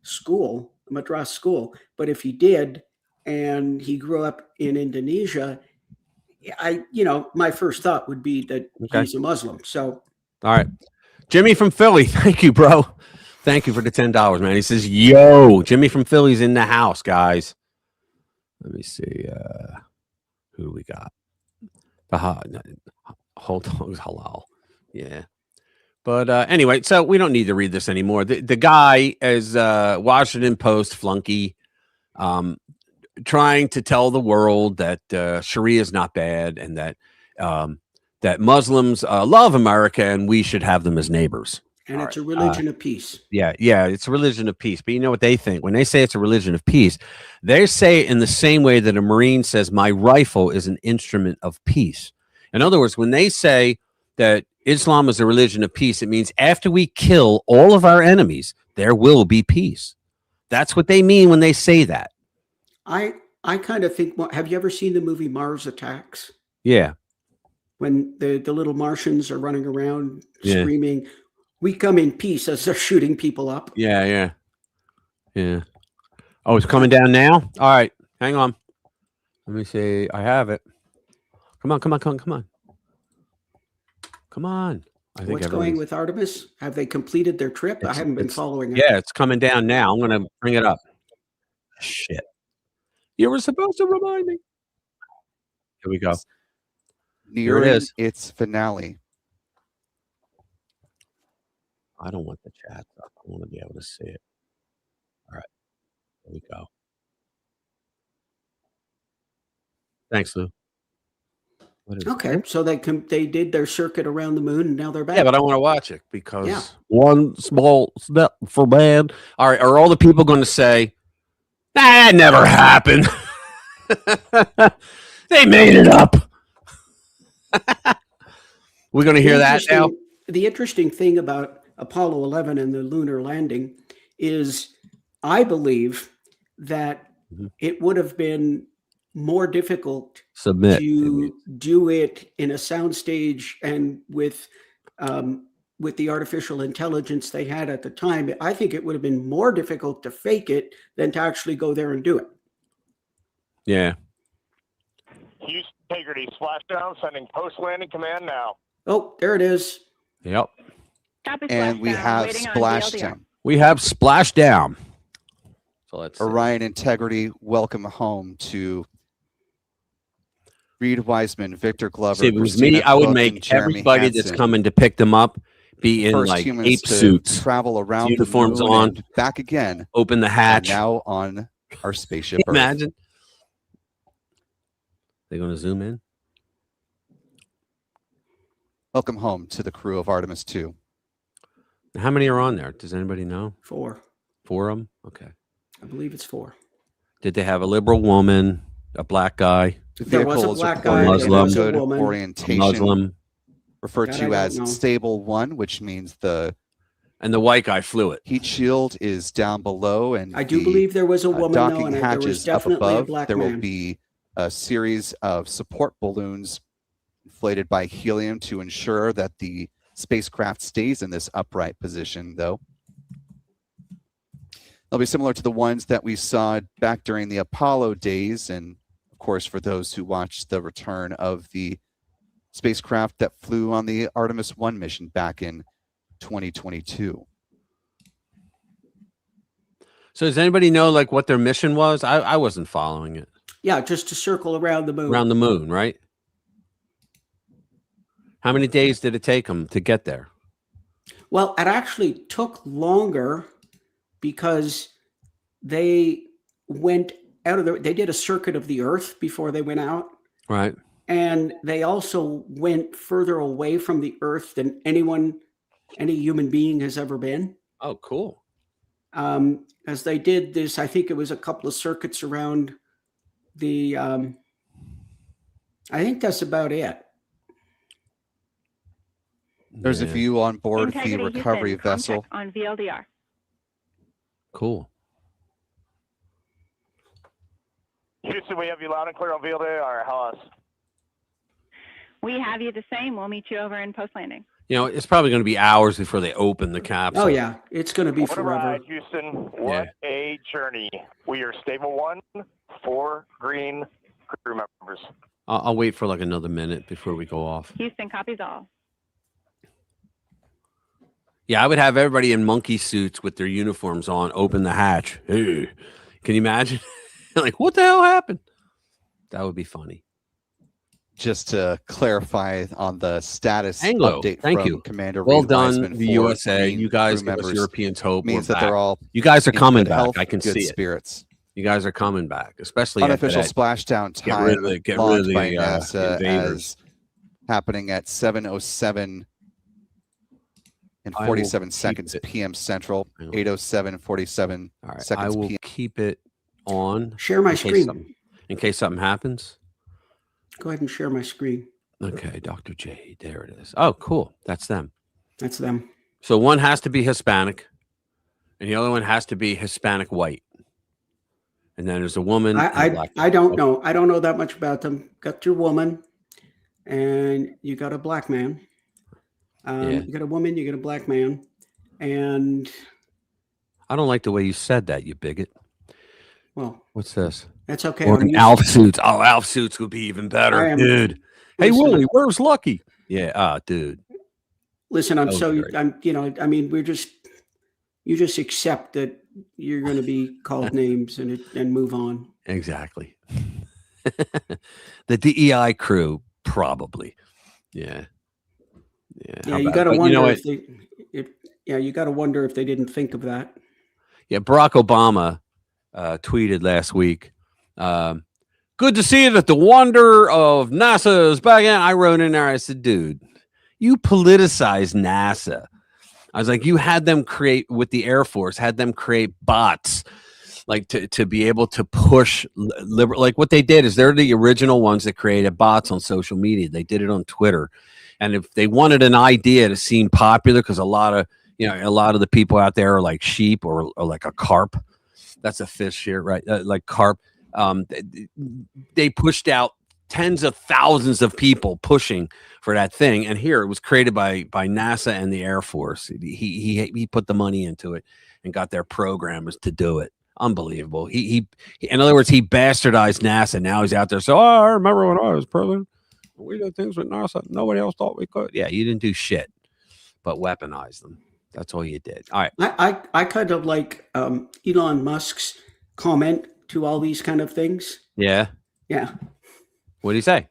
school, but if he did, and he grew up in Indonesia, my first thought would be that he's a Muslim. So,
all right. Jimmy from Philly, thank you, bro. Thank you for the $10, man. He says, yo, Jimmy from Philly's in the house, guys. Let me see. Who do we got? Hold on, halal. Yeah. But anyway, so we don't need to read this anymore. The guy is Washington Post flunky, trying to tell the world that Sharia is not bad and that that Muslims love America and we should have them as neighbors.
And it's a religion of peace.
Yeah, it's a religion of peace. But you know what they think? When they say it's a religion of peace, they say it in the same way that a Marine says, my rifle is an instrument of peace. In other words, when they say that Islam is a religion of peace, it means after we kill all of our enemies, there will be peace. That's what they mean when they say that.
I kind of think, have you ever seen the movie Mars Attacks?
Yeah. When
the little Martians are running around screaming, we come in peace, as they're shooting people up.
Yeah. Oh, it's coming down now? All right. Hang on. Let me see. I have it. Come on. I think
what's going with Artemis? Have they completed their trip? I haven't been following it.
Yeah, it's coming down now. I'm going to bring it up. Shit. You were supposed to remind me. Here we go. Here it is.
Its finale.
I don't want the chat up. I want to be able to see it. All right. Here we go. Thanks, Lou.
Okay, so they did their circuit around the moon, and now they're back.
Yeah, but I want to watch it because one small step for man. All right, are all the people going to say, that never happened? They made it up. We're going to hear that now.
The interesting thing about Apollo 11 and the lunar landing is I believe that it would have been more difficult to do it in a soundstage and with the artificial intelligence they had at the time. I think it would have been more difficult to fake it than to actually go there and do it.
Yeah.
Houston Integrity splashdown, sending post-landing command now.
Oh, there it is.
Yep.
And we have splashdown.
We have splashdown. So let's
Orion Integrity, welcome home to Reed Wiseman, Victor Glover.
See, if it was me, I would make everybody that's coming to pick them up be in like ape suits,
travel around
uniforms
the moon
on,
and back again.
Open the hatch.
Now on our spaceship.
Imagine. They're going to zoom in.
Welcome home to the crew of Artemis 2.
How many are on there? Does anybody know?
4.
4 of them? Okay.
I believe it's 4.
Did they have a liberal woman, a black guy?
There was a black guy,
Muslim,
good
woman,
orientation.
Muslim.
Referred to as stable 1, which means
and the white guy flew it.
Heat shield is down below, and
I do believe there was a woman
docking
though, and
hatches
there was definitely
up above.
a black
There
man.
will be a series of support balloons inflated by helium to ensure that the spacecraft stays in this upright position, though. They'll be similar to the ones that we saw back during the Apollo days, and of course, for those who watched the return of the spacecraft that flew on the Artemis 1 mission back in 2022.
So does anybody know like what their mission was? I wasn't following it.
Yeah, just to circle around the moon.
Around the moon, right? How many days did it take them to get there?
Well, it actually took longer because they went out of they did a circuit of the Earth before they went out.
Right.
And they also went further away from the Earth than any human being has ever been.
Oh, cool.
as they did this, I think it was a couple of circuits around the, I think that's about it.
There's a view on board the
Integrity
recovery
Houston,
vessel.
contact on VLDR.
Cool.
Houston, we have you loud and clear on VLDR or Hollis.
We have you the same. We'll meet you over in post landing.
You know, it's probably going to be hours before they open the capsule.
Oh yeah, it's going to be
What a
forever.
ride, Houston. What a journey. We are stable 1, 4 green crew members.
I'll wait for like another minute before we go off.
Houston copies all.
Yeah, I would have everybody in monkey suits with their uniforms on open the hatch. Hey, can you imagine? Like, what the hell happened? That would be funny.
Just to clarify on the status
Anglo,
update
thank
from
you.
Commander
Well
Reed
done,
Wiseman
the
for
USA.
Marine
You guys
crew
give us
members
Europeans hope.
means
We're
that they're
back.
all
You guys are
in
coming
good
back.
health,
I can
good
see it.
spirits.
You guys are coming back, especially
Unofficial
today.
splashdown
Get rid of
time
the- get rid of
logged
the,
by NASA
invaders.
as happening at 7:07 and
I will
47
keep
seconds
it.
p.m. Central, 8:07 47
All right, I
seconds
will
p.m.
keep it on.
Share my
in case
screen.
in case something happens.
Go ahead and share my screen.
Okay, Dr. J. There it is. Oh, cool. That's them.
That's them.
So one has to be Hispanic, and the other one has to be Hispanic white. And then there's a woman. and a black
I don't
man.
know. I don't know that much about them. Got your woman, and you got a black man.
Yeah.
You got a woman. You got a black man, and
I don't like the way you said that, you bigot.
well,
What's this?
that's okay.
Or
I'm
an
used-
Alf suits. Oh, Alf suits would be even
I
better,
am-
dude. Hey,
listen,
Willie, where's Lucky? Yeah, dude.
Listen, I'm
That was
so
great.
I'm. You know, I mean, you just accept that you're going to be called names and move on.
Exactly. The DEI crew, probably. Yeah. Yeah.
Yeah,
how
you
about-
got to
but
wonder
you know
if they. Yeah, you got to wonder if they didn't think of that.
Yeah, Barack Obama tweeted last week. Good to see that the wonder of NASA is back in. I wrote in there, I said, dude, you politicized NASA. I was like, you had them create with the Air Force, had them create bots like to be able to push liberal. Like what they did is they're the original ones that created bots on social media. They did it on Twitter. And if they wanted an idea to seem popular, because a lot of the people out there are like sheep or like a carp. That's a fish here, right? Like carp. They pushed out tens of thousands of people pushing for that thing, and here it was created by NASA and the Air Force. He put the money into it and got their programmers to do it. Unbelievable. He in other words, he bastardized NASA. Now he's out there. So I remember when I was president, we did things with NASA nobody else thought we could. Yeah, you didn't do shit, but weaponize them. That's all you did. All right.
I kind of like Elon Musk's comment to all these kind of things.
Yeah.
Yeah.
What did he say?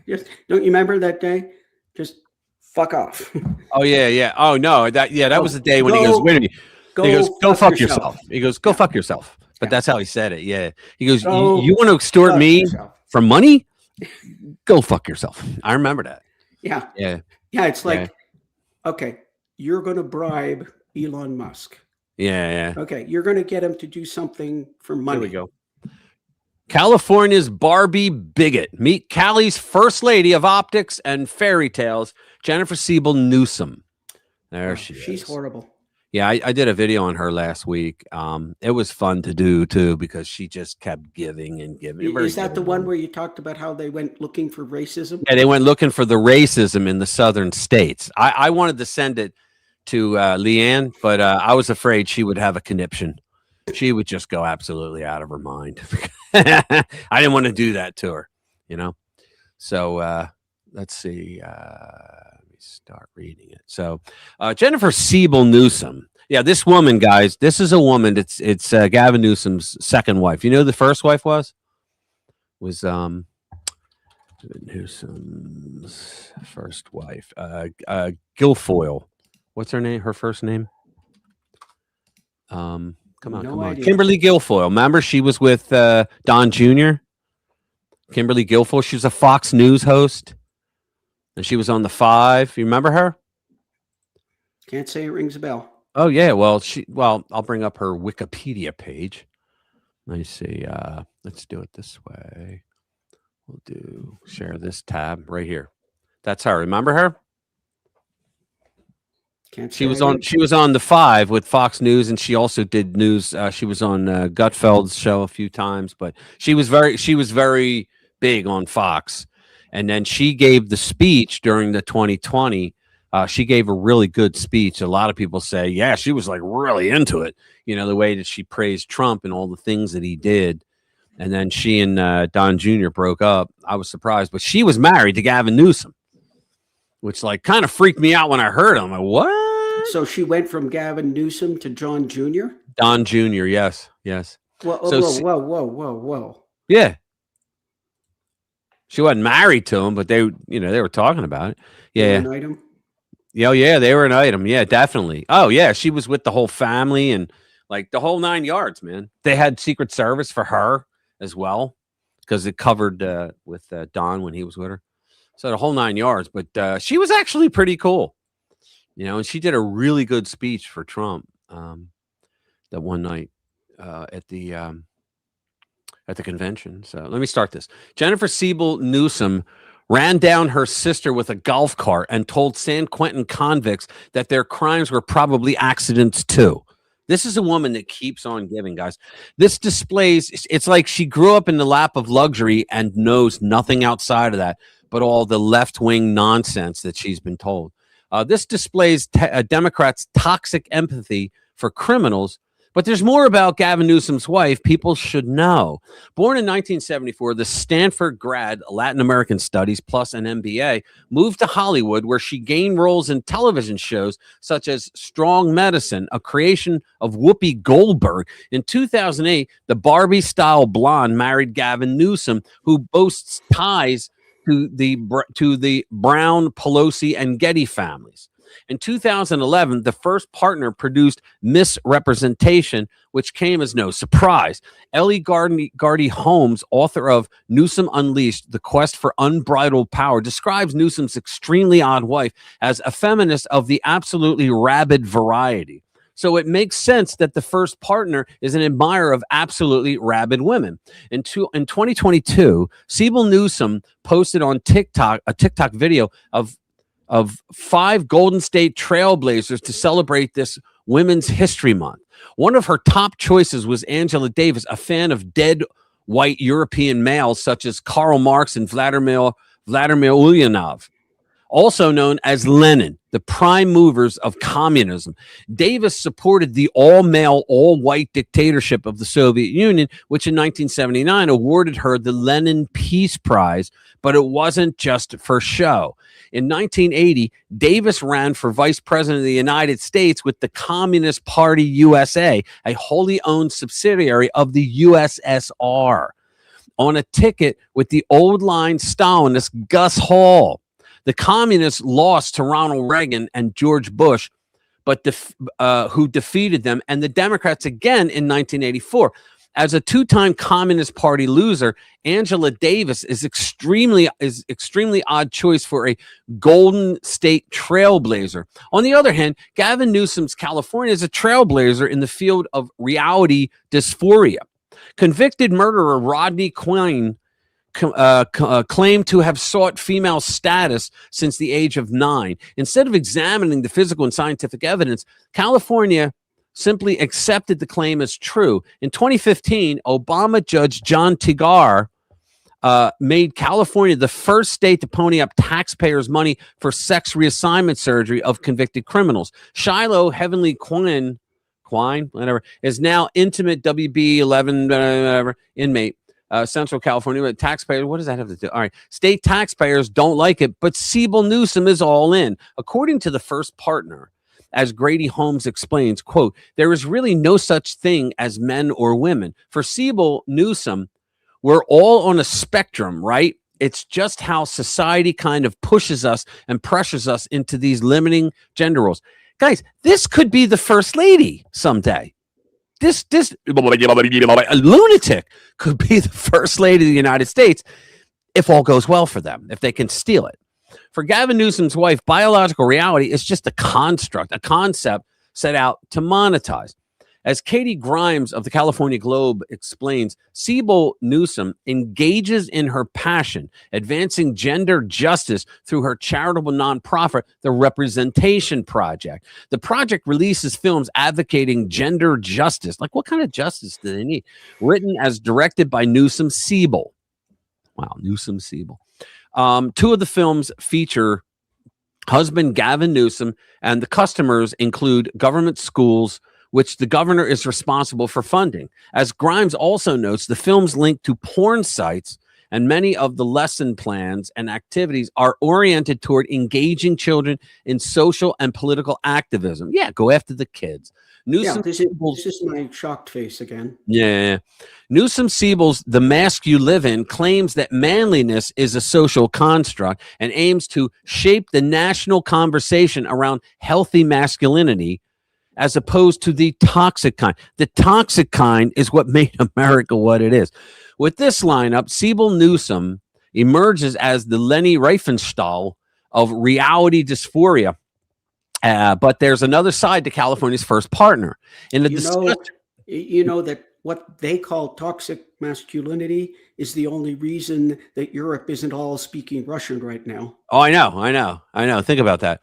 Just, don't you remember that day? Just fuck off.
Oh yeah. Oh no, that was the day when he goes, wait a minute. He goes, go fuck yourself. He goes, go fuck yourself. But that's how he said it. Yeah. He goes, you want to extort me for money? Go fuck yourself. I remember that.
Yeah.
Yeah.
Yeah. It's like, okay, you're going to bribe Elon Musk.
Yeah.
Okay. You're going to get him to do something for money.
Here we go. California's Barbie bigot. Meet Cali's first lady of optics and fairy tales, Jennifer Siebel Newsom. There she is.
She's horrible.
Yeah, I did a video on her last week. It was fun to do too because she just kept giving and giving.
Is that the one where you talked about how they went looking for racism?
Yeah, they went looking for the racism in the southern states. I wanted to send it to Leanne, but I was afraid she would have a conniption. She would just go absolutely out of her mind. I didn't want to do that to her, you know. So let's see. Let me start reading it. So Jennifer Siebel Newsom. Yeah, this woman, guys. This is a woman. It's Gavin Newsom's second wife. You know who the first wife was Newsom's first wife, Guilfoyle. What's her name? Her first name? Come on.
idea.
Kimberly Guilfoyle. Remember, she was with Don Jr. Kimberly Guilfoyle. She was a Fox News host, and she was on the 5. You remember her?
Can't say it rings a bell.
Oh yeah, well I'll bring up her Wikipedia page. Let me see. Let's do it this way. We'll share this tab right here. That's her. Remember her?
Can't
She
say
was
I
on.
do.
She was on the 5 with Fox News, and she also did news. She was on Gutfeld's show a few times, but she was very big on Fox. And then she gave the speech during the 2020. She gave a really good speech. A lot of people say, yeah, she was like really into it. You know, the way that she praised Trump and all the things that he did. And then she and Don Jr. broke up. I was surprised, but she was married to Gavin Newsom, which like kind of freaked me out when I heard it. I'm like, what?
So she went from Gavin Newsom to John Jr.?
Don Jr., yes.
Whoa,
So
whoa.
yeah. She wasn't married to him, but they were talking about it. Yeah.
An item?
Yeah, they were an item. Yeah, definitely. Oh, yeah, she was with the whole family and like the whole 9 yards, man. They had Secret Service for her as well because it covered with Don when he was with her. So the whole 9 yards. But she was actually pretty cool, and she did a really good speech for Trump that one night at the convention. So let me start this. Jennifer Siebel Newsom ran down her sister with a golf cart and told San Quentin convicts that their crimes were probably accidents too. This is a woman that keeps on giving, guys. This displays, it's like she grew up in the lap of luxury and knows nothing outside of that, but all the left-wing nonsense that she's been told. This displays Democrats' toxic empathy for criminals. But there's more about Gavin Newsom's wife people should know. Born in 1974, the Stanford grad, Latin American Studies plus an MBA, moved to Hollywood where she gained roles in television shows such as Strong Medicine, a creation of Whoopi Goldberg. In 2008, the Barbie-style blonde married Gavin Newsom, who boasts ties to the Brown, Pelosi, and Getty families. In 2011, the first partner produced Misrepresentation, which came as no surprise. Ellie Gardy Holmes, author of Newsom Unleashed, The Quest for Unbridled Power, describes Newsom's extremely odd wife as a feminist of the absolutely rabid variety. So it makes sense that the first partner is an admirer of absolutely rabid women. In 2022, Siebel Newsom posted on TikTok a TikTok video of 5 Golden State Trailblazers to celebrate this Women's History Month. One of her top choices was Angela Davis, a fan of dead white European males such as Karl Marx and Vladimir Ulyanov, also known as Lenin, the prime movers of communism. Davis supported the all-male, all-white dictatorship of the Soviet Union, which in 1979 awarded her the Lenin Peace Prize, but it wasn't just for show. In 1980, Davis ran for vice president of the United States with the Communist Party USA, a wholly owned subsidiary of the USSR, on a ticket with the old-line Stalinist Gus Hall. The communists lost to Ronald Reagan and George Bush, but who defeated them, and the Democrats again in 1984. As a 2-time Communist Party loser, Angela Davis is extremely odd choice for a Golden State Trailblazer. On the other hand, Gavin Newsom's California is a trailblazer in the field of reality dysphoria. Convicted murderer Rodney Quinn claimed to have sought female status since the age of 9. Instead of examining the physical and scientific evidence, California simply accepted the claim as true. In 2015, Obama Judge John Tigar made California the first state to pony up taxpayers' money for sex reassignment surgery of convicted criminals. Shiloh Heavenly Quine, whatever, is now intimate WB 11 whatever, inmate. Central California, but taxpayers, what does that have to do? All right. State taxpayers don't like it, but Siebel Newsom is all in. According to the first partner, as Grady Holmes explains, quote, there is really no such thing as men or women. For Siebel Newsom, we're all on a spectrum, right? It's just how society kind of pushes us and pressures us into these limiting gender roles. Guys, this could be the first lady someday. This a lunatic could be the first lady of the United States if all goes well for them, if they can steal it. For Gavin Newsom's wife, biological reality is just a construct, a concept set out to monetize. As Katie Grimes of the California Globe explains, Siebel Newsom engages in her passion, advancing gender justice through her charitable nonprofit, the Representation Project. The project releases films advocating gender justice. Like, what kind of justice do they need? Written as directed by Newsom Siebel. Wow, Newsom Siebel. Two of the films feature husband Gavin Newsom, and the customers include government schools, which the governor is responsible for funding. As Grimes also notes, the films link to porn sites, and many of the lesson plans and activities are oriented toward engaging children in social and political activism. Yeah, go after the kids. Newsom
this is my shocked face again.
Yeah. Newsom Siebel's The Mask You Live In claims that manliness is a social construct and aims to shape the national conversation around healthy masculinity as opposed to the toxic kind. The toxic kind is what made America what it is. With this lineup, Siebel Newsom emerges as the Leni Riefenstahl of reality dysphoria. But there's another side to California's first partner. In the
you know that what they call toxic masculinity is the only reason that Europe isn't all speaking Russian right now.
Oh, I know. Think about that.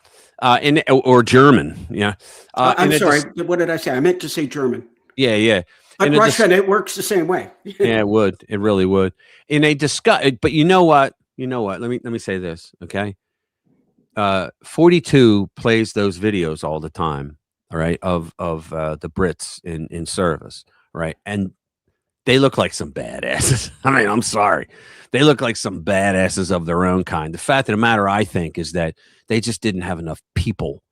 Or German. Yeah.
I'm sorry. What did I say? I meant to say German.
Yeah.
But Russian, it works the same way.
Yeah, it would. It really would. In a discuss, but you know what? Let me say this. Okay. 42 plays those videos all the time. All right, of the Brits in service. Right, and they look like some badasses. I mean, I'm sorry, they look like some badasses of their own kind. The fact of the matter, I think, is that they just didn't have enough people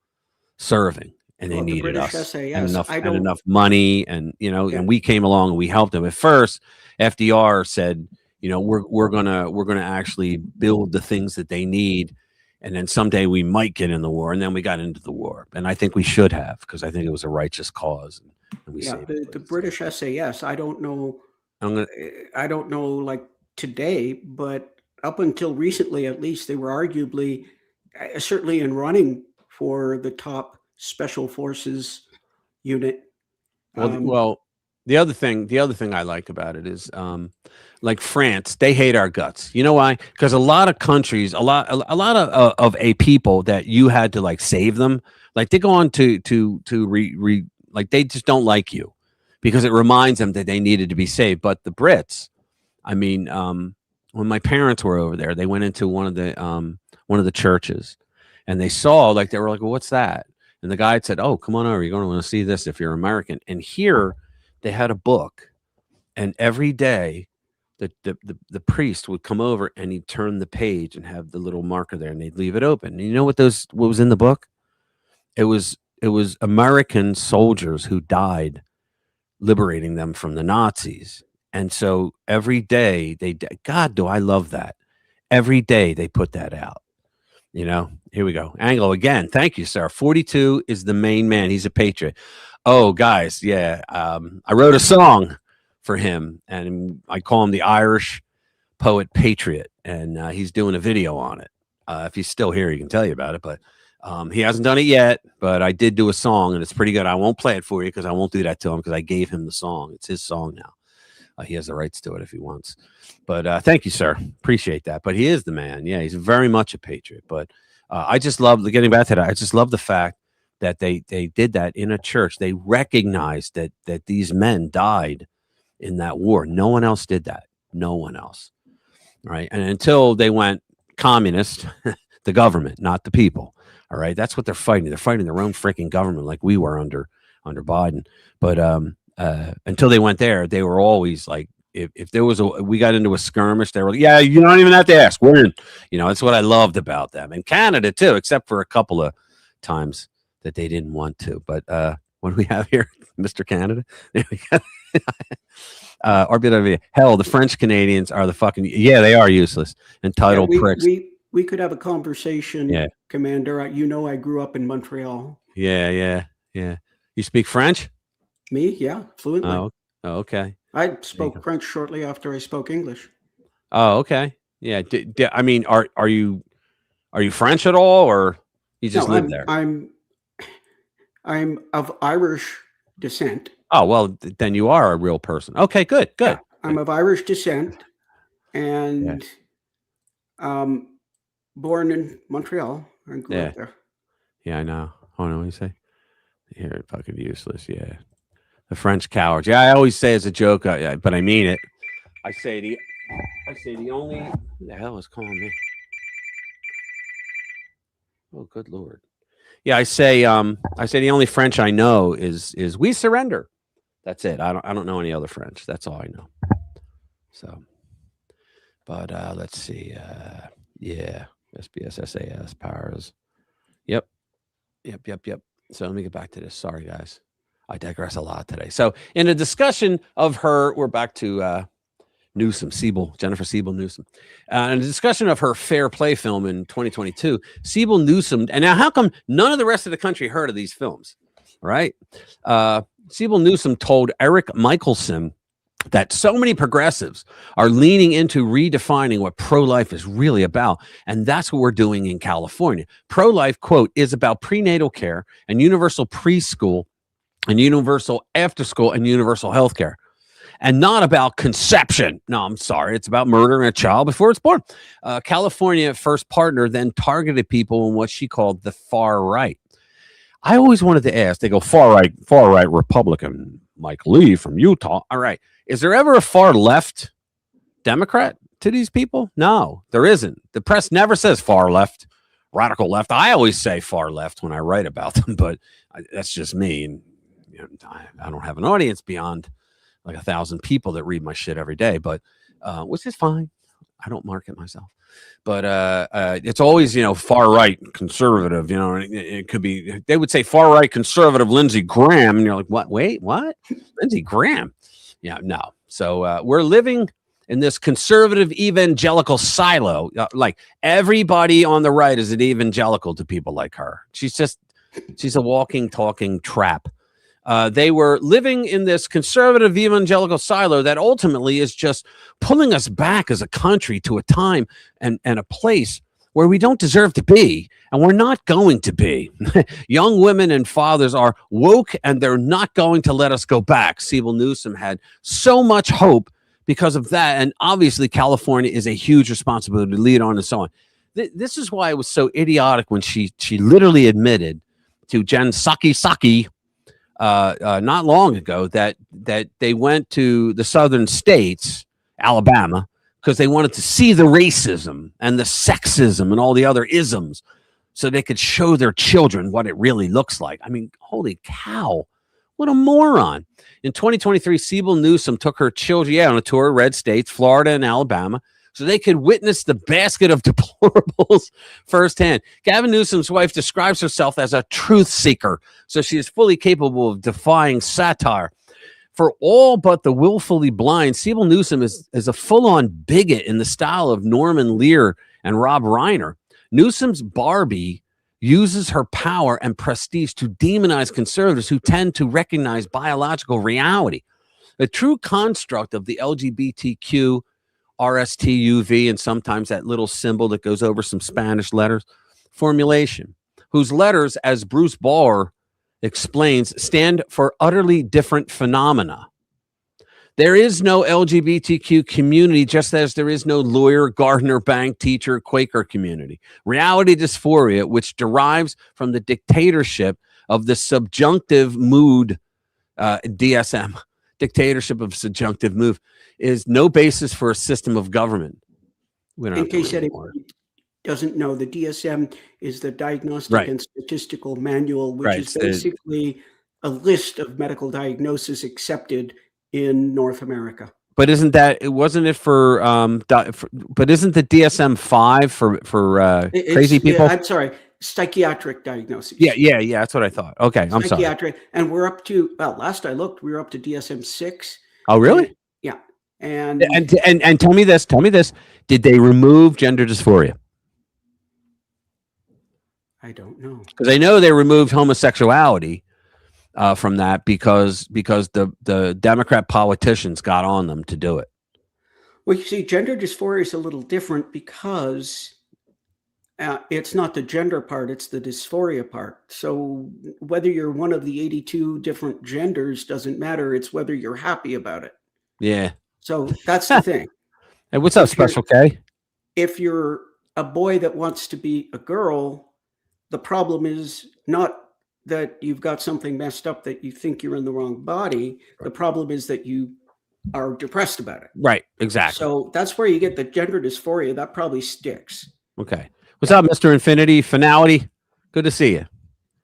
serving, and they needed us and enough money, and and we came along and we helped them. At first, FDR said, we're gonna actually build the things that they need. And then someday we might get in the war, and then we got into the war, and I think we should have, because I think it was a righteous cause. And
the British SAS. I don't know. I don't know, like today, but up until recently, at least, they were arguably, certainly in running for the top special forces unit.
Well, the other thing I like about it is, like France, they hate our guts. You know why? Because a lot of countries, a lot of a people that you had to like save them, like they go on to like they just don't like you because it reminds them that they needed to be saved. But the Brits, I mean, when my parents were over there, they went into one of the churches, and they saw, like, they were like, well, what's that? And the guy said, oh, come on over, you're going to want to see this if you're American. And here they had a book, and every day the priest would come over and he'd turn the page and have the little marker there, and they'd leave it open. And you know what was in the book? It was American soldiers who died liberating them from the Nazis. And so every day God, do I love that. Every day they put that out. Here we go. Angle again. Thank you, sir. 42 is the main man. He's a patriot. Oh, guys. Yeah. I wrote a song for him, and I call him the Irish poet patriot. And he's doing a video on it. If he's still here, he can tell you about it, but he hasn't done it yet, but I did do a song, and it's pretty good. I won't play it for you because I won't do that to him, because I gave him the song. It's his song now. He has the rights to it if he wants. But thank you, sir. Appreciate that. But he is the man. Yeah, he's very much a patriot. But I just love, getting back to that, I just love the fact that they did that in a church. They recognized that these men died in that war. No one else did that. No one else. Right. And until they went communist, the government, not the people. All right. That's what they're fighting. They're fighting their own freaking government, like we were under Biden. But until they went there, they were always like, if there was we got into a skirmish, they were like, yeah, you don't even have to ask. We're in. That's what I loved about them. And Canada too, except for a couple of times that they didn't want to. But what do we have here? Mr. Canada? There we go. RPW. Hell, the French Canadians are the fucking, they are useless, entitled pricks.
We could have a conversation, Commander. I grew up in Montreal.
Yeah. You speak French?
Me? Yeah, fluently.
Oh, okay.
I spoke French shortly after I spoke English.
Oh, okay. Yeah. I mean, are you French at all, or you just live there?
I'm of Irish descent.
Oh, well, then you are a real person. Okay, good.
Yeah, I'm of Irish descent and born in Montreal. I grew up there.
Yeah, I know. Oh, no, what do you say? Here, fucking useless. Yeah. The French cowards. Yeah, I always say as a joke, but I mean it. I say the only. Who the hell is calling me? Oh, good Lord. Yeah, I say the only French I know is "We surrender." That's it. I don't know any other French. That's all I know. So, but let's see. Yeah, SBS, SAS, powers. Yep. So let me get back to this. Sorry, guys. I digress a lot today. So in a discussion of her, we're back to Newsom, Jennifer Siebel Newsom. In a discussion of her Fair Play film in 2022, Siebel Newsom, and now how come none of the rest of the country heard of these films, right? Siebel Newsom told Eric Michelson that so many progressives are leaning into redefining what pro-life is really about. And that's what we're doing in California. Pro-life, quote, is about prenatal care and universal preschool and universal after school and universal health care. And not about conception. No, I'm sorry. It's about murdering a child before it's born. California first partner then targeted people in what she called the far right. I always wanted to ask, they go far right Republican, Mike Lee from Utah. All right. Is there ever a far left Democrat to these people? No, there isn't. The press never says far left, radical left. I always say far left when I write about them, but that's just me. And I don't have an audience beyond like 1,000 people that read my shit every day, but which is fine. I don't market myself, but it's always, far right conservative, it could be, they would say far right conservative Lindsey Graham. And you're like, what? Wait, what? Lindsey Graham? Yeah, no. So we're living in this conservative evangelical silo. Like everybody on the right is an evangelical to people like her. She's a walking, talking trap. They were living in this conservative evangelical silo that ultimately is just pulling us back as a country to a time and a place where we don't deserve to be, and we're not going to be. Young women and fathers are woke, and they're not going to let us go back. Siebel Newsom had so much hope because of that, and obviously California is a huge responsibility to lead on and so on. This is why it was so idiotic when she literally admitted to Jen Psaki not long ago that they went to the southern states, Alabama, because they wanted to see the racism and the sexism and all the other isms so they could show their children what it really looks like. I mean, holy cow, what a moron. In 2023, Siebel Newsom took her children on a tour of red states, Florida and Alabama, so they could witness the basket of deplorables firsthand. Gavin Newsom's wife describes herself as a truth seeker, so she is fully capable of defying satire. For all but the willfully blind, Siebel Newsom is a full-on bigot in the style of Norman Lear and Rob Reiner. Newsom's Barbie uses her power and prestige to demonize conservatives who tend to recognize biological reality. The true construct of the LGBTQ, RSTUV, and sometimes that little symbol that goes over some Spanish letters, formulation, whose letters, as Bruce Bauer explains, stand for utterly different phenomena. There is no LGBTQ community, just as there is no lawyer, gardener, bank, teacher, Quaker community. Reality dysphoria, which derives from the dictatorship of the subjunctive mood, DSM, dictatorship of subjunctive mood, is no basis for a system of government.
In case anyone doesn't know, the DSM is the Diagnostic and Statistical Manual, which is basically a list of medical diagnoses accepted in North America.
But isn't that, wasn't it for but isn't the DSM-5 for crazy people?
I'm sorry, psychiatric diagnosis.
Yeah, that's what I thought. Okay, I'm sorry.
Psychiatric, and we're up to, well, last I looked, we were up to DSM-6.
Oh, really?
Yeah. And
tell me this, did they remove gender dysphoria?
I don't know.
Because I know they removed homosexuality from that because the Democrat politicians got on them to do it.
Well, you see, gender dysphoria is a little different because It's not the gender part, it's the dysphoria part. So whether you're one of the 82 different genders doesn't matter. It's whether you're happy about it.
Yeah.
So that's the thing.
Hey, what's up,
If you're-
Special K?
If you're a boy that wants to be a girl, the problem is not that you've got something messed up that you think you're in the wrong body. The problem is that you are depressed about it.
Right. Exactly.
So that's where you get the gender dysphoria. That probably sticks.
Okay. What's up, Mr. Infinity? Finality. Good to see you.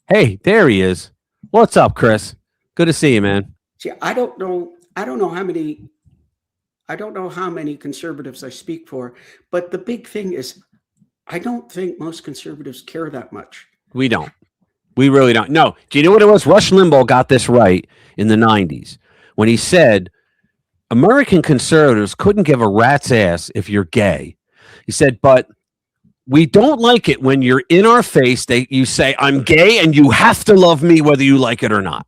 Hey, there he is. What's up, Chris? Good to see you, man.
See, I don't know how many conservatives I speak for, but the big thing is I don't think most conservatives care that much.
We don't. We really don't. No. Do you know what it was? Rush Limbaugh got this right in the 90s when he said American conservatives couldn't give a rat's ass if you're gay. He said, but we don't like it when you're in our face. You say, I'm gay and you have to love me whether you like it or not.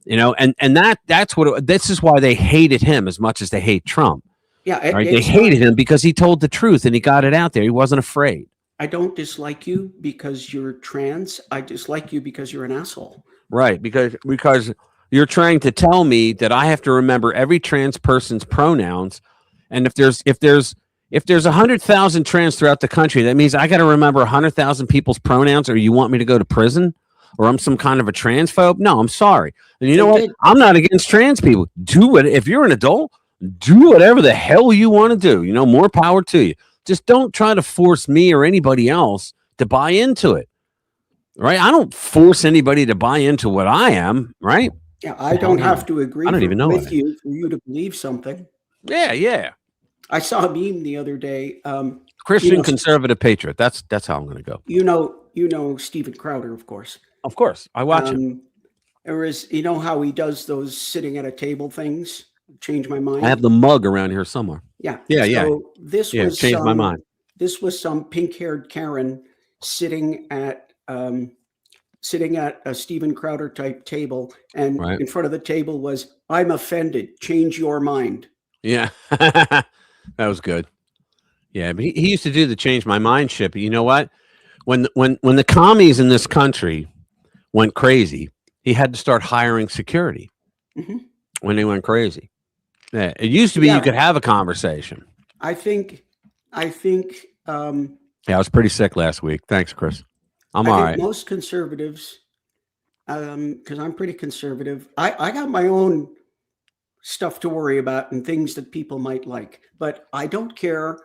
You know, and this is why they hated him as much as they hate Trump.
Yeah.
Right? They hated him because he told the truth and he got it out there. He wasn't afraid.
I don't dislike you because you're trans. I dislike you because you're an asshole.
Right. Because you're trying to tell me that I have to remember every trans person's pronouns. And if there's 100,000 trans throughout the country, that means I got to remember 100,000 people's pronouns, or you want me to go to prison, or I'm some kind of a transphobe? No, I'm sorry. And you know what? I'm not against trans people. Do it. If you're an adult, do whatever the hell you want to do. You know, more power to you. Just don't try to force me or anybody else to buy into it. Right? I don't force anybody to buy into what I am. Right?
Yeah, I don't have to agree with you for you to believe something.
Yeah, yeah.
I saw a meme the other day.
Christian conservative patriot. That's how I'm going to go.
You know Steven Crowder, of course.
Of course, I watch him.
There is, you know how he does those sitting at a table things. Change my mind.
I have the mug around here somewhere.
Yeah,
So
this was
changed my mind.
This was some pink-haired Karen sitting at a Steven Crowder type table, and in front of the table was, "I'm offended. Change your mind."
Yeah, that was good. Yeah, but he used to do the change my mind shit. But you know what? When the commies in this country went crazy, he had to start hiring security. When they went crazy. Yeah, it used to be you could have a conversation.
I think.
I was pretty sick last week. Thanks, Chris. I'm all right.
Most conservatives, because I'm pretty conservative, I got my own stuff to worry about and things that people might like, but I don't care.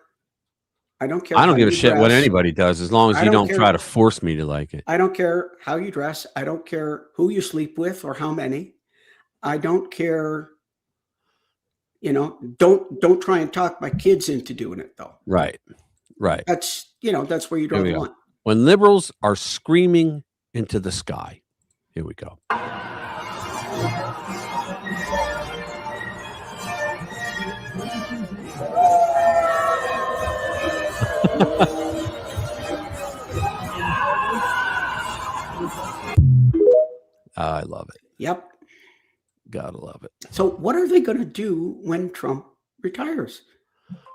I don't
give a shit what anybody does as long as you don't try to force me to like it.
I don't care how you dress. I don't care who you sleep with or how many. I don't care. You know, don't try and talk my kids into doing it though.
Right.
That's where you draw the line.
When liberals are screaming into the sky. Here we go. I love it.
Yep.
Gotta love it.
So what are they going to do when Trump retires?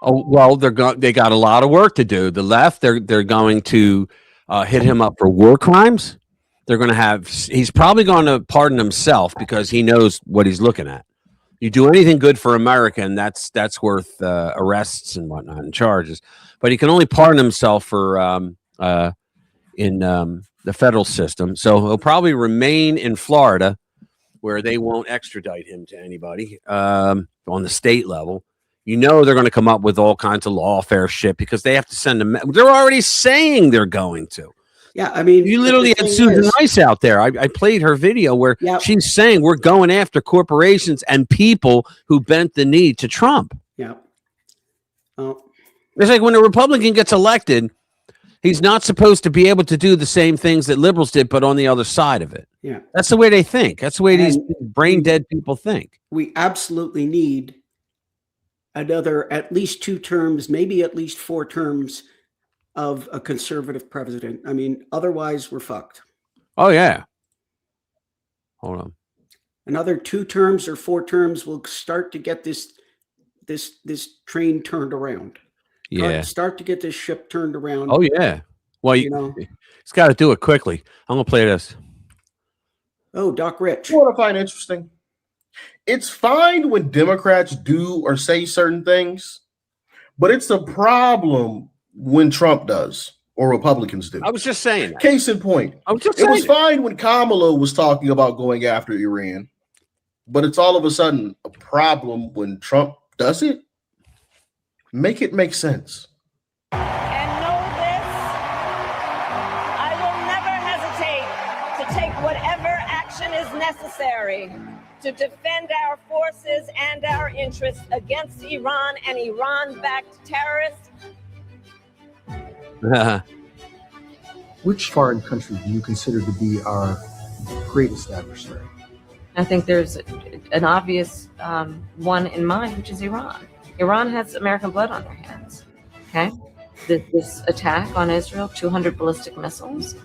Oh, well, they got a lot of work to do. The left, they're going to hit him up for war crimes. They're going to he's probably going to pardon himself because he knows what he's looking at. You do anything good for America, and that's worth arrests and whatnot and charges. But he can only pardon himself for in the federal system. So he'll probably remain in Florida, where they won't extradite him to anybody on the state level. You know they're going to come up with all kinds of lawfare shit because they have to send them. They're already saying they're going to.
Yeah, I mean,
you literally had Susan Rice out there. I played her video where she's saying we're going after corporations and people who bent the knee to Trump.
Yeah.
It's like when a Republican gets elected, he's not supposed to be able to do the same things that liberals did, but on the other side of it.
Yeah.
That's the way they think. That's the way these brain dead people think.
We absolutely need another at least 2 terms, maybe at least 4 terms of a conservative president. I mean, otherwise we're fucked.
Oh, yeah. Hold on.
Another 2 terms or 4 terms will start to get this train turned around.
Yeah.
Start to get this ship turned around.
Oh, yeah. Well,
you know.
it's got to do it quickly. I'm gonna play this.
Oh, Doc Rich.
You know what I find interesting? It's fine when Democrats do or say certain things, but it's a problem when Trump does or Republicans do.
I was just saying that.
Case in point. It was fine when Kamala was talking about going after Iran, but it's all of a sudden a problem when Trump does it. Make it make sense.
And know this, I will never hesitate to take whatever action is necessary to defend our forces and our interests against Iran and Iran-backed terrorists.
Which foreign country do you consider to be our greatest adversary?
I think there's an obvious one in mind, which is Iran. Iran has American blood on their hands. Okay, this attack on Israel, 200 ballistic missiles.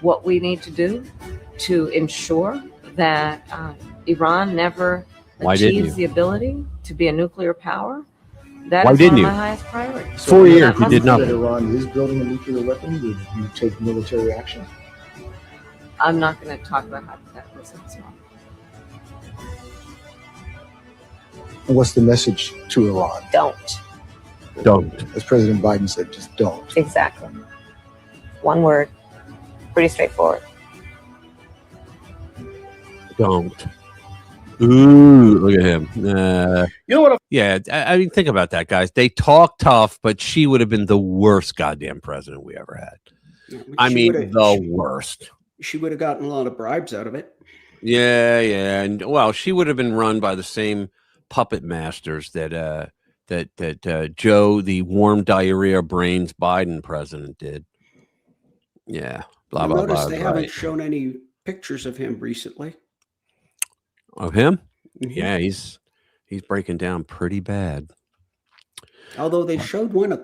What we need to do to ensure that Iran never achieves the ability to be a nuclear power. That is one of my highest priorities.
4 years, you did nothing.
That Iran is building a nuclear weapon. Would you take military action?
I'm not going to talk about hypotheticals at this moment.
And what's the message to Iran?
Don't.
As President Biden said, just don't.
Exactly. One word. Pretty straightforward.
Don't. Ooh, look at him.
You know what?
Yeah, I mean, think about that, guys. They talk tough, but she would have been the worst goddamn president we ever had. I mean, the worst.
She would have gotten a lot of bribes out of it.
Yeah, and well, she would have been run by the same puppet masters that Joe, the warm diarrhea brains Biden president, did. Yeah, blah blah blah.
They haven't shown any pictures of him recently.
Of him?
Mm-hmm.
Yeah, he's breaking down pretty bad.
Although they showed one a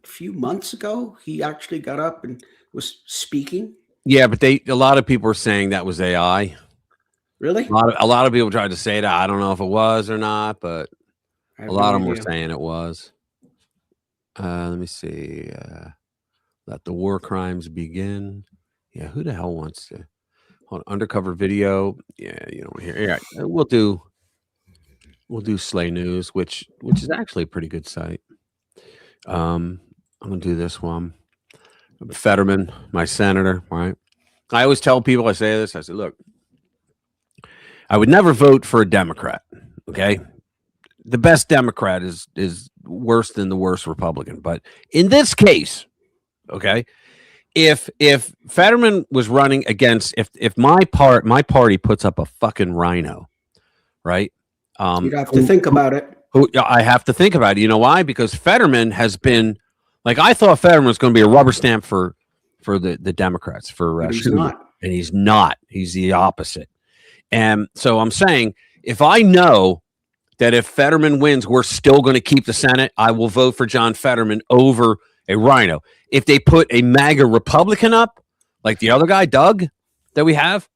few months ago, he actually got up and was speaking.
Yeah, but a lot of people were saying that was AI.
Really?
A lot of people tried to say that. I don't know if it was or not, but a lot of them were saying it was. Let me see. Let the war crimes begin. Yeah, who the hell wants to? Hold on, undercover video. Yeah, you don't hear. Yeah, we'll do Slay News, which is actually a pretty good site. I'm gonna do this one. Fetterman, my senator, right? I always tell people, I say this, I say, look, I would never vote for a Democrat. Okay. The best Democrat is worse than the worst Republican. But in this case, okay, if Fetterman was running against, if my party puts up a fucking rhino, right?
You'd have to think about it.
I have to think about it. You know why? Because Fetterman has been, like, I thought Fetterman was going to be a rubber stamp for the Democrats for
But he's not.
and he's not. He's the opposite. And so I'm saying, if I know that if Fetterman wins, we're still going to keep the Senate, I will vote for John Fetterman over a rhino. If they put a MAGA Republican up, like the other guy, Doug, that we have,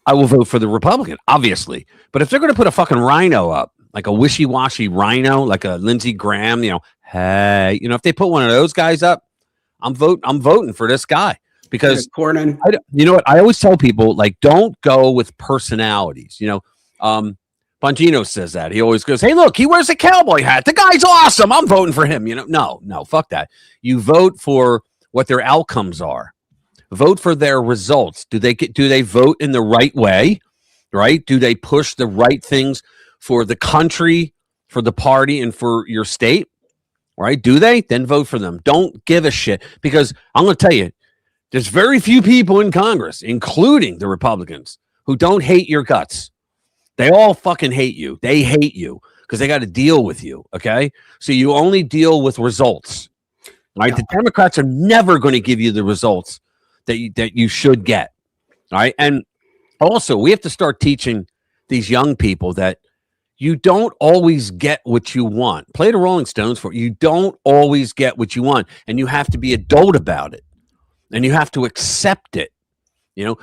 I will vote for the Republican, obviously. But if they're going to put a fucking rhino up, like a wishy-washy rhino, like a Lindsey Graham, hey, if they put one of those guys up, I'm voting for this guy because
Cornyn.
You know what? I always tell people, like, don't go with personalities. Bongino says that. He always goes, hey, look, he wears a cowboy hat. The guy's awesome. I'm voting for him. No, fuck that. You vote for what their outcomes are. Vote for their results. Do they vote in the right way? Right? Do they push the right things for the country, for the party, and for your state? Right? Do they? Then vote for them. Don't give a shit. Because I'm going to tell you, there's very few people in Congress, including the Republicans, who don't hate your guts. They all fucking hate you. They hate you because they got to deal with you. Okay. So you only deal with results. Right. Yeah. The Democrats are never going to give you the results that you should get. All right. And also, we have to start teaching these young people that you don't always get what you want. Play the Rolling Stones for it. You don't always get what you want, and you have to be adult about it, and you have to accept it. They had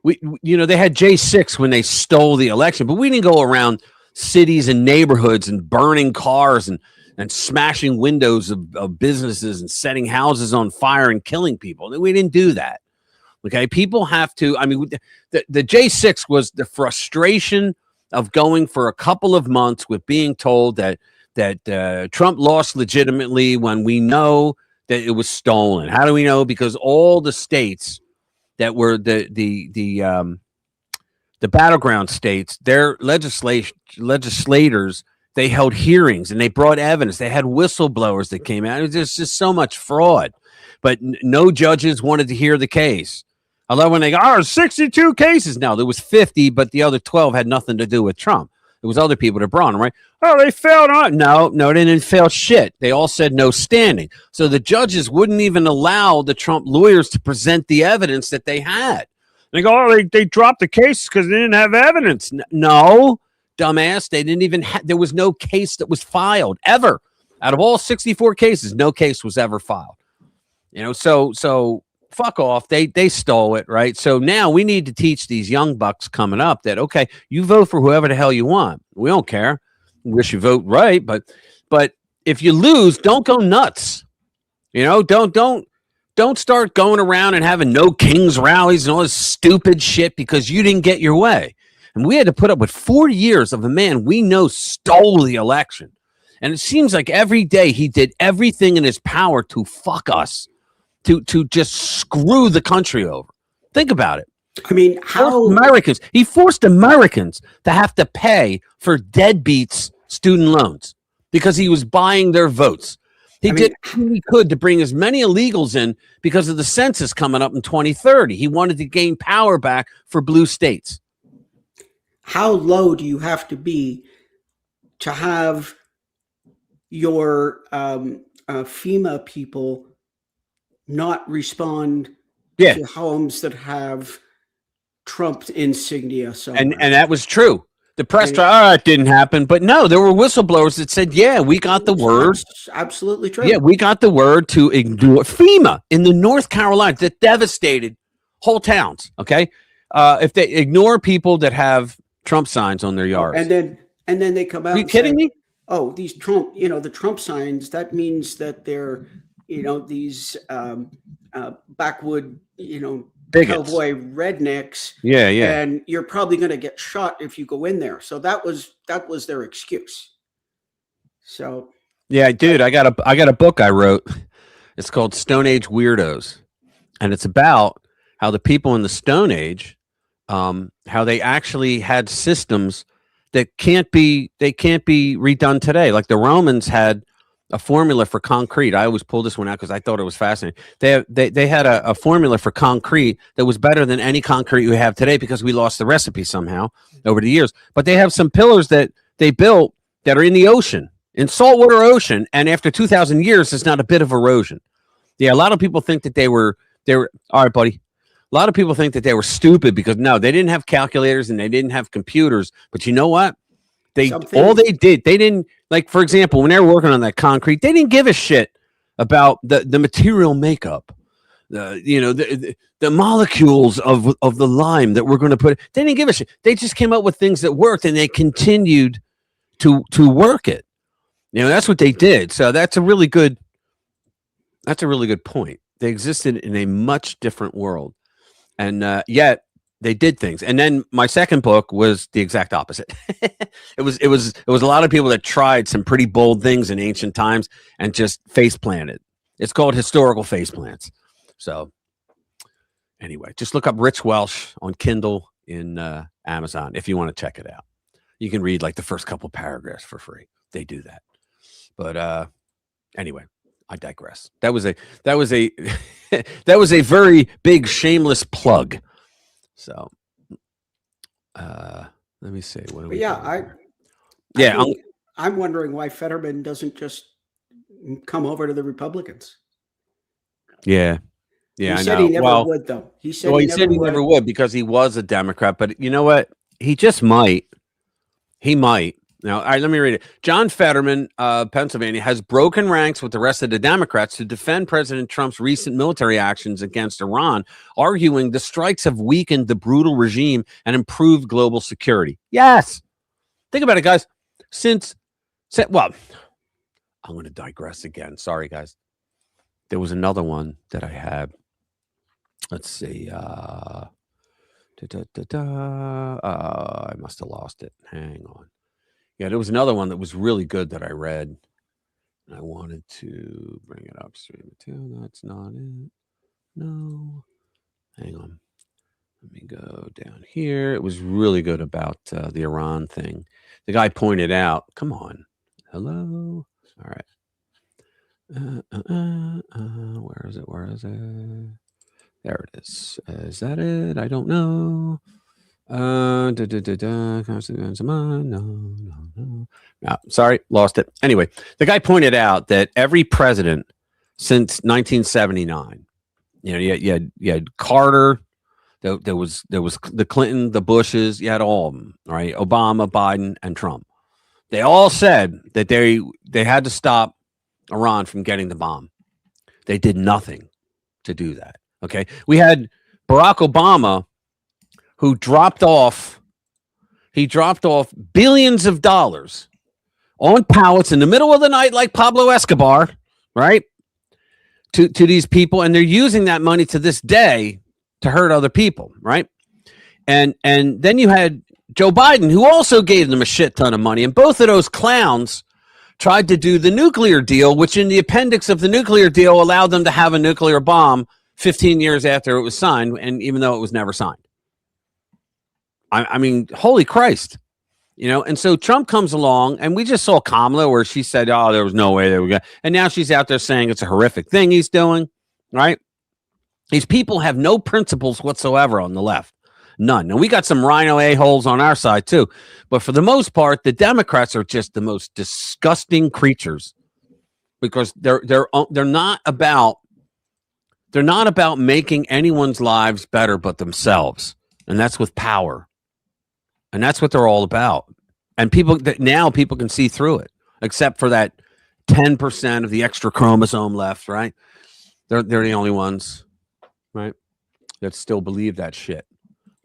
J6 when they stole the election, but we didn't go around cities and neighborhoods and burning cars and and smashing windows of businesses and setting houses on fire and killing people. We didn't do that. Okay, people have to. I mean, the J6 was the frustration of going for a couple of months with being told that Trump lost legitimately when we know that it was stolen. How do we know? Because all the states that were the battleground states, their legislators, they held hearings and they brought evidence. They had whistleblowers that came out. It was just so much fraud, but no judges wanted to hear the case. I love when they go, 62 cases. No, there was 50, but the other 12 had nothing to do with Trump. It was other people that brought them, right? Oh, they failed on. No, they didn't fail shit. They all said no standing. So the judges wouldn't even allow the Trump lawyers to present the evidence that they had. They go, oh, they dropped the case because they didn't have evidence. No, dumbass. They didn't even there was no case that was filed ever. Out of all 64 cases, no case was ever filed. You know, so fuck off. They stole it, right? So now we need to teach these young bucks coming up that, okay, you vote for whoever the hell you want. We don't care. We wish you vote right, but if you lose, don't go nuts. You know, don't start going around and having no kings rallies and all this stupid shit because you didn't get your way. And we had to put up with 4 years of a man we know stole the election. And it seems like every day he did everything in his power to fuck us, to just screw the country over. Think about it.
I mean,
he forced Americans to have to pay for deadbeats' student loans because he was buying their votes. He did everything he could to bring as many illegals in because of the census coming up in 2030. He wanted to gain power back for blue states.
How low do you have to be to have your FEMA people not respond to homes that have Trump insignia somewhere?
And that was true. The press trial, it didn't happen. But no, there were whistleblowers that said, yeah, we got the word.
That's absolutely true.
Yeah, we got the word to ignore FEMA in the North Carolina that devastated whole towns. Okay. If they ignore people that have Trump signs on their yards.
And then they come out.
Are you kidding me?
Oh, these Trump, the Trump signs, that means that they're, these backwood,
bigots,
cowboy rednecks.
Yeah.
And you're probably going to get shot if you go in there. So that was their excuse. So
yeah, dude, I got a book I wrote. It's called Stone Age Weirdos, and it's about how the people in the Stone Age, how they actually had systems that can't be redone today. Like the Romans had a formula for concrete. I always pull this one out because I thought it was fascinating. They had a formula for concrete that was better than any concrete we have today because we lost the recipe somehow over the years. But they have some pillars that they built that are in the ocean, in saltwater ocean, and after 2,000 years, it's not a bit of erosion. Yeah, a lot of people think that they were all right, buddy. A lot of people think that they were stupid because no, they didn't have calculators and they didn't have computers. But you know what? They didn't, like, for example, when they were working on that concrete, they didn't give a shit about the material makeup, the molecules of the lime that we're going to put. They didn't give a shit. They just came up with things that worked and they continued to work it. That's what they did. So that's a really good point. They existed in a much different world. And yet they did things. And then my second book was the exact opposite. It was a lot of people that tried some pretty bold things in ancient times and just face planted. It's called Historical Face Plants. So anyway, just look up Rich Welsh on Kindle in Amazon if you want to check it out. You can read like the first couple paragraphs for free. They do that. But anyway, I digress. That was a that was a very big shameless plug. So let me see. What do we
I'm wondering why Fetterman doesn't just come over to the Republicans.
Yeah.
He said he never would, though. He said
he never would because he was a Democrat. But you know what? He just might. He might. Now, all right, let me read it. John Fetterman, Pennsylvania, has broken ranks with the rest of the Democrats to defend President Trump's recent military actions against Iran, arguing the strikes have weakened the brutal regime and improved global security. Yes. Think about it, guys. I'm going to digress again. Sorry, guys. There was another one that I had. Let's see. I must have lost it. Hang on. Yeah, there was another one that was really good that I read. And I wanted to bring it up. Stream it too. That's not it. No. Hang on. Let me go down here. It was really good about the Iran thing. The guy pointed out, come on. Hello. All right. Where is it? Where is it? There it is. Is that it? I don't know. No. Sorry, lost it. Anyway, the guy pointed out that every president since 1979, you had Carter, there was the Clinton, the Bushes, you had all of them, right? Obama, Biden, and Trump. They all said that they had to stop Iran from getting the bomb. They did nothing to do that. Okay, we had Barack Obama, who dropped off billions of dollars on pallets in the middle of the night, like Pablo Escobar, right? To these people, and they're using that money to this day to hurt other people, right? And then you had Joe Biden, who also gave them a shit ton of money, and both of those clowns tried to do the nuclear deal, which in the appendix of the nuclear deal allowed them to have a nuclear bomb 15 years after it was signed, and even though it was never signed. I mean, holy Christ. And so Trump comes along, and we just saw Kamala where she said, oh, there was no way they were going to. And now she's out there saying it's a horrific thing he's doing, right? These people have no principles whatsoever on the left. None. And we got some rhino a-holes on our side too. But for the most part, the Democrats are just the most disgusting creatures because they're not about making anyone's lives better but themselves. And that's with power. And that's what they're all about. And people can see through it, except for that 10% of the extra chromosome left, right? They're the only ones, right, that still believe that shit.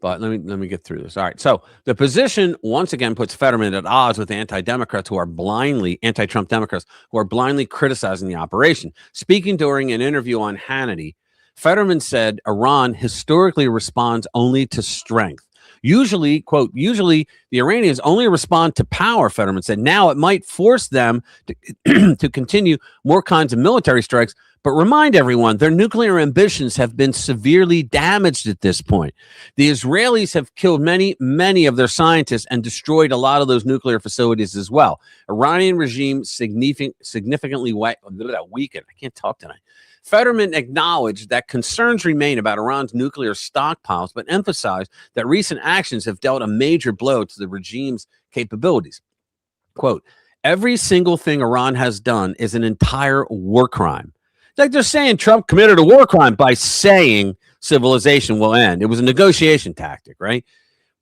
But let me get through this. All right. So the position once again puts Fetterman at odds with anti-Democrats anti-Trump Democrats who are blindly criticizing the operation. Speaking during an interview on Hannity, Fetterman said Iran historically responds only to strength. Usually, quote, the Iranians only respond to power, Fetterman said. Now it might force them to continue more kinds of military strikes, but remind everyone their nuclear ambitions have been severely damaged at this point. The Israelis have killed many of their scientists and destroyed a lot of those nuclear facilities as well. Iranian regime significantly weakened. I can't talk tonight. Fetterman acknowledged that concerns remain about Iran's nuclear stockpiles, but emphasized that recent actions have dealt a major blow to the regime's capabilities. Quote, every single thing Iran has done is an entire war crime. Like they're saying Trump committed a war crime by saying civilization will end. It was a negotiation tactic, right?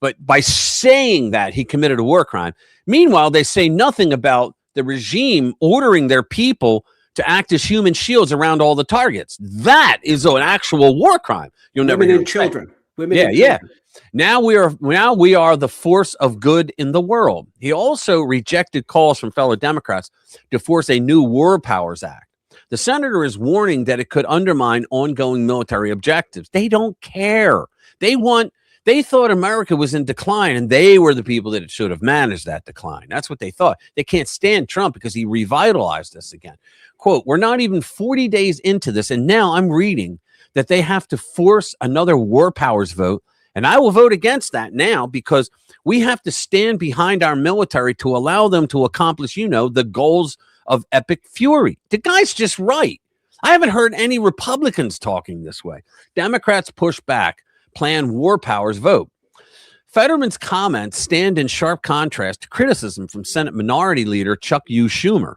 But by saying that he committed a war crime. Meanwhile, they say nothing about the regime ordering their people to act as human shields around all the targets. That is an actual war crime. You'll never hear
children.
Yeah. Now we are the force of good in the world. He also rejected calls from fellow Democrats to force a new War Powers Act. The senator is warning that it could undermine ongoing military objectives. They don't care. They thought America was in decline, and they were the people that should have managed that decline. That's what they thought. They can't stand Trump because he revitalized us again. Quote, we're not even 40 days into this, and now I'm reading that they have to force another war powers vote, and I will vote against that now because we have to stand behind our military to allow them to accomplish, the goals of epic fury. The guy's just right. I haven't heard any Republicans talking this way. Democrats push back, plan war powers vote. Fetterman's comments stand in sharp contrast to criticism from Senate Minority Leader Chuck U. Schumer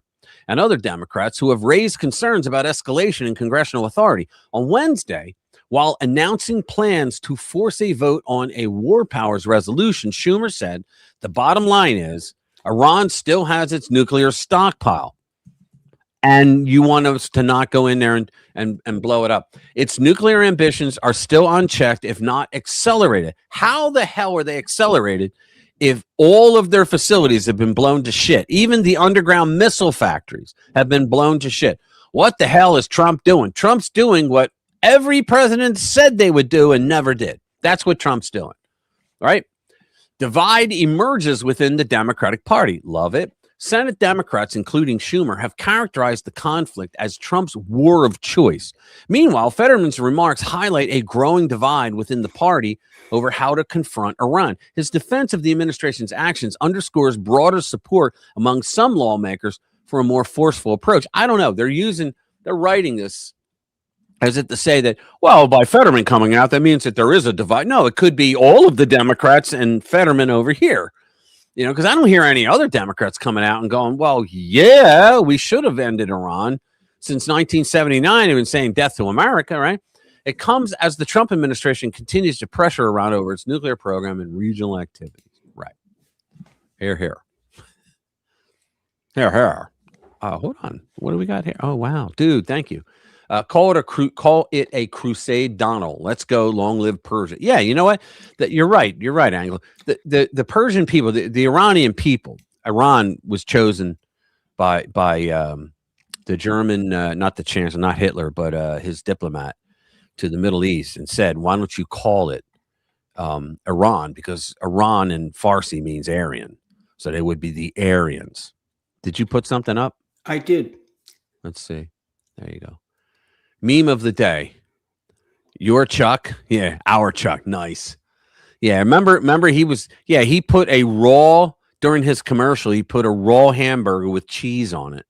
and other Democrats who have raised concerns about escalation in congressional authority. On Wednesday, while announcing plans to force a vote on a war powers resolution, Schumer said, the bottom line is Iran still has its nuclear stockpile. And you want us to not go in there and blow it up. Its nuclear ambitions are still unchecked, if not accelerated. How the hell are they accelerated if all of their facilities have been blown to shit, even the underground missile factories have been blown to shit, what the hell is Trump doing? Trump's doing what every president said they would do and never did. That's what Trump's doing, right? Divide emerges within the Democratic Party. Love it. Senate Democrats, including Schumer, have characterized the conflict as Trump's war of choice. Meanwhile, Fetterman's remarks highlight a growing divide within the party over how to confront Iran. His defense of the administration's actions underscores broader support among some lawmakers for a more forceful approach. I don't know. They're writing this as if to say that, well, by Fetterman coming out, that means that there is a divide. No, it could be all of the Democrats and Fetterman over here. You know, because I don't hear any other Democrats coming out and going, well, yeah, we should have ended Iran. Since 1979, they've been saying death to America, right? It comes as the Trump administration continues to pressure Iran over its nuclear program and regional activities. Right. Here, here. Here, here. Hold on. What do we got here? Oh, wow. Dude, thank you. Call it a crusade, Donald. Let's go. Long live Persia. Yeah, you know what? You're right. You're right, Anglo. The Persian people, the Iranian people. Iran was chosen by the German, not the chancellor, not Hitler, but his diplomat to the Middle East, and said, "Why don't you call it Iran? Because Iran in Farsi means Aryan, so they would be the Aryans." Did you put something up?
I did.
Let's see. There you go. Meme of the day. Your Chuck. Yeah, our Chuck. Nice. Yeah, remember he put a raw, during his commercial, he put a raw hamburger with cheese on it.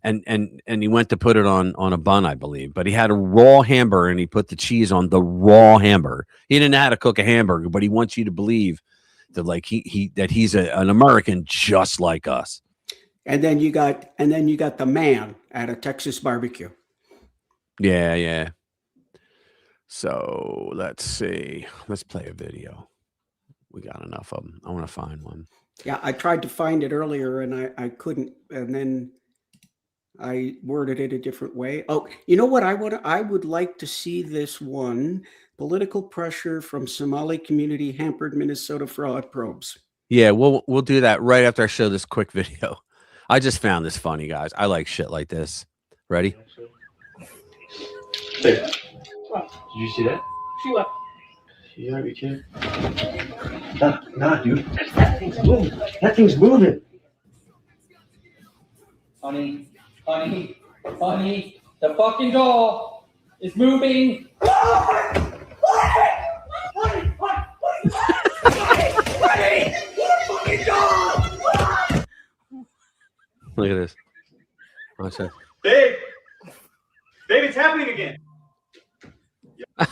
And he went to put it on a bun, I believe. But he had a raw hamburger and he put the cheese on the raw hamburger. He didn't know how to cook a hamburger, but he wants you to believe that like that he's an American just like us.
And then you got the man at a Texas barbecue.
Yeah, yeah. So let's see. Let's play a video. We got enough of them. I want to find one.
Yeah, I tried to find it earlier and I couldn't. And then I worded it a different way. Oh, you know what? I would like to see this one. Political pressure from Somali community hampered Minnesota fraud probes.
Yeah, we'll do that right after I show this quick video. I just found this funny, guys. I like shit like this. Ready?
Hey, did you see that? See what? You gotta be kidding. Nah, dude. That thing's moving. That thing's moving.
Honey, the fucking doll is moving.
Look at this. Watch that.
Babe, it's happening again.
I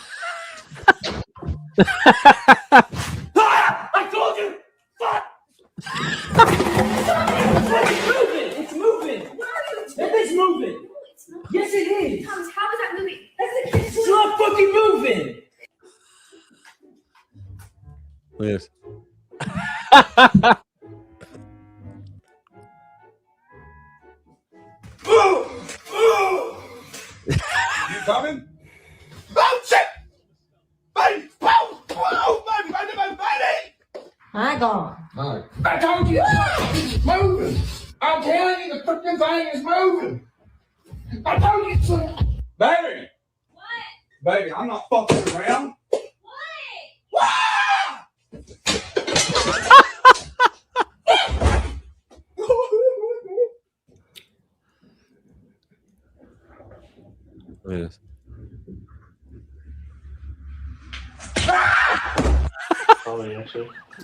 told you! Fuck! It's moving! That thing's moving! Yes, it is!
Thomas, how is that moving?
It's not fucking moving!
Look at this.
You coming? Oh shit! Buddy!
My God. I told you, it's moving. I'm telling you, the fucking thing is moving. I told you so.
Baby! What? Baby, I'm not fucking around. What?
Look at this.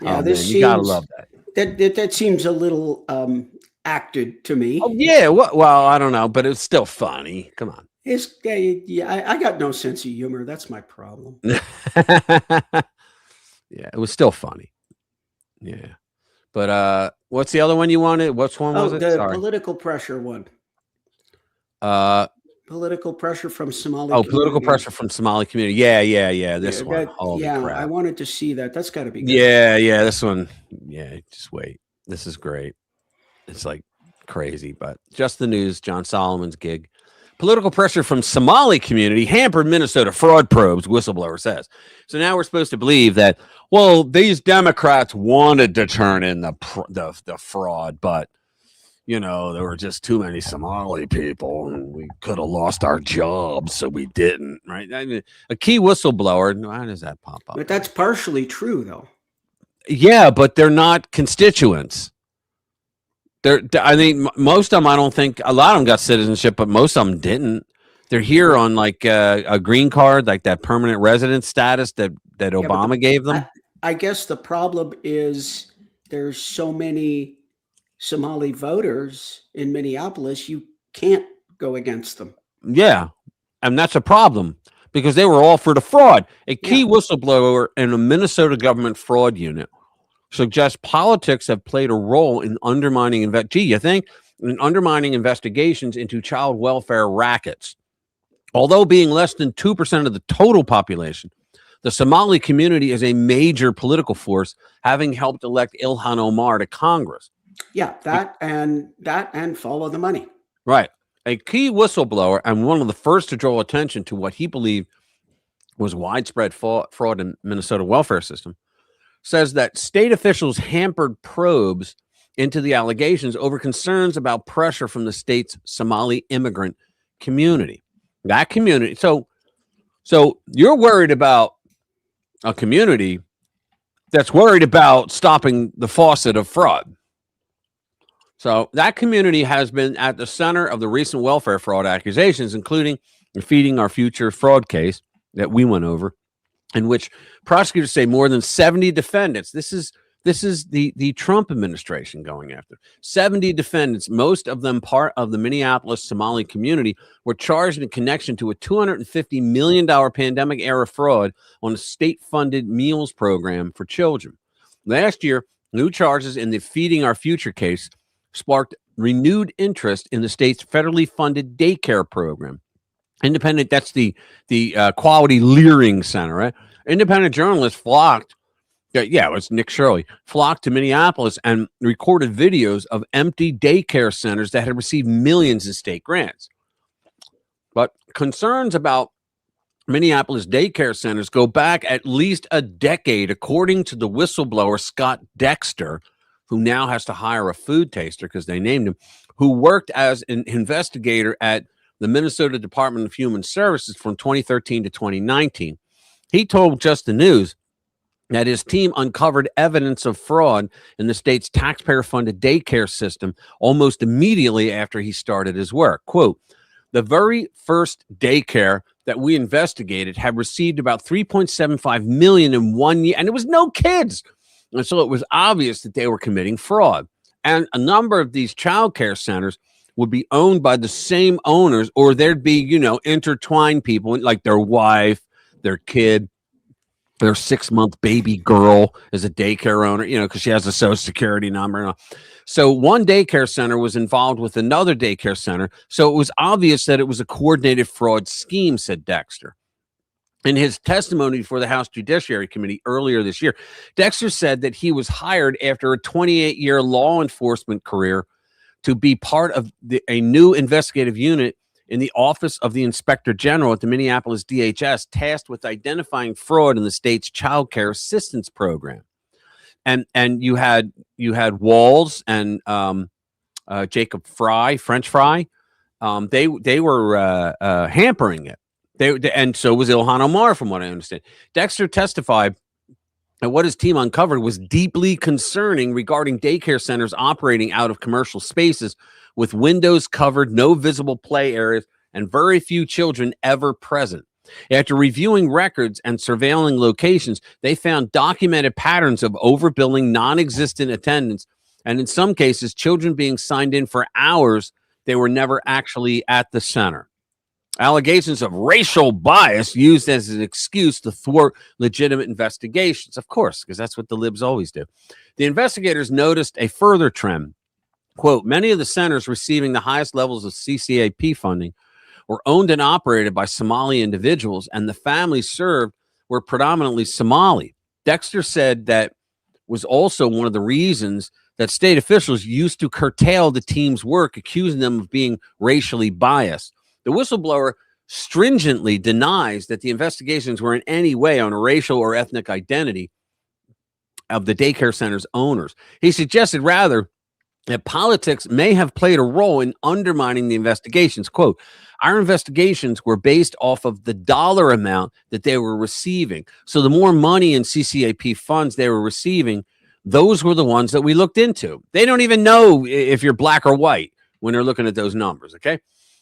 Yeah,
Oh,
this
man,
seems,
you gotta love that.
That seems a little acted to me.
Oh yeah, well, I don't know, but it's still funny. Come on.
I got no sense of humor. That's my problem.
Yeah, it was still funny. Yeah, but what's the other one you wanted? Which one was it?
The
Sorry.
political pressure one. Political pressure from Somali.
Political pressure from Somali community. Yeah. This one. Holy crap.
I wanted to see that. That's got to be good.
Yeah. This one. Yeah, just wait. This is great. It's like crazy, but just the news. John Solomon's gig. Political pressure from Somali community hampered Minnesota fraud probes, whistleblower says. So now we're supposed to believe that, well, these Democrats wanted to turn in the fraud, but you know, there were just too many Somali people and we could have lost our jobs, so we didn't, right? I mean, a key whistleblower, why does that pop up?
But that's partially true, though.
Yeah, but they're not constituents. I think most of them, I don't think, a lot of them got citizenship, but most of them didn't. They're here on like a green card, like that permanent resident status that Obama gave them.
I guess the problem is there's so many Somali voters in Minneapolis, you can't go against them.
Yeah, and that's a problem because they were all for the fraud. A key whistleblower in a Minnesota government fraud unit suggests politics have played a role in undermining investigations into child welfare rackets. Although being less than 2% of the total population, the Somali community is a major political force, having helped elect Ilhan Omar to Congress.
Yeah, that and follow the money.
Right. A key whistleblower and one of the first to draw attention to what he believed was widespread fraud in Minnesota welfare system says that state officials hampered probes into the allegations over concerns about pressure from the state's Somali immigrant community. That community. So you're worried about a community that's worried about stopping the faucet of fraud. So that community has been at the center of the recent welfare fraud accusations, including the Feeding Our Future fraud case that we went over, in which prosecutors say more than 70 defendants. This is the Trump administration going after 70 defendants, most of them part of the Minneapolis Somali community, were charged in connection to a $250 million pandemic era fraud on a state-funded meals program for children. Last year, new charges in the Feeding Our Future case sparked renewed interest in the state's federally funded daycare program. Independent, that's the Quality Leering Center, right? Independent journalists flocked. Yeah, it was Nick Shirley, flocked to Minneapolis and recorded videos of empty daycare centers that had received millions in state grants. But concerns about Minneapolis daycare centers go back at least a decade, according to the whistleblower Scott Dexter, who now has to hire a food taster because they named him, who worked as an investigator at the Minnesota Department of Human Services from 2013 to 2019. He told Just the News that his team uncovered evidence of fraud in the state's taxpayer-funded daycare system almost immediately after he started his work. Quote, the very first daycare that we investigated had received about $3.75 million in 1 year, and it was no kids. And so it was obvious that they were committing fraud. And a number of these child care centers would be owned by the same owners, or there'd be, intertwined people like their wife, their kid, their 6-month baby girl is a daycare owner, because she has a social security number. So one daycare center was involved with another daycare center. So it was obvious that it was a coordinated fraud scheme, said Dexter. In his testimony before the House Judiciary Committee earlier this year, Dexter said that he was hired after a 28-year law enforcement career to be part of a new investigative unit in the Office of the Inspector General at the Minneapolis DHS, tasked with identifying fraud in the state's child care assistance program. And you had Walls and Jacob Fry, French Fry. They were hampering it. And so was Ilhan Omar, from what I understand. Dexter testified that what his team uncovered was deeply concerning regarding daycare centers operating out of commercial spaces with windows covered, no visible play areas, and very few children ever present. After reviewing records and surveilling locations, they found documented patterns of overbilling, non-existent attendance, and in some cases, children being signed in for hours they were never actually at the center. Allegations of racial bias used as an excuse to thwart legitimate investigations. Of course, because that's what the libs always do. The investigators noticed a further trend. Quote, many of the centers receiving the highest levels of CCAP funding were owned and operated by Somali individuals, and the families served were predominantly Somali. Dexter said that was also one of the reasons that state officials used to curtail the team's work, accusing them of being racially biased. The whistleblower stringently denies that the investigations were in any way on a racial or ethnic identity of the daycare center's owners. He suggested rather that politics may have played a role in undermining the investigations. Quote, our investigations were based off of the dollar amount that they were receiving. So the more money in CCAP funds they were receiving, those were the ones that we looked into. They don't even know if you're black or white when they're looking at those numbers, okay?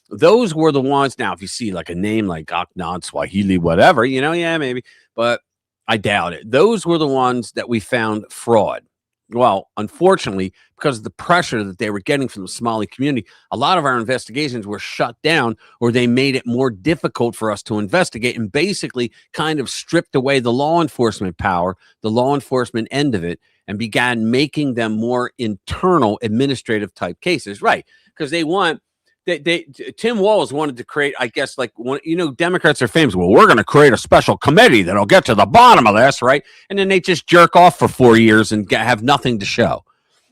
Those were the ones. Now, if you see like a name like Aknad, Swahili, whatever, yeah, maybe, but I doubt it. Those were the ones that we found fraud. Well, unfortunately, because of the pressure that they were getting from the Somali community, a lot of our investigations were shut down, or they made it more difficult for us to investigate and basically kind of stripped away the law enforcement power, the law enforcement end of it, and began making them more internal administrative type cases. Right. Because Tim Walz wanted to create, I guess, like one, Democrats are famous. Well, we're going to create a special committee that'll get to the bottom of this, right? And then they just jerk off for 4 years and have nothing to show.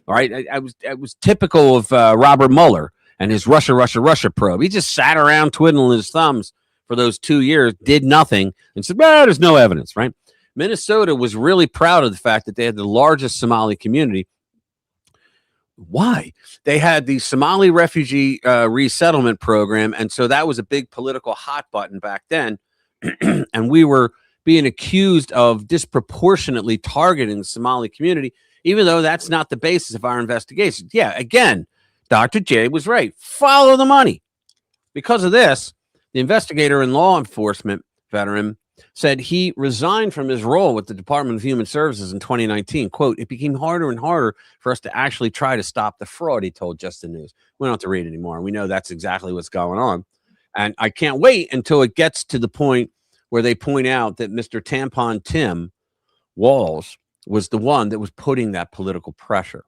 All right, I was typical of Robert Mueller and his Russia probe. He just sat around twiddling his thumbs for those 2 years, did nothing, and said, "Well, there's no evidence." Right? Minnesota was really proud of the fact that they had the largest Somali community. Why? They had the Somali refugee resettlement program, and so that was a big political hot button back then. And we were being accused of disproportionately targeting the Somali community, even though that's not the basis of our investigation. Yeah, again, Dr. J was right. Follow the money. Because of this, the investigator and law enforcement veteran said he resigned from his role with the Department of Human Services in 2019. Quote, it became harder and harder for us to actually try to stop the fraud, he told Just the News. We don't have to read anymore. We know that's exactly what's going on. And I can't wait until it gets to the point where they point out that Mr. Tampon Tim Walz was the one that was putting that political pressure.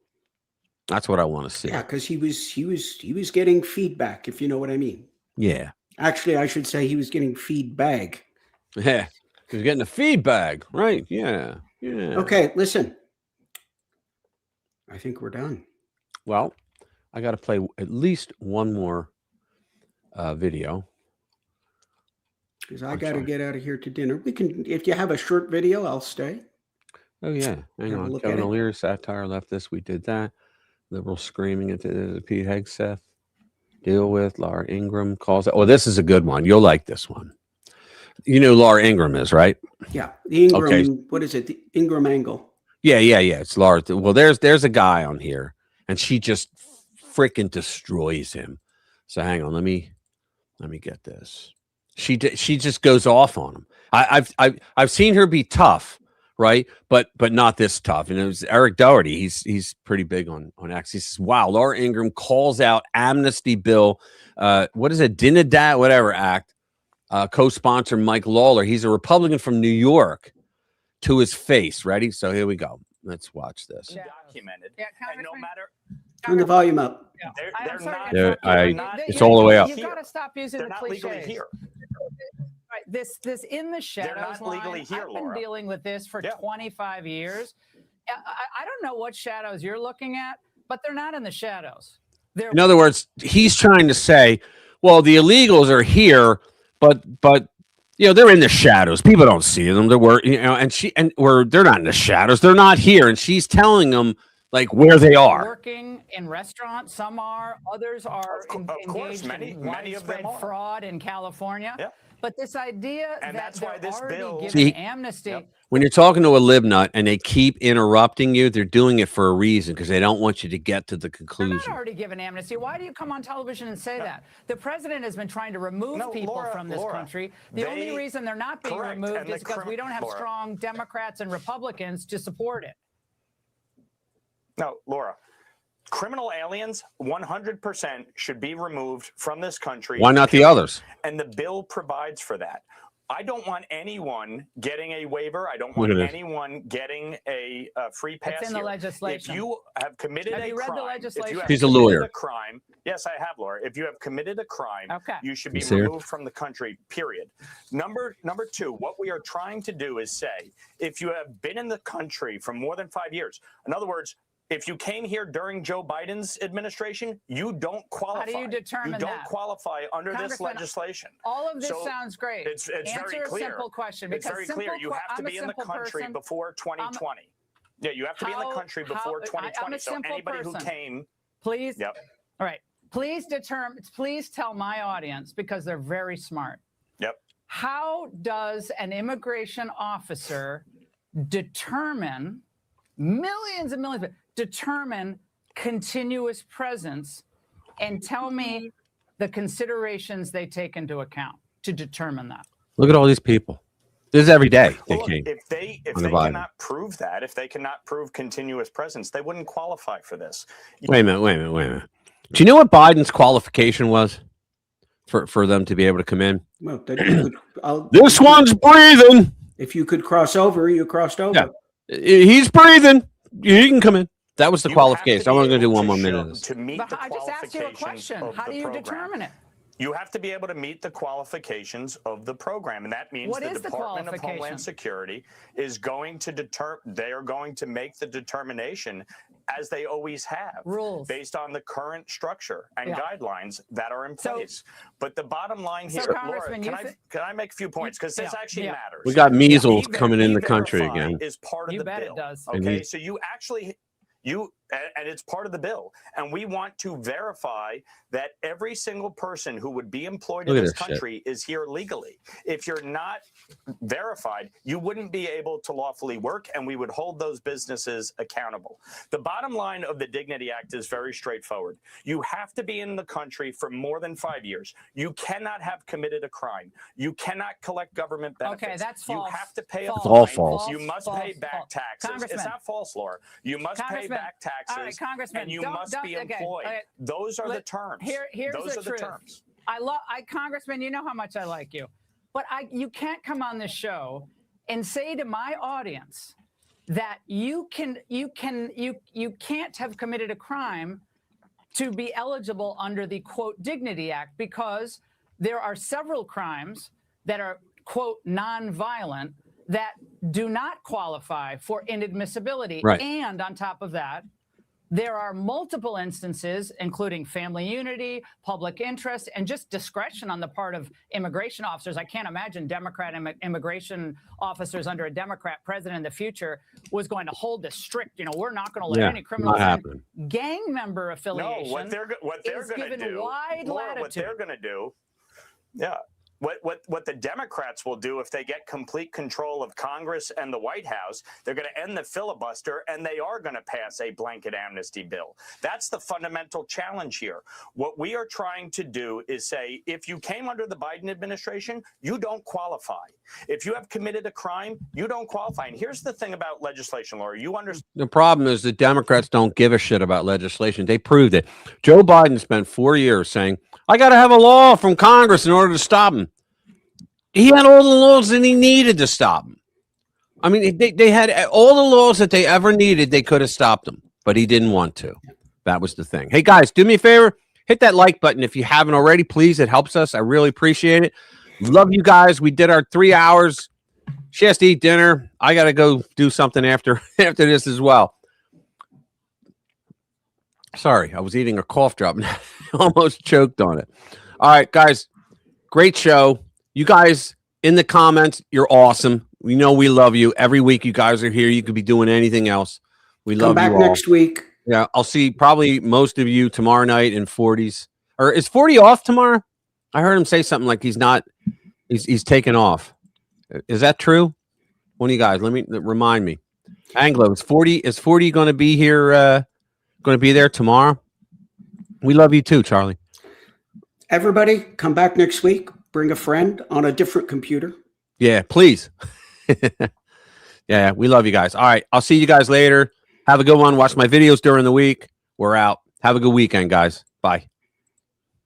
That's what I want to see.
Yeah, because he was getting feedback, if you know what I mean.
Yeah.
Actually, I should say he was getting feedback.
Yeah, he was getting a feedback, right? Yeah.
Okay, listen. I think we're done.
Well, I got to play at least one more video.
Because I got to get out of here to dinner. We can, if you have a short video, I'll stay.
Oh, yeah. Hang on. Kevin O'Leary, satire left this. We did that. Liberal screaming at Pete Hegseth. Deal with Laura Ingraham calls. Oh, this is a good one. You'll like this one. You know who Laura Ingraham is, right?
Yeah. The Ingraham,
okay.
What is it? The Ingraham angle.
Yeah. It's Laura. Well, there's a guy on here, and she just freaking destroys him. So hang on. Let me get this. She just goes off on him. I've seen her be tough, right? But not this tough. And it was Eric Doherty. He's pretty big on X. He says, "Wow, Laura Ingraham calls out amnesty bill. What is it? Dinadat, whatever act. Co-sponsor Mike Lawler. He's a Republican from New York. To his face. Ready? So here we go. Let's watch this.
Documented. Yeah, and no matter.
Turn the volume up.
They're
it's all the way up.
You've got to stop using the cliches. Legally here. Right, this in the shadows. They're not legally here, Laura. I've been dealing with this for 25 years. I don't know what shadows you're looking at, but they're not in the shadows.
In other words, he's trying to say, well, the illegals are here, but they're in the shadows. People don't see them. They're they're not in the shadows. They're not here, and she's telling them like where they are.
Working in restaurants, some are, others are engaged in widespread fraud in California. Yeah. But this idea that's why this bill giving amnesty. Yep.
When you're talking to a libnut and they keep interrupting you, they're doing it for a reason because they don't want you to get to the conclusion.
They're not already given amnesty. Why do you come on television and say that? The president has been trying to remove people from this country. The only reason they're not being removed is because we don't have strong Democrats and Republicans to support it.
No, Laura. Criminal aliens, 100% should be removed from this country.
Why not the others?
And the bill provides for that. I don't want anyone getting a waiver. I don't want anyone getting a free pass.
It's in the legislation.
If you have committed a crime,
read the legislation?
She's a lawyer.
Yes, I have, Laura. If you have committed a crime, you should be removed from the country, period. Number two, what we are trying to do is say, if you have been in the country for more than 5 years, in other words, If you came here during Joe Biden's administration, you don't qualify.
How do you determine
You don't qualify under this
Congressman,
legislation.
all of this
So
sounds great.
It's
Answer
very
a
clear.
simple question.
It's
Because
very clear. You have to be in the country before 2020. Yeah, you have to be in the country before 2020.
I'm a
so
simple
anybody
person.
who came,
Please.
Yep.
All right. Please tell my audience, because they're very smart.
Yep.
How does an immigration officer determine millions and millions, determine continuous presence, and tell me the considerations they take into account to determine that?
Look at all these people. This is every day they
Well,
came.
if they
on the Biden.
cannot prove that, if they cannot prove continuous presence, they wouldn't qualify for this.
Wait a minute. Do you know what Biden's qualification was for them to be able to come in?
Well, then you could,
This one's breathing.
If you could cross over, you crossed over.
Yeah. He's breathing. He can come in. That was the
You have to
qualification.
be
I'm only going to do
able
one more
show-
minute of this.
To meet the
I just asked you a question.
qualifications
How
of
do
the
you
program.
determine it?
You have to be able to meet the qualifications of the program, and that means
What
the
is the
Department of
qualification?
Homeland Security is going to they are going to make the determination, as they always have,
rules
based on the current structure and
Yeah.
guidelines that are in
So-
place. But the bottom line
So,
here, Laura,
Congressman,
can I make a few points, because this
Yeah,
actually
yeah.
matters.
We got measles
E-Ver-
coming in the country
E-Verify
again.
is part of
You
the
bet it
bill.
does.
And
Okay,
he-
so and it's part of the bill, and we want to verify that every single person who would be employed in
Look at
this
this shit.
country is here legally. If you're not verified, you wouldn't be able to lawfully work, and we would hold those businesses accountable. The bottom line of the Dignity Act is very straightforward. You have to be in the country for more than 5 years. You cannot have committed a crime. You cannot collect government benefits.
Okay, that's
You
false.
have to pay
False.
a
all
fine.
false.
You must
False,
pay back
false.
taxes.
Congressman.
It's not false, Laura. You must pay
Congressman.
back taxes,
All right, Congressman,
and you
don't-
must be
okay,
employed.
okay.
Those are the terms.
Here's
Those
the
are the
truth.
terms.
Congressman, you know how much I like you, but you can't come on this show and say to my audience that you can't have committed a crime to be eligible under the quote Dignity Act, because there are several crimes that are quote non-violent that do not qualify for inadmissibility.
Right.
And on top of that, there are multiple instances, including family unity, public interest, and just discretion on the part of immigration officers. I can't imagine Democrat immigration officers under a Democrat president in the future was going to hold this strict, we're not going to let any criminals
not
in.
happening.
Gang member affiliation
No, what they're
is
going to
given
do,
wide
Laura,
latitude.
what they're going to do, yeah. What the Democrats will do if they get complete control of Congress and the White House, they're going to end the filibuster, and they are going to pass a blanket amnesty bill. That's the fundamental challenge here. What we are trying to do is say, if you came under the Biden administration, you don't qualify. If you have committed a crime, you don't qualify. And here's the thing about legislation, Laura. You understand.
The problem is the Democrats don't give a shit about legislation. They proved it. Joe Biden spent 4 years saying, I got to have a law from Congress in order to stop him. He had all the laws that he needed to stop him. I mean, they had all the laws that they ever needed. They could have stopped him, but he didn't want to. That was the thing. Hey, guys, do me a favor. Hit that like button if you haven't already, please. It helps us. I really appreciate it. Love you guys. We did our 3 hours. She has to eat dinner. I got to go do something after this as well. Sorry, I was eating a cough drop and almost choked on it. All right, guys, great show. You guys in the comments, you're awesome. We know we love you. Every week you guys are here. You could be doing anything else. We love
Come back
you all.
next week.
Yeah, I'll see probably most of you tomorrow night in 40s. Or is 40 off tomorrow? I heard him say something like he's taking off. Is that true? One of you guys, remind me. Anglo, is 40 going to be here, going to be there tomorrow? We love you too, Charlie.
Everybody, come back next week. Bring a friend on a different computer.
Yeah, please. Yeah, we love you guys. All right, I'll see you guys later. Have a good one. Watch my videos during the week. We're out. Have a good weekend, guys. Bye.